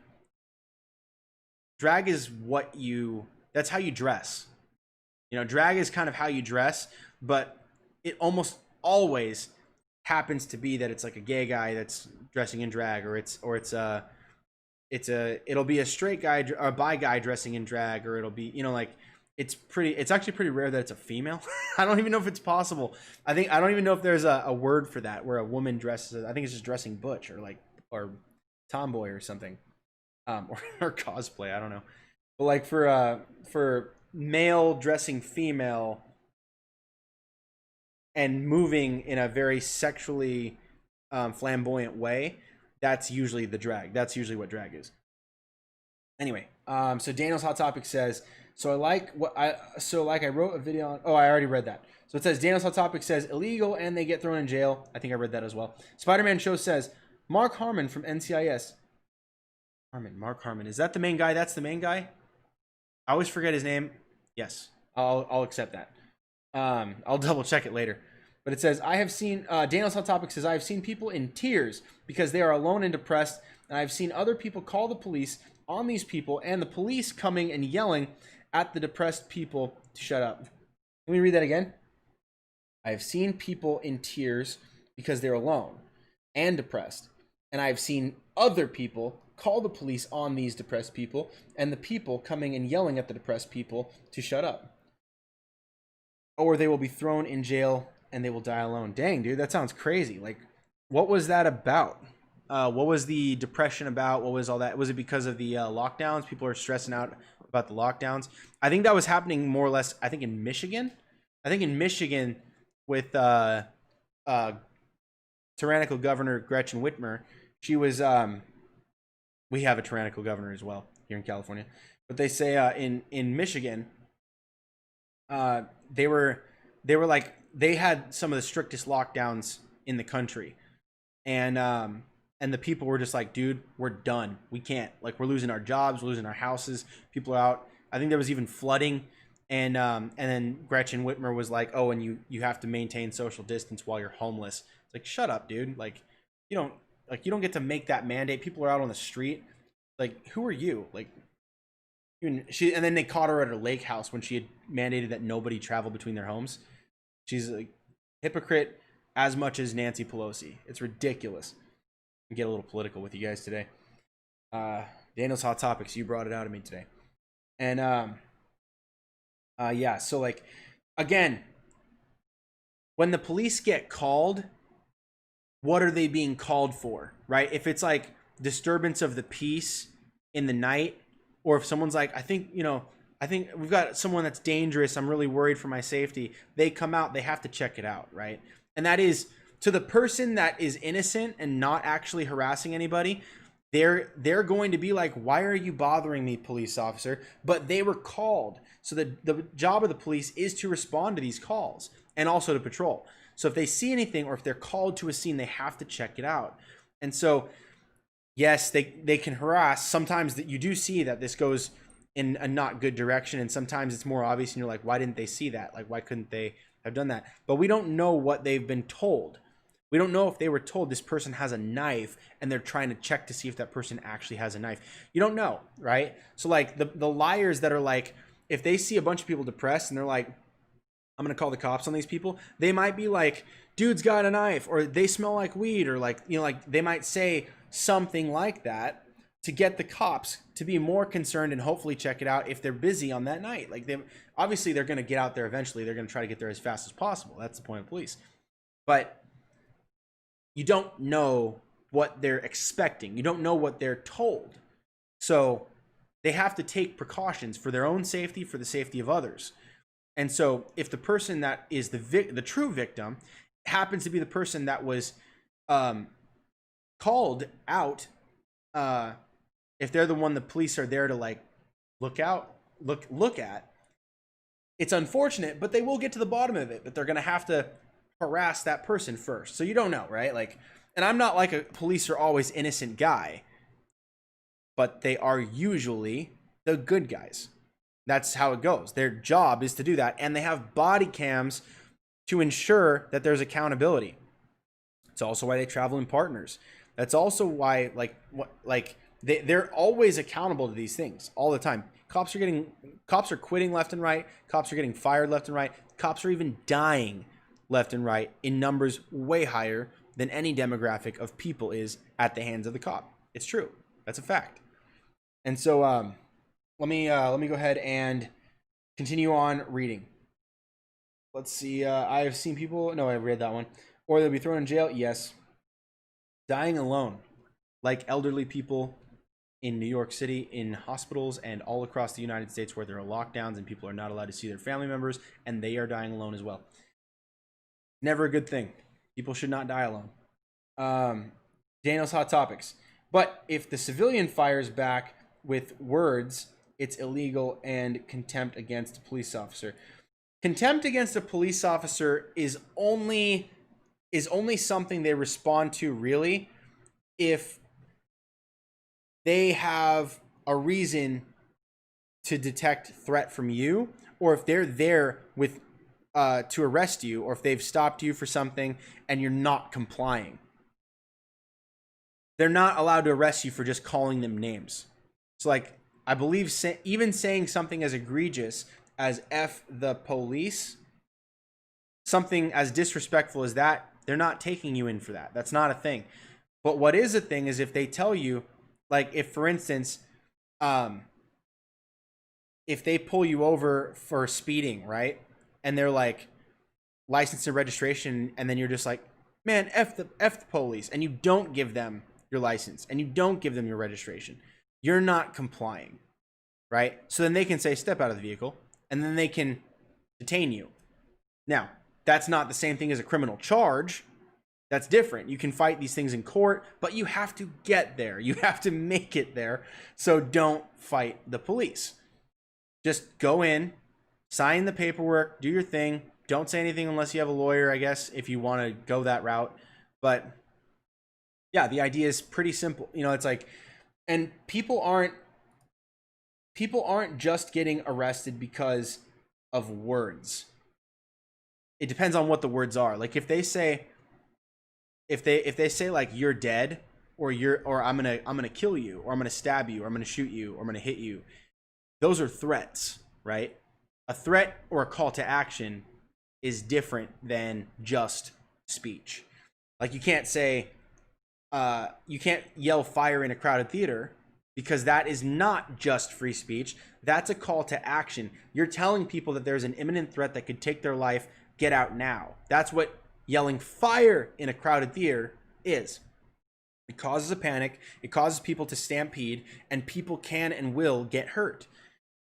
S1: drag is what you, that's how you dress. You know, drag is kind of how you dress, but it almost always happens to be that it's like a gay guy that's dressing in drag, or it'll be a straight guy or a bi guy dressing in drag, or it'll be, you know, like it's actually pretty rare that it's a female. I don't even know if it's possible. I don't even know if there's a word for that where a woman dresses. I think it's just dressing butch or tomboy or something, or cosplay. I don't know. But like for male dressing female and moving in a very sexually flamboyant way, that's usually the drag. That's usually what drag is. Anyway, so Daniel's Hot Topic says, I wrote a video on, I already read that. So it says, Daniel's Hot Topic says, illegal and they get thrown in jail. I think I read that as well. Spider-Man Show says, Mark Harmon from NCIS. Mark Harmon. Is that the main guy? That's the main guy? I always forget his name. Yes, I'll accept that. I'll double check it later. But it says, I have seen, Daniel's Hot Topic says, I have seen people in tears because they are alone and depressed. And I've seen other people call the police on these people and the police coming and yelling at the depressed people to shut up. Let me read that again. I have seen people in tears because they're alone and depressed. And I've seen other people call the police on these depressed people and the people coming and yelling at the depressed people to shut up. Or they will be thrown in jail and they will die alone. Dang, dude, that sounds crazy. Like, what was that about? What was the depression about? What was all that? Was it because of the lockdowns? People are stressing out about the lockdowns. I think that was happening more or less, I think in Michigan. I think in Michigan with tyrannical governor Gretchen Whitmer. She was, we have a tyrannical governor as well here in California. But they say in Michigan, they were like, they had some of the strictest lockdowns in the country. And the people were just like, dude, we're done. We can't. Like, we're losing our jobs, we're losing our houses. People are out. I think there was even flooding. And then Gretchen Whitmer was like, oh, and you have to maintain social distance while you're homeless. It's like, shut up, dude. Like, you don't get to make that mandate. People are out on the street. Like, who are you? Like, and then they caught her at her lake house when she had mandated that nobody travel between their homes. She's a hypocrite as much as Nancy Pelosi. It's ridiculous. I'll get a little political with you guys today. Daniel's Hot Topics, you brought it out of me today. And yeah, so like, again, when the police get called, what are they being called for, right? If it's like disturbance of the peace in the night, or if someone's like, I think we've got someone that's dangerous, I'm really worried for my safety, they come out, they have to check it out, right? And that is, to the person that is innocent and not actually harassing anybody, they're going to be like, why are you bothering me, police officer? But they were called. So the job of the police is to respond to these calls and also to patrol. So if they see anything or if they're called to a scene, they have to check it out. And so, yes, they can harass. Sometimes that you do see that this goes in a not good direction, and sometimes it's more obvious and you're like, why didn't they see that? Like, why couldn't they have done that? But we don't know what they've been told. We don't know if they were told this person has a knife and they're trying to check to see if that person actually has a knife. You don't know, right? So like the liars that are like, if they see a bunch of people depressed and they're like, I'm gonna call the cops on these people, they might be like, dude's got a knife, or they smell like weed, or like, you know, like they might say something like that to get the cops to be more concerned and hopefully check it out if they're busy on that night. Like, obviously they're going to get out there eventually. They're going to try to get there as fast as possible. That's the point of police. But you don't know what they're expecting. You don't know what they're told. So they have to take precautions for their own safety, for the safety of others. And so if the person that is the true victim happens to be the person that was called out, if they're the one the police are there to like look at, it's unfortunate, but they will get to the bottom of it. But they're going to have to harass that person first. So you don't know, right? Like, and I'm not like a police are always innocent guy, but they are usually the good guys. That's how it goes. Their job is to do that. And they have body cams to ensure that there's accountability. It's also why they travel in partners. That's also why, they're always accountable to these things all the time. Cops are quitting left and right. Cops are getting fired left and right. Cops are even dying left and right in numbers way higher than any demographic of people is at the hands of the cop. It's true. That's a fact. And so let me go ahead and continue on reading. Let's see. I have seen people. No, I read that one. Or they'll be thrown in jail. Yes. Dying alone, like elderly people in New York City, in hospitals, and all across the United States where there are lockdowns and people are not allowed to see their family members, and they are dying alone as well. Never a good thing. People should not die alone. Daniel's Hot Topics. But if the civilian fires back with words, it's illegal and contempt against a police officer. Contempt against a police officer is only something they respond to really if they have a reason to detect threat from you, or if they're there with to arrest you, or if they've stopped you for something and you're not complying. They're not allowed to arrest you for just calling them names. So like, I believe even saying something as egregious as F the police, something as disrespectful as that, they're not taking you in for that. That's not a thing. But what is a thing is if they tell you, like if for instance, if they pull you over for speeding, right? And they're like, license and registration, and then you're just like, man, F the police, and you don't give them your license and you don't give them your registration, you're not complying, right? So then they can say, step out of the vehicle, and then they can detain you. Now, that's not the same thing as a criminal charge. That's different. You can fight these things in court, but you have to get there. You have to make it there. So don't fight the police. Just go in, sign the paperwork, do your thing. Don't say anything unless you have a lawyer, I guess, if you want to go that route. But yeah, the idea is pretty simple. You know, it's like, and people aren't just getting arrested because of words. It depends on what the words are. Like if they say like you're dead, or I'm gonna kill you, or I'm gonna stab you, or I'm gonna shoot you, or I'm gonna hit you, those are threats, right? A threat or a call to action is different than just speech. Like you can't say, you can't yell fire in a crowded theater, because that is not just free speech. That's a call to action. You're telling people that there's an imminent threat that could take their life. Get out now. That's what yelling fire in a crowded theater is. It causes a panic. It causes people to stampede, and people can and will get hurt.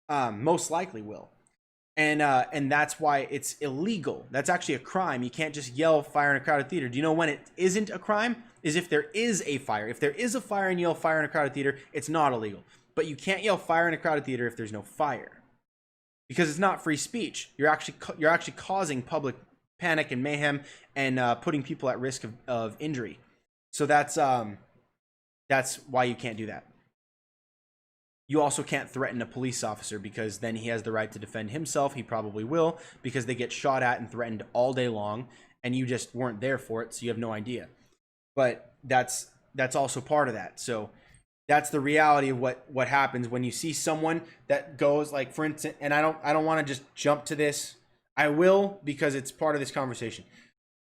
S1: Most likely will. And that's why it's illegal. That's actually a crime. You can't just yell fire in a crowded theater. Do you know when it isn't a crime? Is if there is a fire. If there is a fire and you yell fire in a crowded theater, it's not illegal. But you can't yell fire in a crowded theater if there's no fire, because it's not free speech. You're actually causing public panic and mayhem, and putting people at risk of injury. So that's why you can't do that. You also can't threaten a police officer, because then he has the right to defend himself. He probably will, because they get shot at and threatened all day long, and you just weren't there for it, so you have no idea. But that's also part of that. So that's the reality of what happens when you see someone that goes, like, for instance, and I don't want to just jump to this. I will, because it's part of this conversation.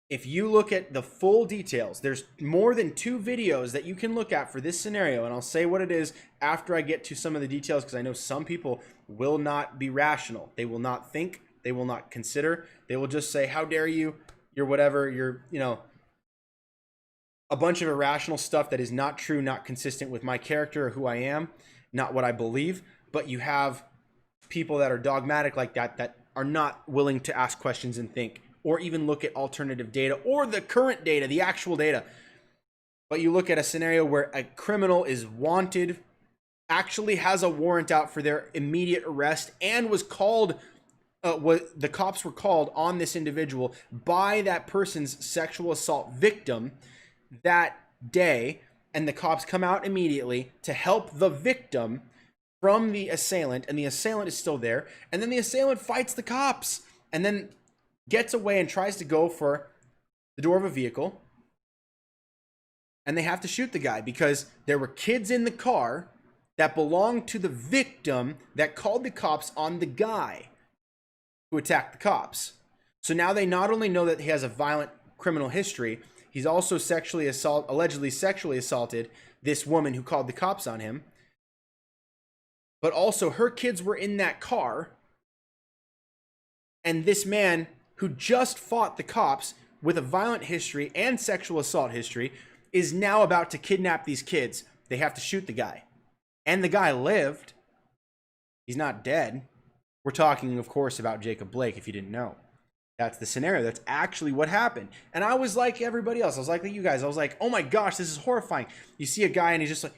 S1: If you look at the full details, there's more than 2 videos that you can look at for this scenario, and I'll say what it is after I get to some of the details, because I know some people will not be rational. They will not think. They will not consider. They will just say, how dare you? You're whatever. You're, you know, a bunch of irrational stuff that is not true, not consistent with my character or who I am, not what I believe. But you have people that are dogmatic like that are not willing to ask questions and think, or even look at alternative data or the current data, the actual data. But you look at a scenario where a criminal is wanted, actually has a warrant out for their immediate arrest, and was called, the cops were called on this individual by that person's sexual assault victim that day, and the cops come out immediately to help the victim from the assailant, and the assailant is still there, and then the assailant fights the cops and then gets away and tries to go for the door of a vehicle, and they have to shoot the guy because there were kids in the car that belonged to the victim that called the cops on the guy who attacked the cops. So now they not only know that he has a violent criminal history, he's also allegedly sexually assaulted this woman who called the cops on him, but also her kids were in that car, and this man who just fought the cops with a violent history and sexual assault history is now about to kidnap these kids. They have to shoot the guy. And the guy lived. He's not dead. We're talking, of course, about Jacob Blake, if you didn't know. That's the scenario. That's actually what happened. And I was like everybody else. I was like you guys. I was like, oh my gosh, this is horrifying. You see a guy and he's just like,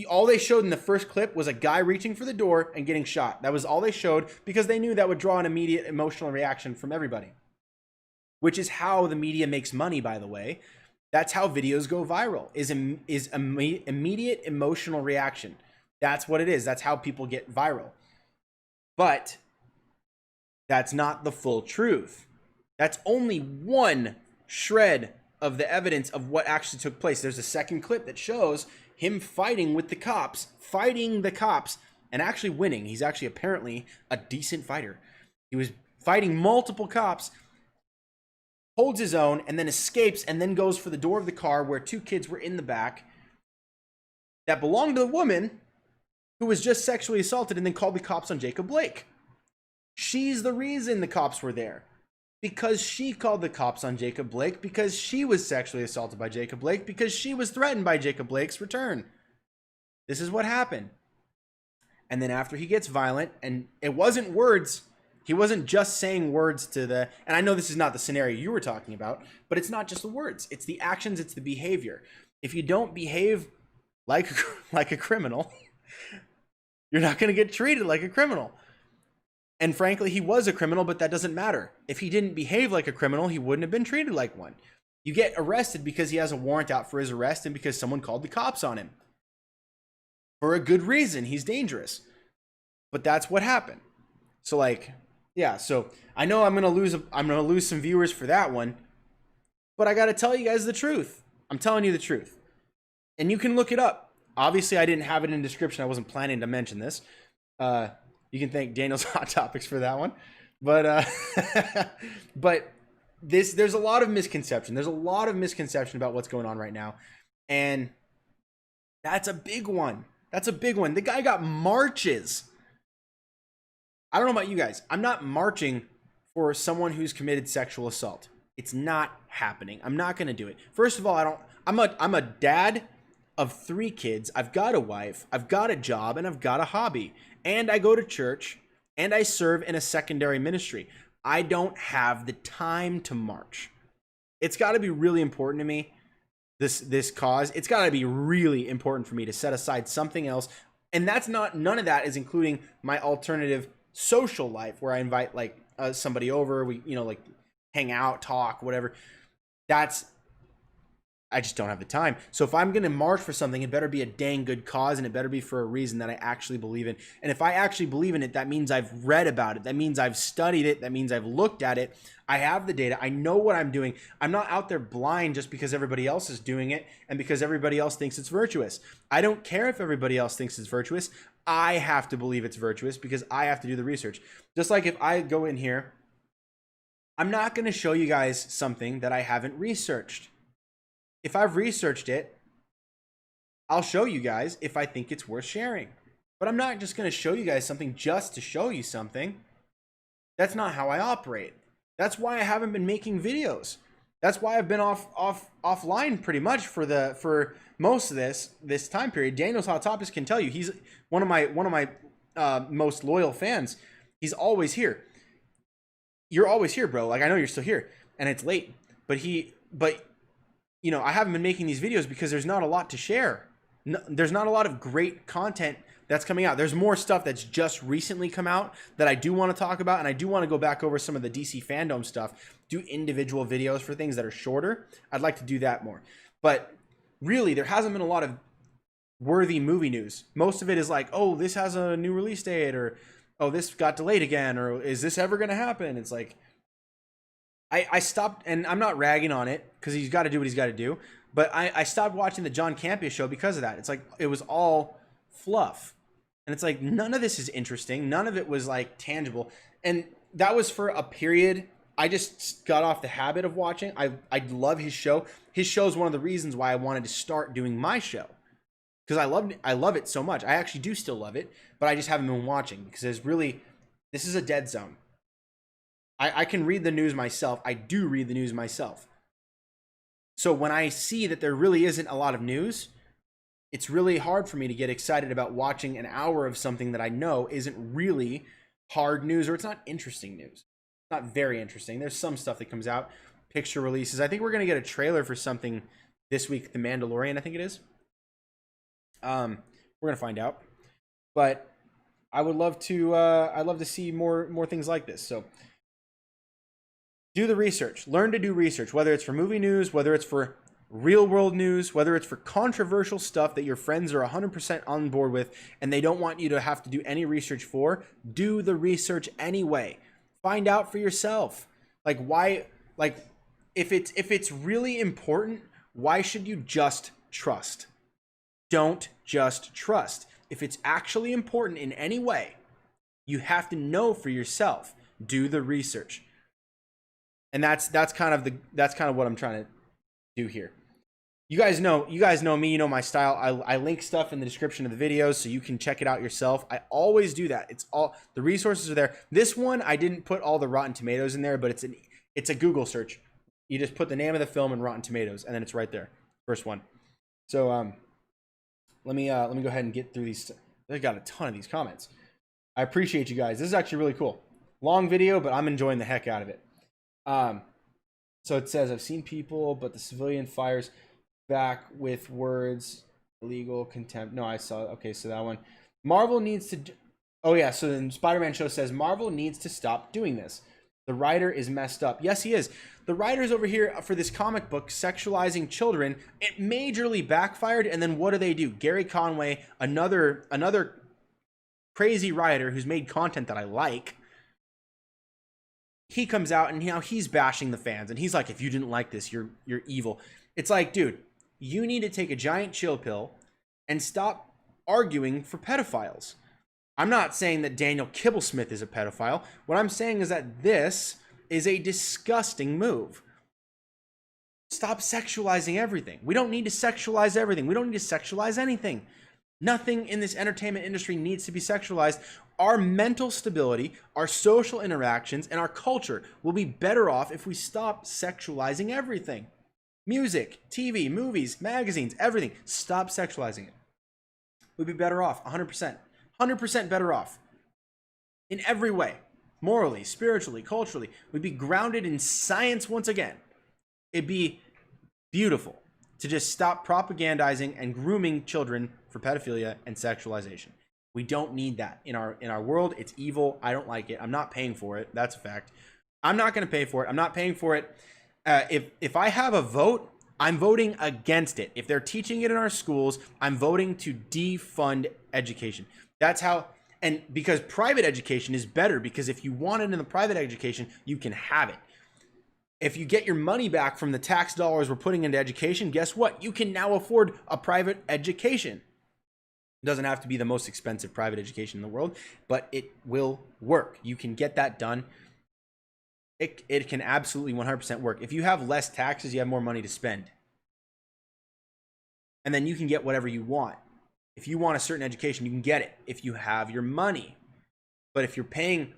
S1: all they showed in the first clip was a guy reaching for the door and getting shot. That was all they showed because they knew that would draw an immediate emotional reaction from everybody. Which is how the media makes money, by the way. That's how videos go viral, is immediate emotional reaction. That's what it is. That's how people get viral. But that's not the full truth. That's only one shred of the evidence of what actually took place. There's a second clip that shows him fighting with the cops, and actually winning. He's actually apparently a decent fighter. He was fighting multiple cops, holds his own, and then escapes, and then goes for the door of the car where two kids were in the back that belonged to the woman who was just sexually assaulted and then called the cops on Jacob Blake. She's the reason the cops were there. Because she called the cops on Jacob Blake, because she was sexually assaulted by Jacob Blake, because she was threatened by Jacob Blake's return. This is what happened. And then after he gets violent, and it wasn't words, he wasn't just saying words to the, and I know this is not the scenario you were talking about, but it's not just the words, it's the actions, it's the behavior. If you don't behave like a criminal, you're not going to get treated like a criminal. And frankly, he was a criminal, but that doesn't matter. If he didn't behave like a criminal, he wouldn't have been treated like one. You get arrested because he has a warrant out for his arrest and because someone called the cops on him. For a good reason. He's dangerous. But that's what happened. So like, yeah, so I know I'm going to lose some viewers for that one, but I got to tell you guys the truth. I'm telling you the truth. And you can look it up. Obviously, I didn't have it in the description. I wasn't planning to mention this. You can thank Daniel's Hot Topics for that one. But but there's a lot of misconception. There's a lot of misconception about what's going on right now. And that's a big one. That's a big one. The guy got marches. I don't know about you guys. I'm not marching for someone who's committed sexual assault. It's not happening. I'm not going to do it. First of all, I'm a dad of 3 kids. I've got a wife, I've got a job, and I've got a hobby. And I go to church, and I serve in a secondary ministry. I don't have the time to march. It's got to be really important to me, this cause. It's got to be really important for me to set aside something else. And that's none of that is including my alternative social life where I invite like somebody over, we, like hang out, talk, whatever. I just don't have the time. So if I'm going to march for something, it better be a dang good cause, and it better be for a reason that I actually believe in. And if I actually believe in it, that means I've read about it. That means I've studied it. That means I've looked at it. I have the data. I know what I'm doing. I'm not out there blind just because everybody else is doing it and because everybody else thinks it's virtuous. I don't care if everybody else thinks it's virtuous. I have to believe it's virtuous because I have to do the research. Just like if I go in here, I'm not going to show you guys something that I haven't researched. If I've researched it, I'll show you guys if I think it's worth sharing. But I'm not just going to show you guys something just to show you something. That's not how I operate. That's why I haven't been making videos. That's why I've been offline pretty much for most of this time period. Daniel's Hot Topics can tell you he's one of my most loyal fans. He's always here. you're always here, bro. Like, I know you're still here and it's late, but you know, I haven't been making these videos because there's not a lot to share. No, there's not a lot of great content that's coming out. There's more stuff that's just recently come out that I do want to talk about, and I do want to go back over some of the DC fandom stuff, do individual videos for things that are shorter. I'd like to do that more. But really, there hasn't been a lot of worthy movie news. Most of it is like, oh, this has a new release date, or oh, this got delayed again, or is this ever going to happen? It's like, I stopped, and I'm not ragging on it because he's got to do what he's got to do, but I stopped watching the John Campea show because of that. It's like, it was all fluff. And it's like, none of this is interesting. None of it was like tangible. And that was for a period. I just got off the habit of watching. I love his show. His show is one of the reasons why I wanted to start doing my show. Because I love it so much. I actually do still love it, but I just haven't been watching because this is a dead zone. I can read the news myself. I do read the news myself. So when I see that there really isn't a lot of news, it's really hard for me to get excited about watching an hour of something that I know isn't really hard news, or it's not interesting news. It's not very interesting. There's some stuff that comes out, picture releases. I think we're going to get a trailer for something this week, The Mandalorian, I think it is. We're going to find out. But I would love to I'd love to see more things like this. So do the research. Learn to do research, whether it's for movie news, whether it's for real world news, whether it's for controversial stuff that your friends are 100% on board with and they don't want you to have to do any research for. Do the research anyway. Find out for yourself. Like, why, like, if it's really important, why should you just trust? Don't just trust. If it's actually important in any way, you have to know for yourself. Do the research. And that's kind of what I'm trying to do here. You guys know me, you know my style. I link stuff in the description of the videos so you can check it out yourself. I always do that. It's all, the resources are there. This one, I didn't put all the Rotten Tomatoes in there, but it's a Google search. You just put the name of the film and Rotten Tomatoes, and then it's right there. First one. So let me go ahead and get through these. They've got a ton of these comments. I appreciate you guys. This is actually really cool. Long video, but I'm enjoying the heck out of it. So it says, I've seen people, but the civilian fires back with words, illegal, contempt. No, I saw it. Okay, so that one. Marvel needs to... Oh, yeah, so then Spider-Man show says, Marvel needs to stop doing this. The writer is messed up. Yes, he is. The writer's over here for this comic book sexualizing children. It majorly backfired, and then what do? Gary Conway, another crazy writer who's made content that I like, he comes out and now he's bashing the fans, and he's like, if you didn't like this, you're evil. It's like, dude, you need to take a giant chill pill and stop arguing for pedophiles. I'm not saying that Daniel Kibblesmith is a pedophile. What I'm saying is that this is a disgusting move. Stop sexualizing everything. We don't need to sexualize everything. We don't need to sexualize anything. Nothing in this entertainment industry needs to be sexualized. Our mental stability, our social interactions, and our culture will be better off if we stop sexualizing everything. Music, TV, movies, magazines, everything. Stop sexualizing it. We'd be better off, 100%. 100% better off. In every way. Morally, spiritually, culturally. We'd be grounded in science once again. It'd be beautiful to just stop propagandizing and grooming children for pedophilia and sexualization. We don't need that in our world. It's evil. I don't like it. I'm not paying for it. That's a fact. I'm not going to pay for it. I'm not paying for it. If I have a vote, I'm voting against it. If they're teaching it in our schools, I'm voting to defund education. That's how, and because private education is better, because if you want it in the private education, you can have it. If you get your money back from the tax dollars we're putting into education, guess what? You can now afford a private education. It doesn't have to be the most expensive private education in the world, but it will work. You can get that done. It can absolutely 100% work. If you have less taxes, you have more money to spend. And then you can get whatever you want. If you want a certain education, you can get it if you have your money. But if you're paying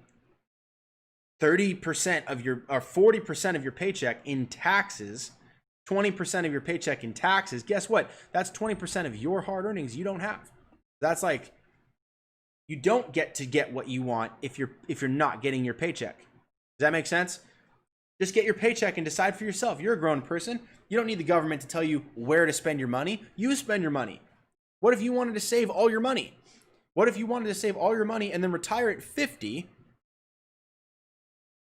S1: 30% of your, or 40% of your paycheck in taxes, 20% of your paycheck in taxes, guess what? That's 20% of your hard earnings you don't have. That's like, you don't get to get what you want if you're not getting your paycheck. Does that make sense? Just get your paycheck and decide for yourself. You're a grown person. You don't need the government to tell you where to spend your money. You spend your money. What if you wanted to save all your money? What if you wanted to save all your money and then retire at 50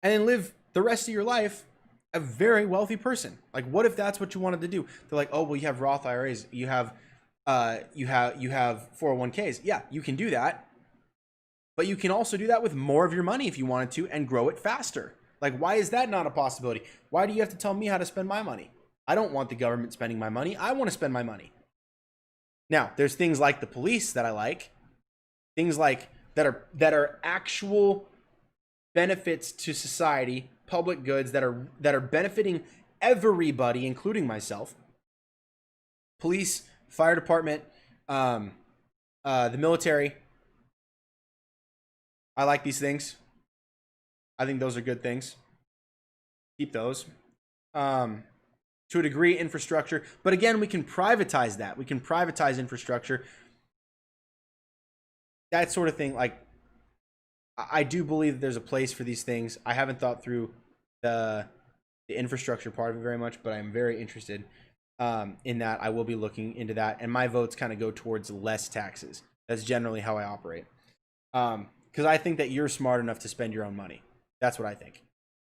S1: and then live the rest of your life a very wealthy person? Like, what if that's what you wanted to do? They're like, oh, well, you have Roth IRAs. You have 401ks. Yeah, you can do that. But you can also do that with more of your money if you wanted to and grow it faster. Like, why is that not a possibility? Why do you have to tell me how to spend my money? I don't want the government spending my money. I want to spend my money. Now, there's things like the police that I like. Things like that are actual benefits to society, public goods that are benefiting everybody, including myself. Police, fire department, the military. I like these things. I think those are good things. Keep those. To a degree, infrastructure. But again, we can privatize that. We can privatize infrastructure. That sort of thing. Like, I do believe that there's a place for these things. I haven't thought through the infrastructure part of it very much, but I'm very interested in that. I will be looking into that. And my votes kind of go towards less taxes. That's generally how I operate. Because I think that you're smart enough to spend your own money. That's what I think.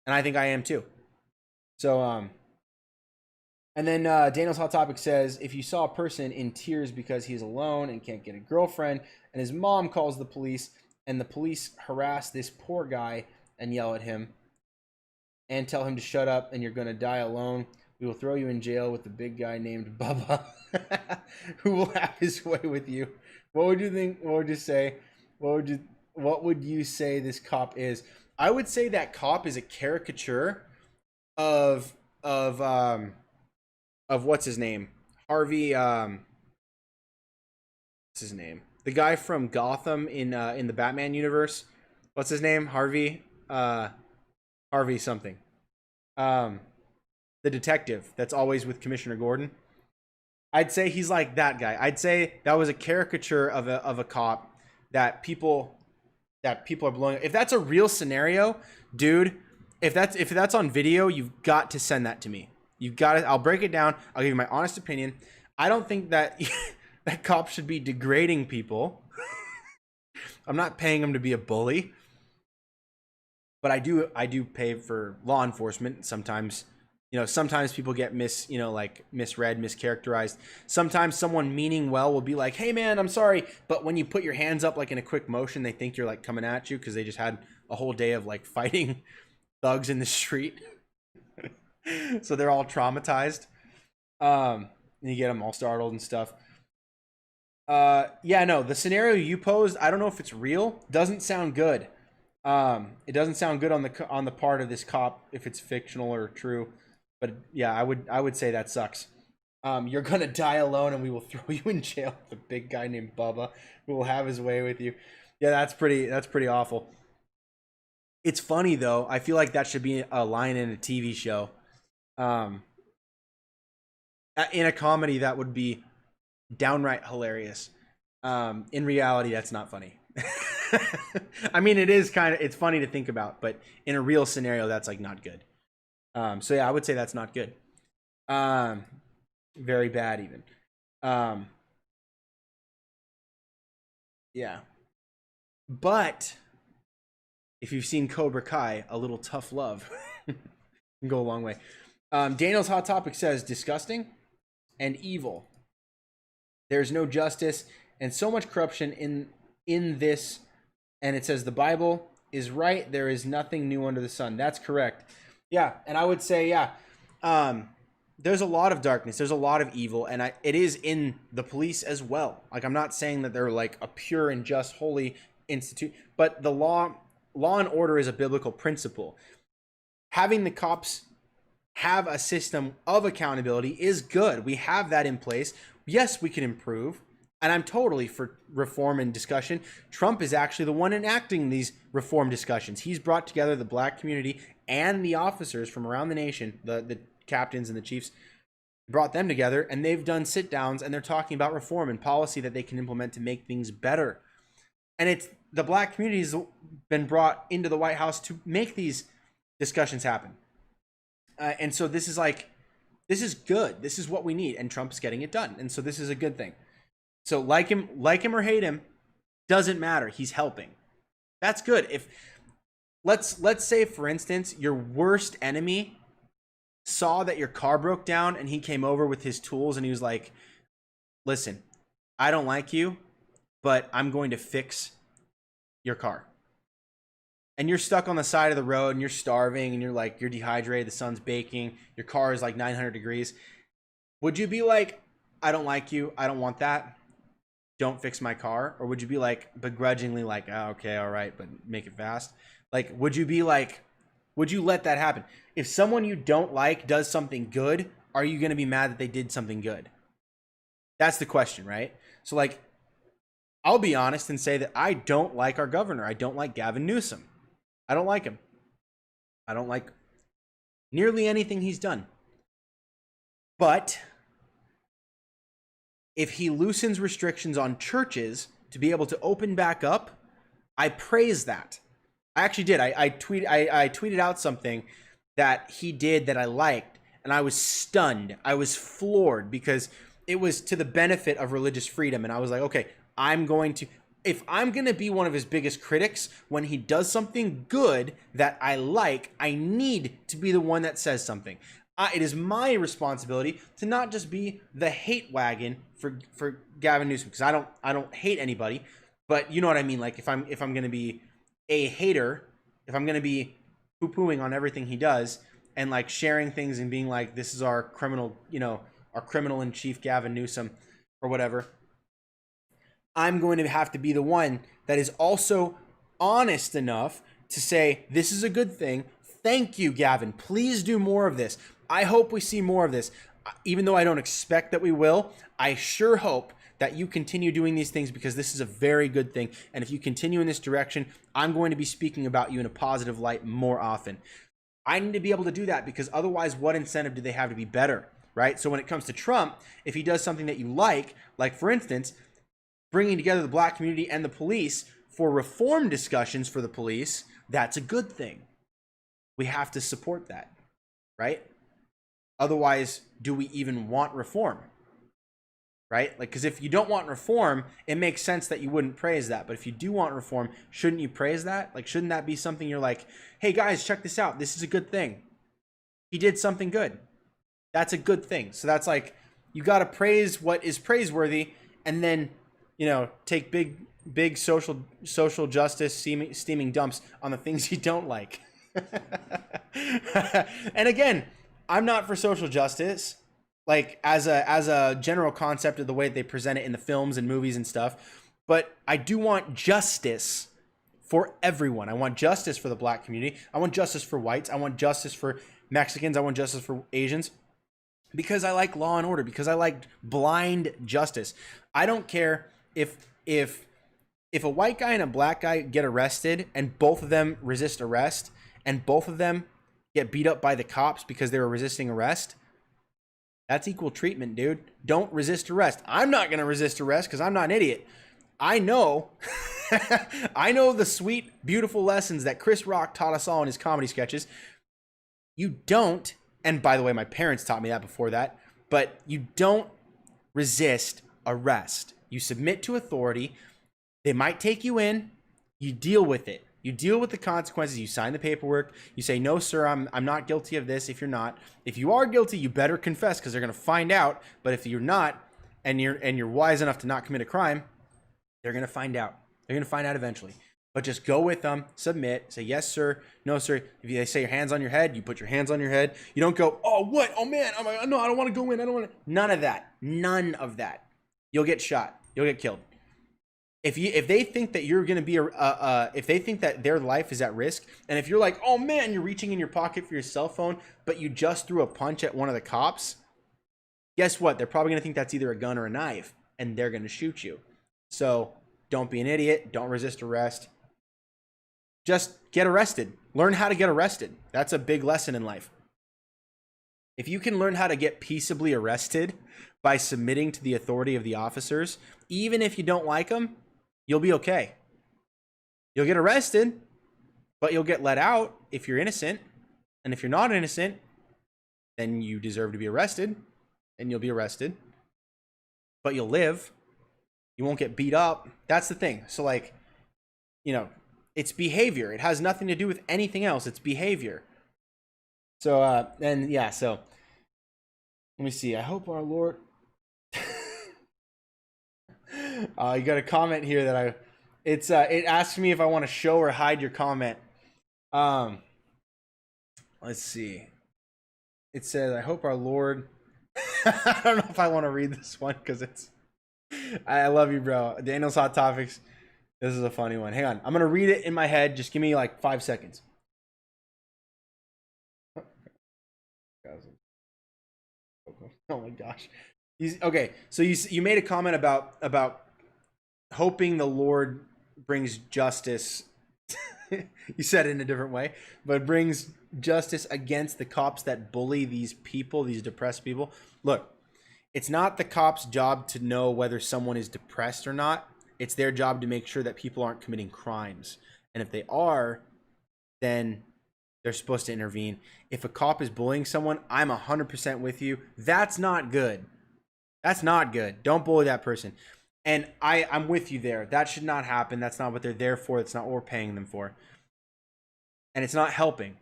S1: And I think I am too. So, and then Daniel's Hot Topic says, if you saw a person in tears because he's alone and can't get a girlfriend, and his mom calls the police, and the police harass this poor guy and yell at him and tell him to shut up and you're going to die alone, we will throw you in jail with the big guy named Bubba who will have his way with you. What would you think? What would you say? What would you say this cop is? I would say that cop is a caricature of what's his name? Harvey, what's his name? The guy from Gotham in the Batman universe. What's his name? Harvey something. The detective that's always with Commissioner Gordon. I'd say he's like that guy. I'd say that was a caricature of a cop that people are blowing up. If that's a real scenario, dude, if that's on video, you've got to send that to me. You've got to. I'll break it down. I'll give you my honest opinion. I don't think that that cops should be degrading people. I'm not paying them to be a bully, but I do pay for law enforcement. Sometimes, sometimes people get misread, mischaracterized. Sometimes someone meaning well will be like, "Hey man, I'm sorry," but when you put your hands up like in a quick motion, they think you're like coming at you because they just had a whole day of like fighting thugs in the street. So they're all traumatized. And you get them all startled and stuff. Yeah, no, the scenario you posed, I don't know if it's real. Doesn't sound good. It doesn't sound good on the part of this cop if it's fictional or true. But yeah, I would say that sucks. You're gonna die alone, and we will throw you in jail with a big guy named Bubba who will have his way with you. Yeah, that's pretty awful. It's funny though. I feel like that should be a line in a TV show. In a comedy, that would be downright hilarious. In reality, that's not funny. I mean, it's funny to think about, but in a real scenario, that's like not good. So yeah, I would say that's not good. Very bad even. Yeah. But if you've seen Cobra Kai, a little tough love can go a long way. Daniel's Hot Topic says, disgusting and evil. There's no justice and so much corruption in this. And it says the Bible is right. There is nothing new under the sun. That's correct. Yeah. And I would say, yeah, there's a lot of darkness. There's a lot of evil. And it is in the police as well. Like, I'm not saying that they're like a pure and just holy institute, but the law and order is a biblical principle. Having the cops have a system of accountability is good. We have that in place. Yes, we can improve. And I'm totally for reform and discussion. Trump is actually the one enacting these reform discussions. He's brought together the black community and the officers from around the nation, the captains and the chiefs, brought them together, and they've done sit downs, and they're talking about reform and policy that they can implement to make things better. And it's the black community has been brought into the White House to make these discussions happen. And so this is like, this is good. This is what we need. And Trump's getting it done. And so this is a good thing. So like him or hate him, doesn't matter. He's helping. That's good. If let's say, for instance, your worst enemy saw that your car broke down and he came over with his tools and he was like, listen, I don't like you, but I'm going to fix your car. And you're stuck on the side of the road and you're starving and you're dehydrated, the sun's baking, your car is like 900 degrees. Would you be like, I don't like you, I don't want that, don't fix my car? Or would you be like begrudgingly like, oh, okay, all right, but make it fast? Like, would you be like, would you let that happen? If someone you don't like does something good, are you going to be mad that they did something good? That's the question, right? So like, I'll be honest and say that I don't like our governor. I don't like Gavin Newsom. I don't like him. I don't like nearly anything he's done. But if he loosens restrictions on churches to be able to open back up, I praise that. I actually did. I tweeted out something that he did that I liked, and I was stunned. I was floored because it was to the benefit of religious freedom. And I was like, okay, if I'm going to be one of his biggest critics, when he does something good that I like, I need to be the one that says something. It is my responsibility to not just be the hate wagon for Gavin Newsom, because I don't hate anybody, but you know what I mean? Like if I'm going to be a hater, if I'm going to be poo-pooing on everything he does and like sharing things and being like, this is our criminal, our criminal in chief, Gavin Newsom, or whatever, I'm going to have to be the one that is also honest enough to say, this is a good thing. Thank you, Gavin. Please do more of this. I hope we see more of this. Even though I don't expect that we will, I sure hope that you continue doing these things, because this is a very good thing. And if you continue in this direction, I'm going to be speaking about you in a positive light more often. I need to be able to do that, because otherwise what incentive do they have to be better, right? So when it comes to Trump, if he does something that you like for instance, bringing together the black community and the police for reform discussions for the police, that's a good thing. We have to support that, right? Otherwise, do we even want reform? Right? Like, because if you don't want reform, it makes sense that you wouldn't praise that. But if you do want reform, shouldn't you praise that? Like, shouldn't that be something you're like, hey guys, check this out. This is a good thing. He did something good. That's a good thing. So that's like, you got to praise what is praiseworthy, and then, take big social justice steaming dumps on the things you don't like. And again, I'm not for social justice, like as a general concept of the way they present it in the films and movies and stuff. But I do want justice for everyone. I want justice for the black community. I want justice for whites. I want justice for Mexicans. I want justice for Asians, because I like law and order, because I like blind justice. I don't care if a white guy and a black guy get arrested and both of them resist arrest and both of them get beat up by the cops because they were resisting arrest. That's equal treatment, dude. Don't resist arrest. I'm not going to resist arrest because I'm not an idiot. I know, I know the sweet, beautiful lessons that Chris Rock taught us all in his comedy sketches. You don't, and by the way, my parents taught me that before that, but you don't resist arrest. You submit to authority. They might take you in. You deal with it. You deal with the consequences. You sign the paperwork. You say, no, sir, I'm not guilty of this. If you're not, if you are guilty, you better confess, because they're going to find out. But if you're not, and you're wise enough to not commit a crime, they're going to find out. They're going to find out eventually. But just go with them, submit, say, yes, sir, no, sir. If they say your hands on your head, you put your hands on your head. You don't go, oh, what? Oh, man, no, I don't want to go in. I don't want to. None of that. None of that. You'll get shot. You'll get killed. If they think that you're going to be if they think that their life is at risk, and if you're like, oh man, you're reaching in your pocket for your cell phone, but you just threw a punch at one of the cops, guess what? They're probably going to think that's either a gun or a knife, and they're going to shoot you. So don't be an idiot. Don't resist arrest. Just get arrested. Learn how to get arrested. That's a big lesson in life. If you can learn how to get peaceably arrested by submitting to the authority of the officers, even if you don't like them, you'll be okay. You'll get arrested, but you'll get let out if you're innocent. And if you're not innocent, then you deserve to be arrested, and you'll be arrested, but you'll live. You won't get beat up. That's the thing. So like, you know, it's behavior. It has nothing to do with anything else. It's behavior. So, and yeah, so let me see. I hope our Lord. You got a comment here that it asks me if I want to show or hide your comment. Let's see. It says, I hope our Lord. I don't know if I want to read this one because I love you, bro. Daniel's Hot Topics. This is a funny one. Hang on. I'm going to read it in my head. Just give me like 5 seconds. Oh my gosh. Okay. So you made a comment about hoping the Lord brings justice. You said it in a different way, but brings justice against the cops that bully these people, these depressed people. Look, it's not the cops' job to know whether someone is depressed or not. It's their job to make sure that people aren't committing crimes. And if they are, then they're supposed to intervene. If a cop is bullying someone, I'm 100% with you. That's not good. That's not good. Don't bully that person. And I'm with you there. That should not happen. That's not what they're there for. That's not what we're paying them for. And it's not helping.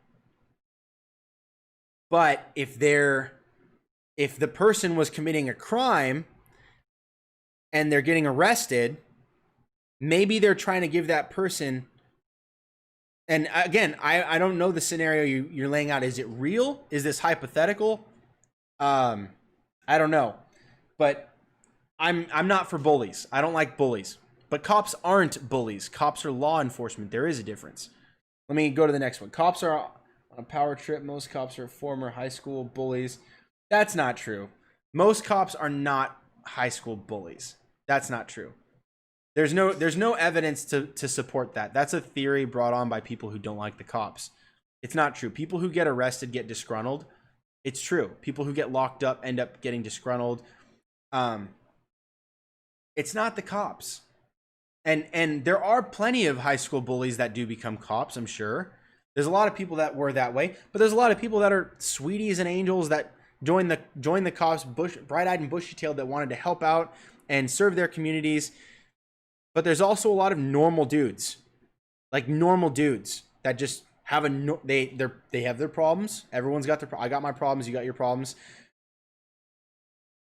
S1: But if the person was committing a crime and they're getting arrested, maybe they're trying to give that person. And again, I don't know the scenario you're laying out. Is it real? Is this hypothetical? I don't know. But I'm not for bullies. I don't like bullies. But cops aren't bullies. Cops are law enforcement. There is a difference. Let me go to the next one. Cops are on a power trip. Most cops are former high school bullies. That's not true. Most cops are not high school bullies. That's not true. There's no evidence to support that. That's a theory brought on by people who don't like the cops. It's not true. People who get arrested get disgruntled. It's true. People who get locked up end up getting disgruntled. It's not the cops. And there are plenty of high school bullies that do become cops, I'm sure. There's a lot of people that were that way, but there's a lot of people that are sweeties and angels that join the cops, bright-eyed and bushy-tailed, that wanted to help out and serve their communities. But there's also a lot of normal dudes, like normal dudes that just have they have their problems. Everyone's got I got my problems. You got your problems.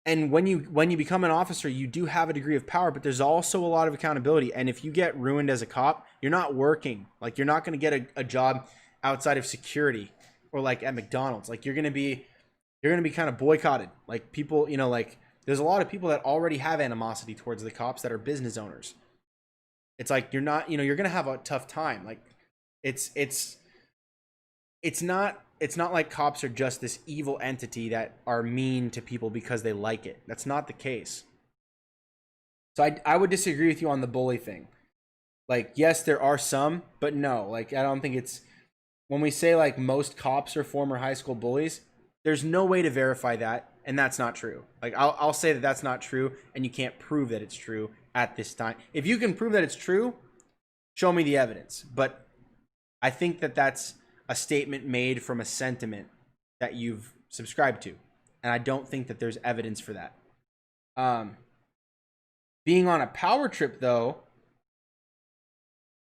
S1: And when you become an officer, you do have a degree of power, but there's also a lot of accountability. And if you get ruined as a cop, you're not working. Like, you're not going to get a job outside of security or like at McDonald's. Like, you're going to be kind of boycotted. Like, people, like, there's a lot of people that already have animosity towards the cops that are business owners. It's like, you're not, you're going to have a tough time. Like, it's not like cops are just this evil entity that are mean to people because they like it. That's not the case. So I would disagree with you on the bully thing. Like, yes, there are some, but no. Like, I don't think it's, when we say like most cops are former high school bullies, there's no way to verify that, and that's not true. Like, I'll say that that's not true, and you can't prove that it's true at this time. If you can prove that it's true, show me the evidence. But I think that that's a statement made from a sentiment that you've subscribed to. And I don't think that there's evidence for that. Being on a power trip, though,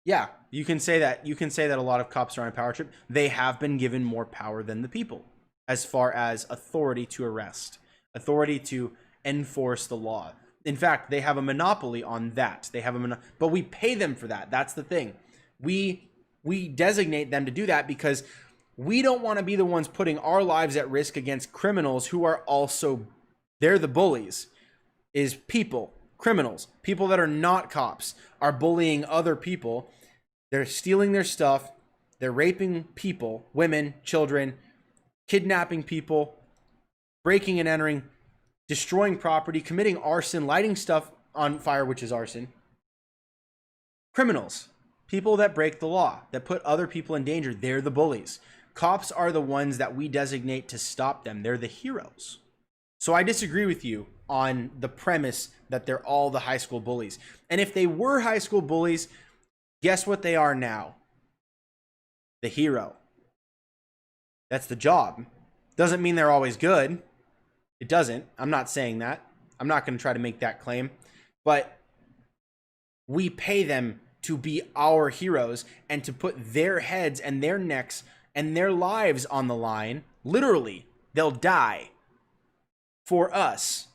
S1: yeah, you can say that. You can say that a lot of cops are on a power trip. They have been given more power than the people as far as authority to arrest, authority to enforce the law. In fact, they have a monopoly on that. They have but we pay them for that. That's the thing. We designate them to do that because we don't want to be the ones putting our lives at risk against criminals who are also, they're the bullies, is people, criminals, people that are not cops are bullying other people. They're stealing their stuff. They're raping people, women, children, kidnapping people, breaking and entering, destroying property, committing arson, lighting stuff on fire, which is arson. Criminals. People that break the law, that put other people in danger, they're the bullies. Cops are the ones that we designate to stop them. They're the heroes. So I disagree with you on the premise that they're all the high school bullies. And if they were high school bullies, guess what they are now? The hero. That's the job. Doesn't mean they're always good. It doesn't. I'm not saying that. I'm not going to try to make that claim. But we pay them to be our heroes and to put their heads and their necks and their lives on the line. Literally, they'll die for us,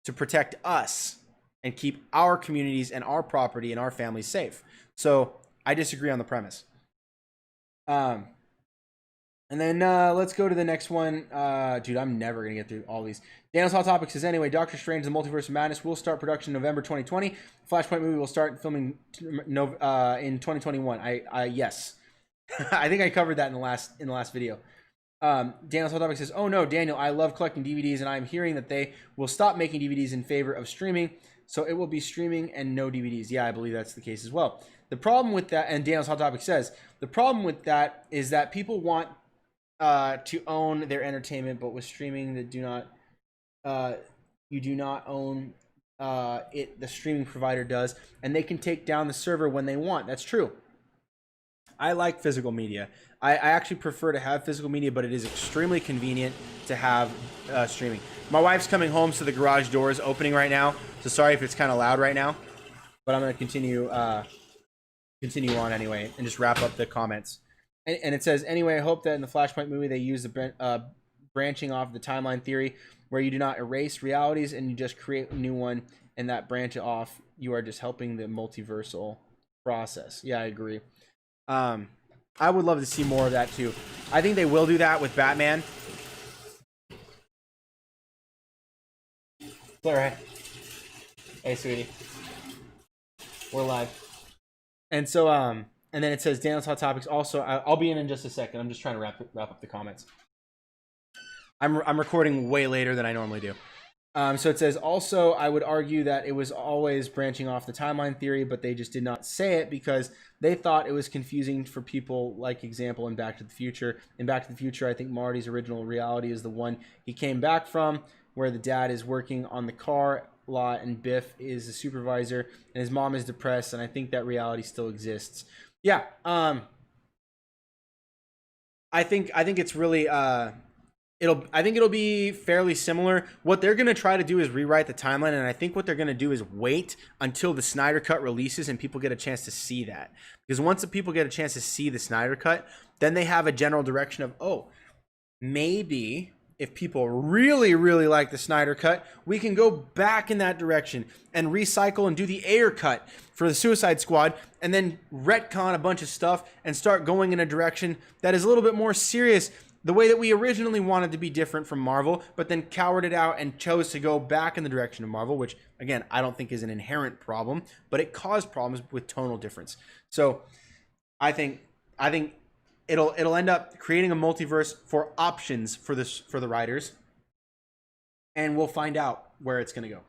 S1: to protect us and keep our communities and our property and our families safe. So I disagree on the premise. And then let's go to the next one. Dude, I'm never going to get through all these. Daniel's Hot Topic says, anyway, Doctor Strange, The Multiverse of Madness will start production November 2020. Flashpoint movie will start filming in 2021. Yes. I think I covered that in the last video. Daniel's Hot Topic says, oh no, Daniel, I love collecting DVDs, and I'm hearing that they will stop making DVDs in favor of streaming, so it will be streaming and no DVDs. Yeah, I believe that's the case as well. The problem with that, and Daniel's Hot Topic says, the problem with that is that people want to own their entertainment, but with streaming that do not, you do not own it. The streaming provider does, and they can take down the server when they want. That's true. I like physical media. I actually prefer to have physical media, but it is extremely convenient to have streaming. My wife's coming home, so the garage door is opening right now. So sorry if it's kind of loud right now, but I'm going to continue on anyway and just wrap up the comments. And it says, anyway, I hope that in the Flashpoint movie they use the branching off the timeline theory, where you do not erase realities and you just create a new one, and that branch off, you are just helping the multiversal process. Yeah, I agree. I would love to see more of that too. I think they will do that with Batman. It's all right. Hey, sweetie. We're live. And so, and then it says Daniel's Hot Topics. Also, I'll be in just a second. I'm just trying to wrap up the comments. I'm recording way later than I normally do. So it says, also, I would argue that it was always branching off the timeline theory, but they just did not say it because they thought it was confusing for people, like example in Back to the Future. In Back to the Future, I think Marty's original reality is the one he came back from, where the dad is working on the car lot and Biff is the supervisor and his mom is depressed, and I think that reality still exists. Yeah, I think it's really I think it'll be fairly similar. What they're going to try to do is rewrite the timeline, and I think what they're going to do is wait until the Snyder Cut releases and people get a chance to see that. Because once the people get a chance to see the Snyder Cut, then they have a general direction of, oh, maybe if people really, really like the Snyder Cut, we can go back in that direction and recycle and do the Ayer Cut for the Suicide Squad, and then retcon a bunch of stuff and start going in a direction that is a little bit more serious, the way that we originally wanted to be different from Marvel, but then cowered it out and chose to go back in the direction of Marvel, which, again, I don't think is an inherent problem, but it caused problems with tonal difference. So I think it'll end up creating a multiverse for options for the writers, and we'll find out where it's going to go.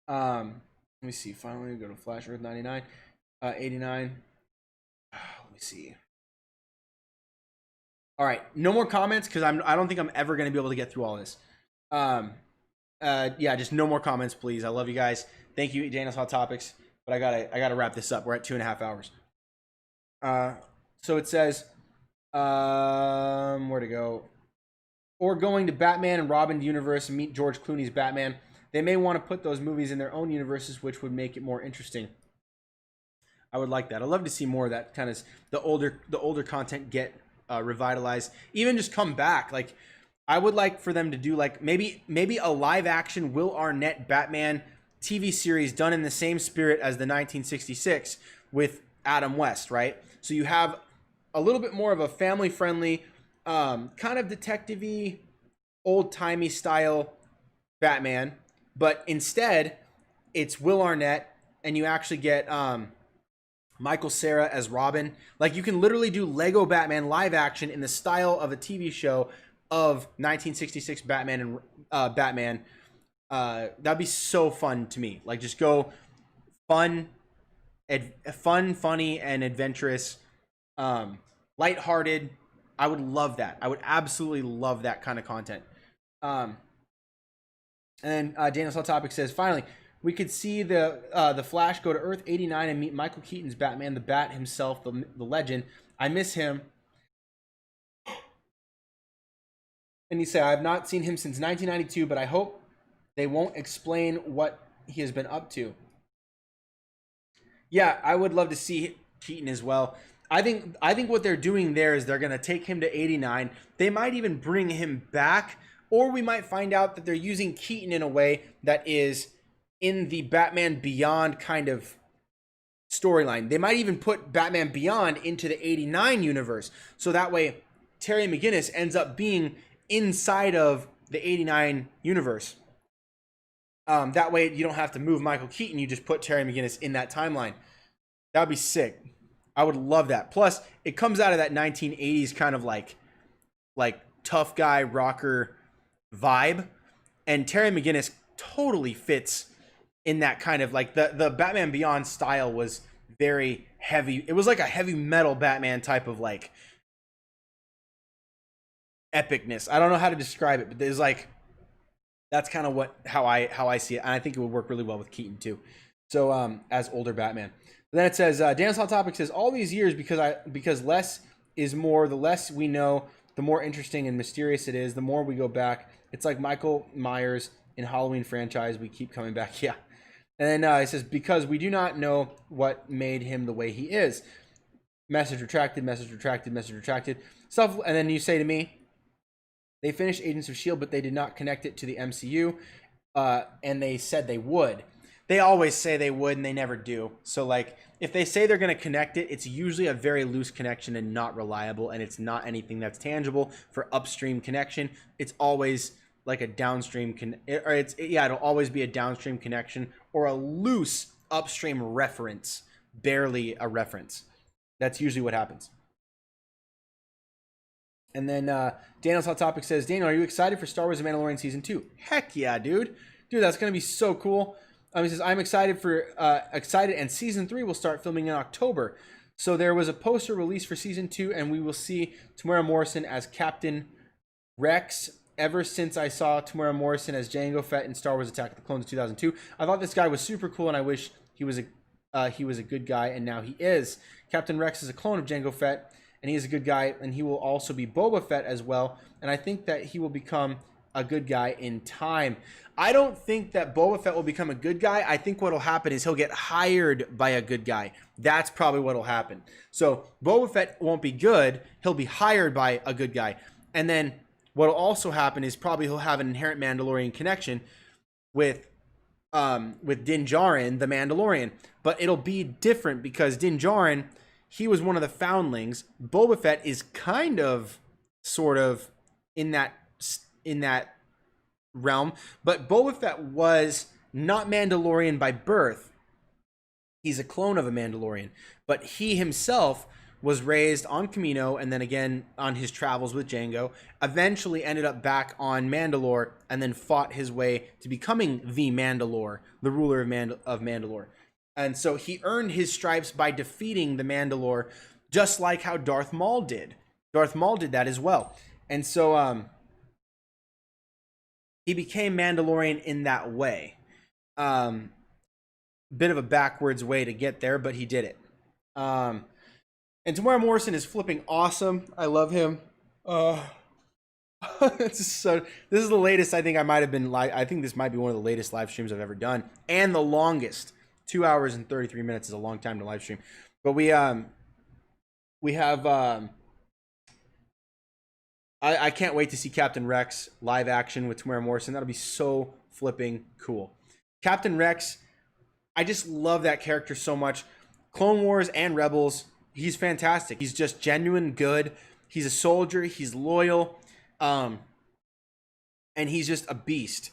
S1: Let me see. Finally, go to Flash Earth 99, 89. Let me see. All right, no more comments because I don't think I'm ever going to be able to get through all this. Yeah, just no more comments, please. I love you guys. Thank you, Daniel's Hot Topics. But I gotta wrap this up. We're at 2.5 hours. So it says, where to go? Or going to Batman and Robin universe and meet George Clooney's Batman. They may want to put those movies in their own universes, which would make it more interesting. I would like that. I'd love to see more of that kind of the older content get revitalized, even just come back. Like, I would like for them to do like maybe a live action Will Arnett Batman TV series done in the same spirit as the 1966 with Adam West, right? So you have a little bit more of a family friendly, kind of detective-y, old-timey style Batman, but instead it's Will Arnett, and you actually get Michael Cera as Robin. Like, you can literally do Lego Batman live action in the style of a TV show of 1966 Batman and Batman. That'd be so fun to me. Like, just go fun, funny, and adventurous, lighthearted. I would love that. I would absolutely love that kind of content. And then Daniel's Hot Topic says, finally, we could see the Flash go to Earth 89 and meet Michael Keaton's Batman, the Bat himself, the legend. I miss him. And he said, I have not seen him since 1992, but I hope they won't explain what he has been up to. Yeah, I would love to see Keaton as well. I think what they're doing there is they're going to take him to 89. They might even bring him back, or we might find out that they're using Keaton in a way that is in the Batman Beyond kind of storyline. They might even put Batman Beyond into the 89 universe. So that way Terry McGinnis ends up being inside of the 89 universe. That way you don't have to move Michael Keaton. You just put Terry McGinnis in that timeline. That would be sick. I would love that. Plus, it comes out of that 1980s kind of like tough guy rocker vibe. And Terry McGinnis totally fits in that kind of like the Batman Beyond style was very heavy. It was like a heavy metal Batman type of like epicness. I don't know how to describe it, but there's like, that's kind of how I see it. And I think it would work really well with Keaton too. So as older Batman. And then it says, Dance on Topic says, all these years because less is more, the less we know, the more interesting and mysterious it is, the more we go back. It's like Michael Myers in Halloween franchise. We keep coming back. Yeah. And then it says, because we do not know what made him the way he is. Message retracted, message retracted, message retracted. Stuff. And then you say to me, they finished Agents of S.H.I.E.L.D., but they did not connect it to the MCU. And they said they would. They always say they would, and they never do. So, like, if they say they're going to connect it, it's usually a very loose connection and not reliable, and it's not anything that's tangible for upstream connection. It's always like a downstream it'll always be a downstream connection or a loose upstream reference, barely a reference. That's usually what happens. And then Daniel's Hot Topic says, Daniel, are you excited for Star Wars The Mandalorian Season 2? Heck yeah, dude. Dude, that's going to be so cool. He says, I'm excited and Season 3 will start filming in October. So there was a poster released for Season 2, and we will see Tamara Morrison as Captain Rex. Ever since I saw Tamara Morrison as Jango Fett in Star Wars Attack of the Clones in 2002, I thought this guy was super cool, and I wish he was a good guy, and now he is. Captain Rex is a clone of Jango Fett, and he is a good guy, and he will also be Boba Fett as well, and I think that he will become a good guy in time. I don't think that Boba Fett will become a good guy. I think what will happen is he'll get hired by a good guy. That's probably what will happen. So Boba Fett won't be good. He'll be hired by a good guy. And then what will also happen is probably he'll have an inherent Mandalorian connection with Din Djarin, the Mandalorian. But it'll be different because Din Djarin, he was one of the foundlings. Boba Fett is kind of, sort of, in that realm, but Boba Fett was not Mandalorian by birth. He's a clone of a Mandalorian, but he himself was raised on Kamino and then again on his travels with Jango, eventually ended up back on Mandalore and then fought his way to becoming the Mandalore, the ruler of Mandalore. And so he earned his stripes by defeating the Mandalore, just like how Darth Maul did. Darth Maul did that as well. And so he became Mandalorian in that way. Bit of a backwards way to get there, but he did it. And Tamara Morrison is flipping awesome. I love him. This is the latest I think I might have been live. I think this might be one of the latest live streams I've ever done, and the longest. 2 hours and 33 minutes is a long time to live stream. But we have I can't wait to see Captain Rex live action with Tamara Morrison. That'll be so flipping cool. Captain Rex, I just love that character so much. Clone Wars and Rebels, he's fantastic. He's just genuine good. He's a soldier. He's loyal. And he's just a beast.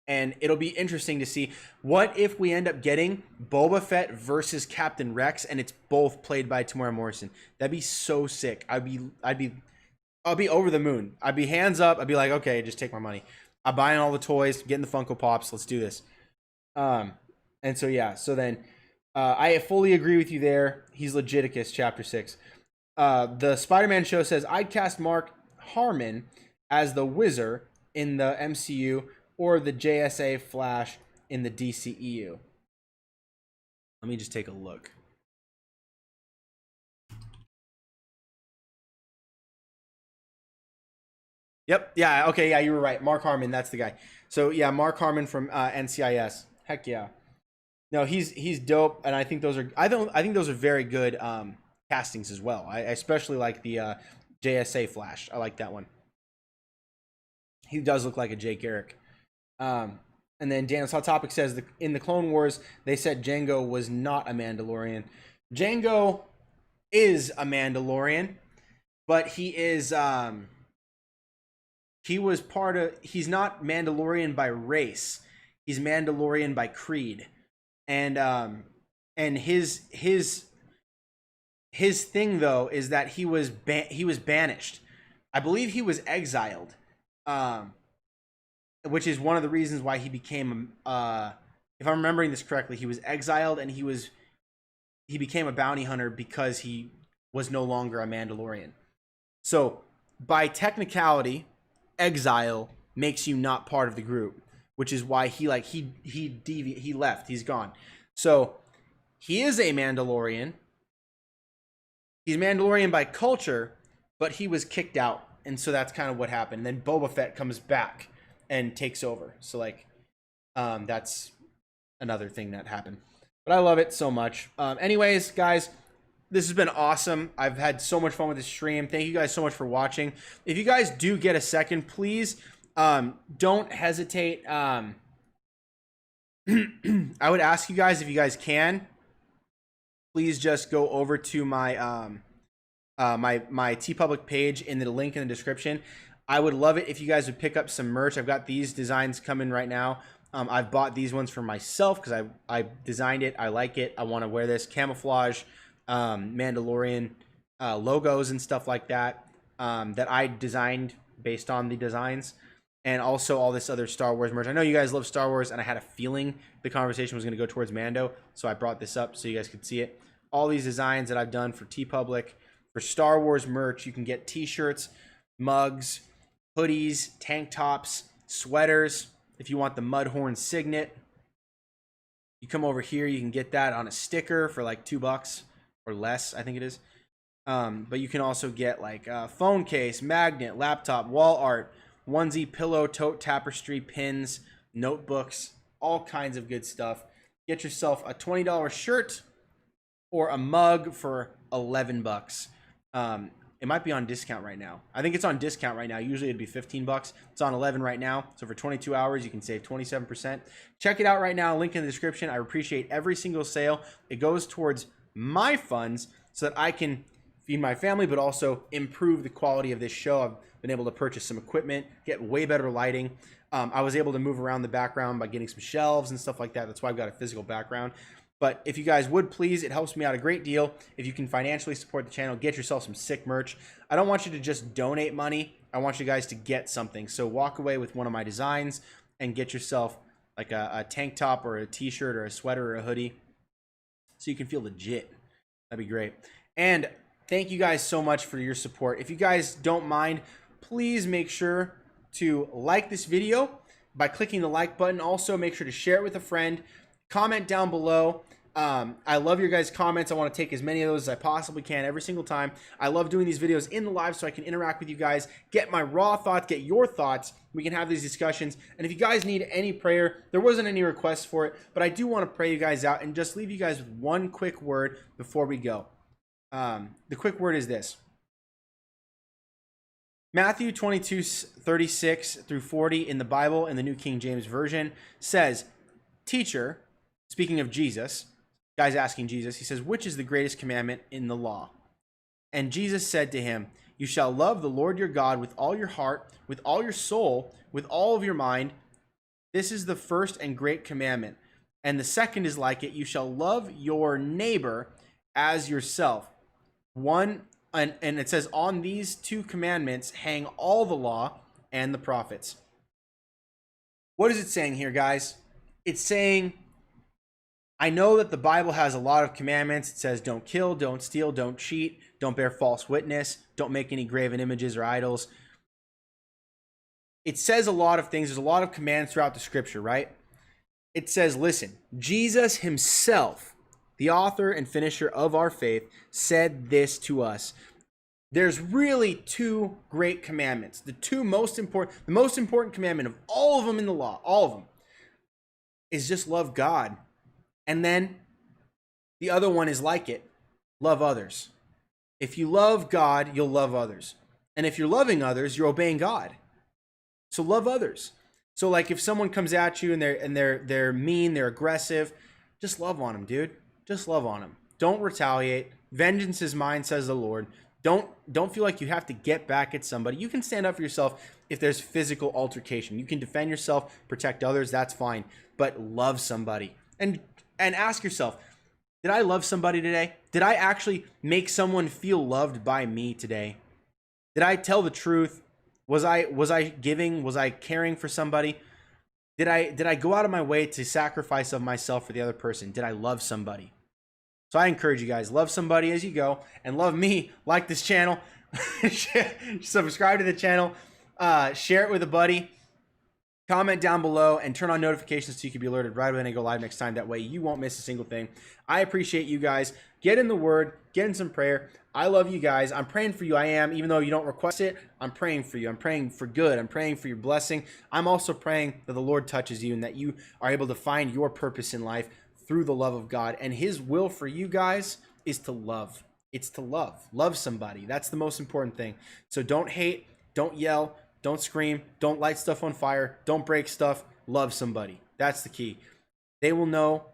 S1: And it'll be interesting to see what if we end up getting Boba Fett versus Captain Rex, and it's both played by Tamara Morrison. That'd be so sick. I'll be over the moon. I'd be hands up. I'd be like, okay, just take my money. I'm buying all the toys, getting the Funko Pops. Let's do this. And so yeah. So then, I fully agree with you there. He's Legiticus, Chapter 6. The Spider-Man show says I'd cast Mark Harmon as the Wizard in the MCU or the JSA Flash in the DCEU. Let me just take a look. Yep. Yeah. Okay. Yeah, you were right. Mark Harmon. That's the guy. So yeah, Mark Harmon from NCIS. Heck yeah. No, he's dope, and I think those are I think those are very good castings as well. I especially like the JSA Flash. I like that one. He does look like a Jake Garrick. Um, and then Daniel's Hot Topic says in the Clone Wars they said Jango was not a Mandalorian. Jango is a Mandalorian, but he was part of. He's not Mandalorian by race. He's Mandalorian by creed, and his thing though is that he was banished. I believe he was exiled, which is one of the reasons why he became. If I'm remembering this correctly, he was exiled and he became a bounty hunter because he was no longer a Mandalorian. So by technicality, exile makes you not part of the group, which is why he left. He's gone. So he is a Mandalorian. He's Mandalorian by culture, but he was kicked out, and so that's kind of what happened. And then Boba Fett comes back and takes over. So like, that's another thing that happened. But I love it so much. Anyways, guys, this has been awesome. I've had so much fun with this stream. Thank you guys so much for watching. If you guys do get a second, please don't hesitate. I would ask you guys, if you guys can, please just go over to my my TeePublic page in the link in the description. I would love it if you guys would pick up some merch. I've got these designs coming right now. I've bought these ones for myself because I designed it. I like it. I want to wear this camouflage Mandalorian logos and stuff like that that I designed based on the designs, and also all this other Star Wars merch. I know you guys love Star Wars, and I had a feeling the conversation was going to go towards Mando, so I brought this up so you guys could see it. All these designs that I've done for TeePublic for Star Wars merch. You can get t-shirts, mugs, hoodies, tank tops, sweaters. If you want the Mudhorn signet, you come over here, you can get that on a sticker for like $2 or less, I think it is. But you can also get like a phone case, magnet, laptop, wall art, onesie, pillow, tote, tapestry, pins, notebooks, all kinds of good stuff. Get yourself a $20 shirt or a mug for $11. It might be on discount right now. I think it's on discount right now. Usually it'd be $15. It's on 11 right now. So for 22 hours, you can save 27%. Check it out right now. Link in the description. I appreciate every single sale. It goes towards my funds so that I can feed my family, but also improve the quality of this show. I've been able to purchase some equipment, get way better lighting. I was able to move around the background by getting some shelves and stuff like that. That's why I've got a physical background. But if you guys would please, it helps me out a great deal. If you can financially support the channel, get yourself some sick merch. I don't want you to just donate money. I want you guys to get something. So walk away with one of my designs and get yourself like a tank top or a t-shirt or a sweater or a hoodie so you can feel legit. That'd be great. And thank you guys so much for your support. If you guys don't mind, please make sure to like this video by clicking the like button. Also, make sure to share it with a friend. Comment down below. I love your guys' comments. I want to take as many of those as I possibly can every single time. I love doing these videos in the live so I can interact with you guys, get my raw thoughts, get your thoughts. We can have these discussions. And if you guys need any prayer, there wasn't any requests for it, but I do want to pray you guys out and just leave you guys with one quick word before we go. The quick word is this. Matthew 22:36 through 40 in the Bible, in the New King James Version, says, "Teacher," speaking of Jesus, guy's asking Jesus, he says, "Which is the greatest commandment in the law?" And Jesus said to him, "You shall love the Lord your God with all your heart, with all your soul, with all of your mind. This is the first and great commandment. And the second is like it. You shall love your neighbor as yourself." And it says, "On these two commandments hang all the law and the prophets." What is it saying here, guys? It's saying, I know that the Bible has a lot of commandments. It says don't kill, don't steal, don't cheat, don't bear false witness, don't make any graven images or idols. It says a lot of things. There's a lot of commands throughout the scripture, right? It says, listen, Jesus himself, the author and finisher of our faith, said this to us. There's really two great commandments. The most important commandment of all of them in the law, all of them, is just love God. And then the other one is like it, love others. If you love God, you'll love others. And if you're loving others, you're obeying God. So love others. So like if someone comes at you and they're mean, they're aggressive, just love on them, dude. Just love on them. Don't retaliate. Vengeance is mine, says the Lord. Don't feel like you have to get back at somebody. You can stand up for yourself if there's physical altercation. You can defend yourself, protect others, that's fine. But love somebody. And ask yourself, did I love somebody today? Did I actually make someone feel loved by me today? Did I tell the truth? Was I giving? Was I caring for somebody? Did I go out of my way to sacrifice of myself for the other person? Did I love somebody? So I encourage you guys, love somebody as you go, and love me. Like this channel, subscribe to the channel, share it with a buddy, comment down below, and turn on notifications so you can be alerted right when I go live next time. That way you won't miss a single thing. I appreciate you guys. Get in the word, get in some prayer. I love you guys. I'm praying for you. I am, even though you don't request it, I'm praying for you. I'm praying for good. I'm praying for your blessing. I'm also praying that the Lord touches you and that you are able to find your purpose in life through the love of God. And his will for you guys is to love. It's to love. Love somebody. That's the most important thing. So don't hate, don't yell, don't scream, don't light stuff on fire, don't break stuff. Love somebody. That's the key. They will know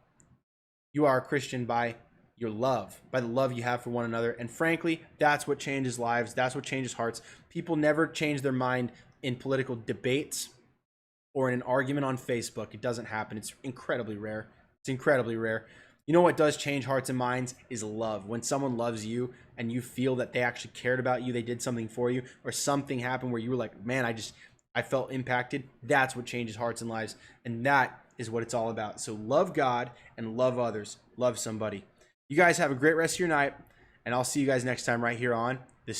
S1: you are a Christian by your love, by the love you have for one another. And frankly, that's what changes lives. That's what changes hearts. People never change their mind in political debates or in an argument on Facebook. It doesn't happen. It's incredibly rare. It's incredibly rare. You know what does change hearts and minds is love. When someone loves you and you feel that they actually cared about you, they did something for you, or something happened where you were like, man, I felt impacted. That's what changes hearts and lives. And that is what it's all about. So love God and love others. Love somebody. You guys have a great rest of your night, and I'll see you guys next time right here on